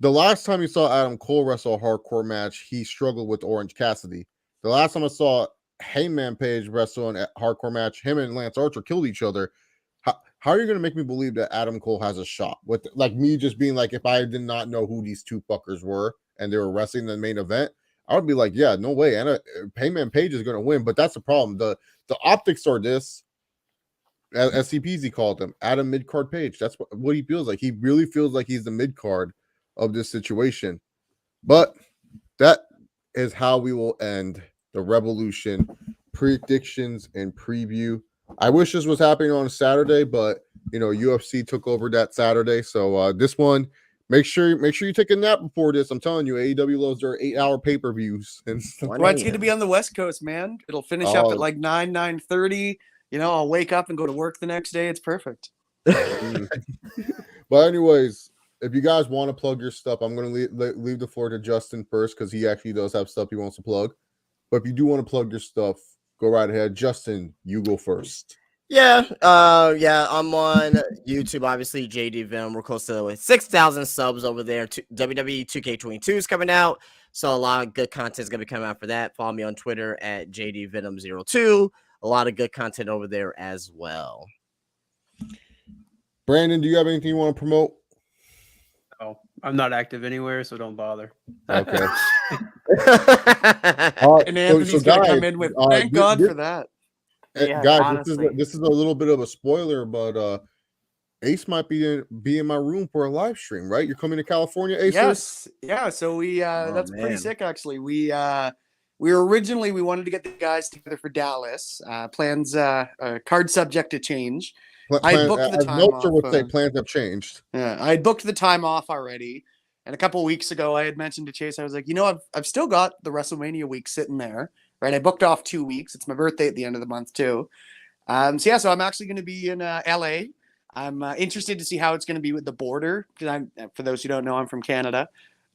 the last time you saw Adam Cole wrestle a hardcore match, he struggled with Orange Cassidy. The last time I saw Heyman Page wrestle a hardcore match, him and Lance Archer killed each other. How are you going to make me believe that Adam Cole has a shot? With like me just being like, if I did not know who these two fuckers were and they were wrestling the main event, I would be like, yeah, no way. And Heyman Page is going to win. But that's the problem. The optics are this, as CPZ called him, Adam mid-card Page. That's what he feels like. He really feels like he's the mid-card of this situation. But that is how we will end the Revolution predictions and preview. I wish this was happening on a Saturday, but UFC took over that Saturday. So this one, make sure you take a nap before this. I'm telling you, AEW loves their 8-hour pay-per-views. And Well, it's going to be on the West Coast, man. It'll finish up at like 9:30. I'll wake up and go to work the next day. It's perfect. But anyways, if you guys want to plug your stuff, I'm going to leave the floor to Justin first because he actually does have stuff he wants to plug. But if you do want to plug your stuff, go right ahead. Justin, you go first. Yeah, I'm on YouTube, obviously, JD Venom. We're close to 6,000 subs over there. WWE 2K22 is coming out, so a lot of good content is going to be coming out for that. Follow me on Twitter at JDVenom02. A lot of good content over there as well. Brandon, do you have anything you want to promote? Oh, I'm not active anywhere, so don't bother. Okay. And Anthony's going to come in with, thank God for that. Yeah, guys, honestly. this is a little bit of a spoiler, but Ace might be in my room for a live stream, right? You're coming to California, Ace? Yes. Yeah. So we that's pretty sick actually. We wanted to get the guys together for Dallas. Plans card subject to change. I booked the time Meltzer off. would say plans have changed. Yeah, I had booked the time off already. And a couple of weeks ago I had mentioned to Chase, I was like, I've still got the WrestleMania week sitting there. Right, I booked off 2 weeks. It's my birthday at the end of the month too. So I'm actually going to be in LA. I'm interested to see how it's going to be with the border because for those who don't know, I'm from Canada.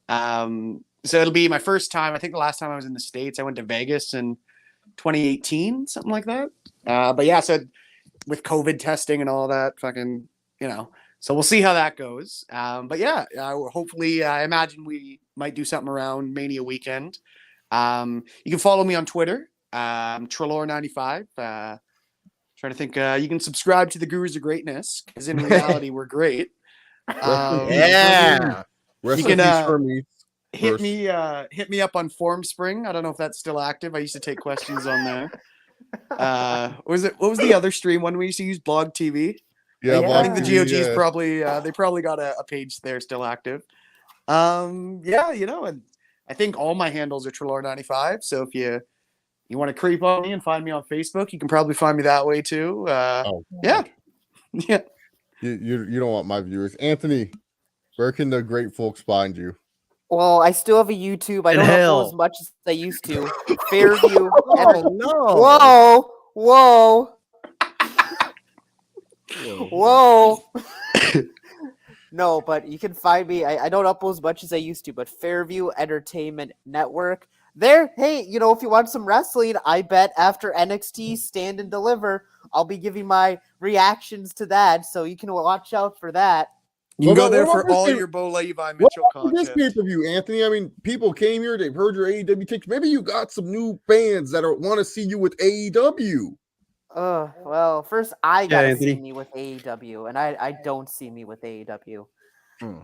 So it'll be my first time. I think the last time I was in the States, I went to Vegas in 2018, something like that. But yeah, so with COVID testing and all that, so we'll see how that goes. But yeah, hopefully, I imagine we might do something around Mania weekend. You can follow me on Twitter, Trelawney95. Trying to think, you can subscribe to the Gurus of Greatness because in reality we're great. Yeah, you can hit me up on FormSpring. I don't know if that's still active. I used to take questions on there. What was the other stream one we used to use? Blog TV. Yeah, I think the GOG's probably they probably got a page there still active. And I think all my handles are Trelawney95. So if you want to creep on me and find me on Facebook, you can probably find me that way too. Yeah. You don't want my viewers. Anthony, where can the great folks find you? Well, I still have a YouTube. I In don't hell. upload as much as I used to. Fairview. Oh no! Whoa! Whoa! No, but you can find me. I don't upload as much as I used to, but Fairview Entertainment Network. There, hey, if you want some wrestling, I bet after NXT Stand and Deliver, I'll be giving my reactions to that, so you can watch out for that. You can go there What for about all this- your Bo Levi What Mitchell about this content. pay-per-view, Anthony? I mean, people came here, they've heard your AEW takes. Maybe you got some new fans that want to see you with AEW. Well, first I gotta see Anthony. me with AEW, and I don't see me with AEW. Hmm.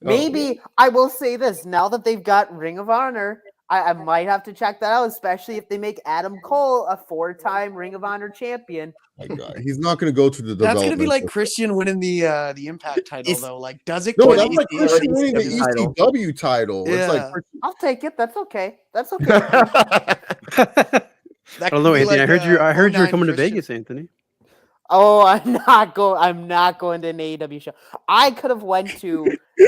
Maybe I will say this, now that they've got Ring of Honor, I might have to check that out, especially if they make Adam Cole a 4-time Ring of Honor champion. My God, he's not going to go to the That's development. gonna be like Christian winning the Impact title, It's- though. Like, does it? No, count? that's like ECW Christian winning the title. ECW title. It's Yeah. like I'll take it. That's okay. That's okay. That I don't could know, be Anthony. like, I heard you were 09 coming to Christian. Vegas, Anthony. Oh, I'm not going to an AEW show. I could have went to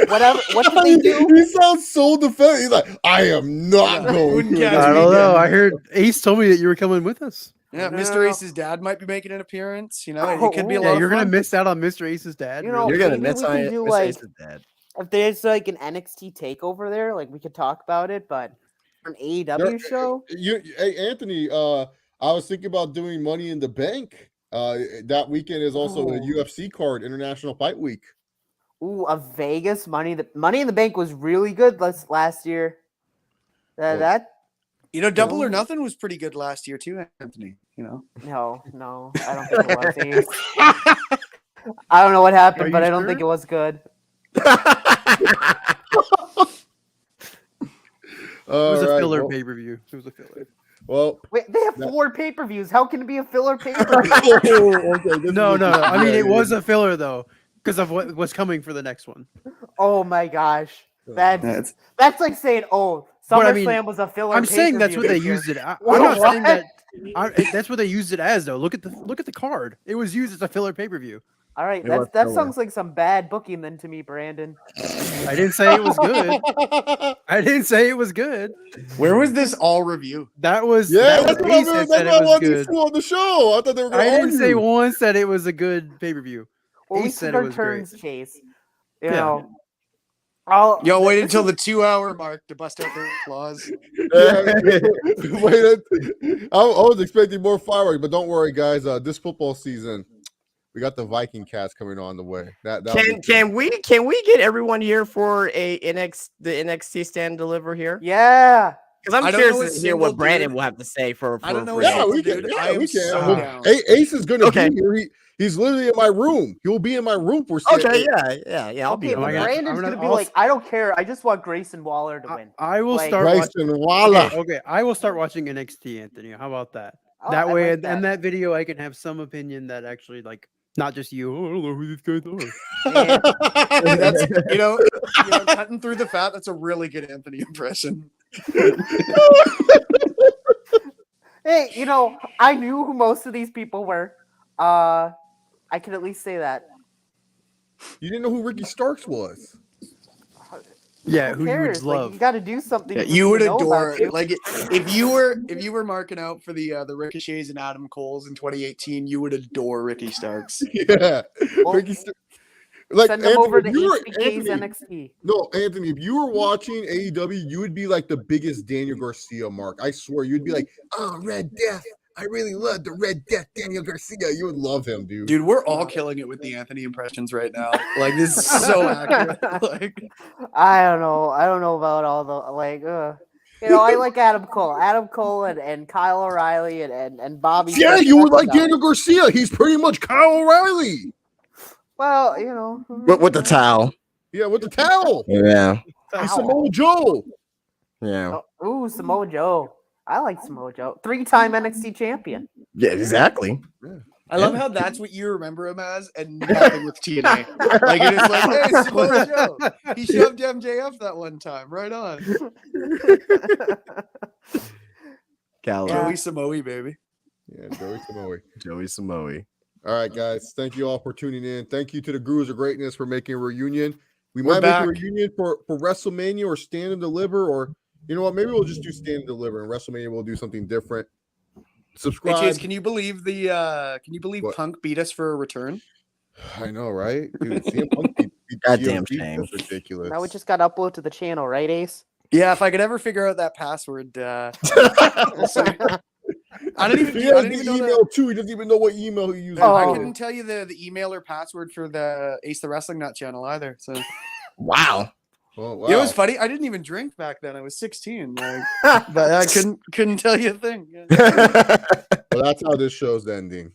whatever. What did they do? He sounds so defensive. He's like, I am not Yeah, going wouldn't to. catch this." I me don't know. dead. I heard Ace told me that you were coming with us. Yeah, No, Mr. no, no. Ace's dad might be making an appearance. You know, Oh, it could be a ooh. lot. Yeah, you're of gonna fun. miss out on Mr. Ace's dad. You know, You're gonna maybe miss we on can it. do, Miss like- Ace's dad. If there's like an NXT takeover there, like we could talk about it, but an AEW show. Hey, Anthony, I was thinking about doing Money in the Bank. That weekend is also a Ooh. UFC card, International Fight Week. Ooh, a Vegas Money in the Bank was really good last year. Well, That You know, Double or Ooh. Nothing was pretty good last year too, Anthony. You know, no, I don't think it was. Ace. I don't know what happened, Are but you I don't think it sure? was good. It was a All right, filler well, pay-per-view. It was a filler. well, Wait, they have That- 4 pay-per-views. How can it be a filler pay-per-view? okay, this No. is I mean, it yeah, was a filler though, because of what was coming for the next one. Oh my gosh, That's- that's like saying, oh, But I SummerSlam mean, was a filler. I'm saying that's what they pay-per-view this year. used it. I'm What? not saying that. What? That's what they used it as though. Look at the card. It was used as a filler pay-per-view. All right, It was that filler. sounds like some bad booking then to me, Brandon. I didn't say it was good. I didn't say it was good. where was this all review? That was Yeah, that that's was what I Ace mean. that That's said what I it was wanted to good. do on the show. I thought they were going I to didn't argue. say once that it was a good pay-per-view. Well, we Ace said took it our was great. turns, Chase. You Yeah. know, I'll Yo, wait this until is- the 2-hour mark to bust out their claws. Wait, I was expecting more fireworks, but don't worry, guys. This football season, we got the Viking cast coming on the way. Can we get everyone here for the NXT stand and deliver here? Yeah. Because I I'm don't know a curious to hear single what Brandon dude. will have to say for I don't know for a Yeah, single we can. dude. Yeah, I am we can. so down. Ace is going to Okay. be here. He's literally in my room. He'll be in my room for. Okay, yeah. I'll be Okay, over but there. Brandon's I'm gonna gonna be like, I don't care. I just want Grayson Waller to win. I will Like- start watching. Bryson Waller. Okay, I will start watching NXT, Anthony. How about that? Oh, That I way, like in that video, I can have some opinion that actually, like, not just you. Oh, I don't know who these guys are. Man, That's cutting through the fat. That's a really good Anthony impression. hey, you know, I knew who most of these people were. I can at least say that. You didn't know who Ricky Starks was. Yeah, Who who you cares? would Like, love. you got to do something. Yeah, for you me would to know adore about you. like if you were marking out for the Ricochets and Adam Coles in 2018, you would adore Ricky Starks. Yeah, Well, Ricky. Like Send them over to if you were- HBK's Anthony, NXT. No, Anthony, if you were watching AEW, you would be like the biggest Daniel Garcia mark. I swear, you'd be like, "Oh, Red Death! I really love the Red Death, Daniel Garcia." You would love him, dude. Dude, we're all killing it with the Anthony impressions right now. Like this is so accurate. Like I don't know. I don't know about all the like. You know, I like Adam Cole and Kyle O'Reilly and Bobby. Yeah, Fish, you would that like stuff. Daniel Garcia. He's pretty much Kyle O'Reilly. Well, you know, With the towel. Yeah, with the towel. Yeah. He's Samoa Joe. Yeah. Oh, ooh, Samoa Joe. I like Samoa Joe. 3-time NXT champion. Yeah, exactly. I love how that's what you remember him as and nothing with TNA. Like it is like, hey, Samoa Joe. He shoved MJF that one time. Right on. Cali. Joey Samoa, baby. Yeah, Joey Samoa. Joey Samoa. All right, guys. Thank you all for tuning in. Thank you to the Gurus of Greatness for making a reunion. We We're might make a back. reunion for WrestleMania or Stand and Deliver, or you know what? Maybe we'll just do Stand and Deliver, and WrestleMania we'll do something different. Hey, Subscribe. Chase, can you believe What? Punk beat us for a return? I know, right? Dude, CM Punk beat Goddamn GOG. shame. That's ridiculous. Now we just got uploaded to the channel, right, Ace? Yeah, if I could ever figure out that password, we'll see. I don't even, He I has don't the even know email too. He doesn't even know what email he uses. Oh. I couldn't tell you the email or password for the Ace the Wrestling Nut channel either. So Wow. Oh, wow. it was funny. I didn't even drink back then. I was 16, like, but I couldn't tell you a thing. Yeah. Well, that's how this show's ending.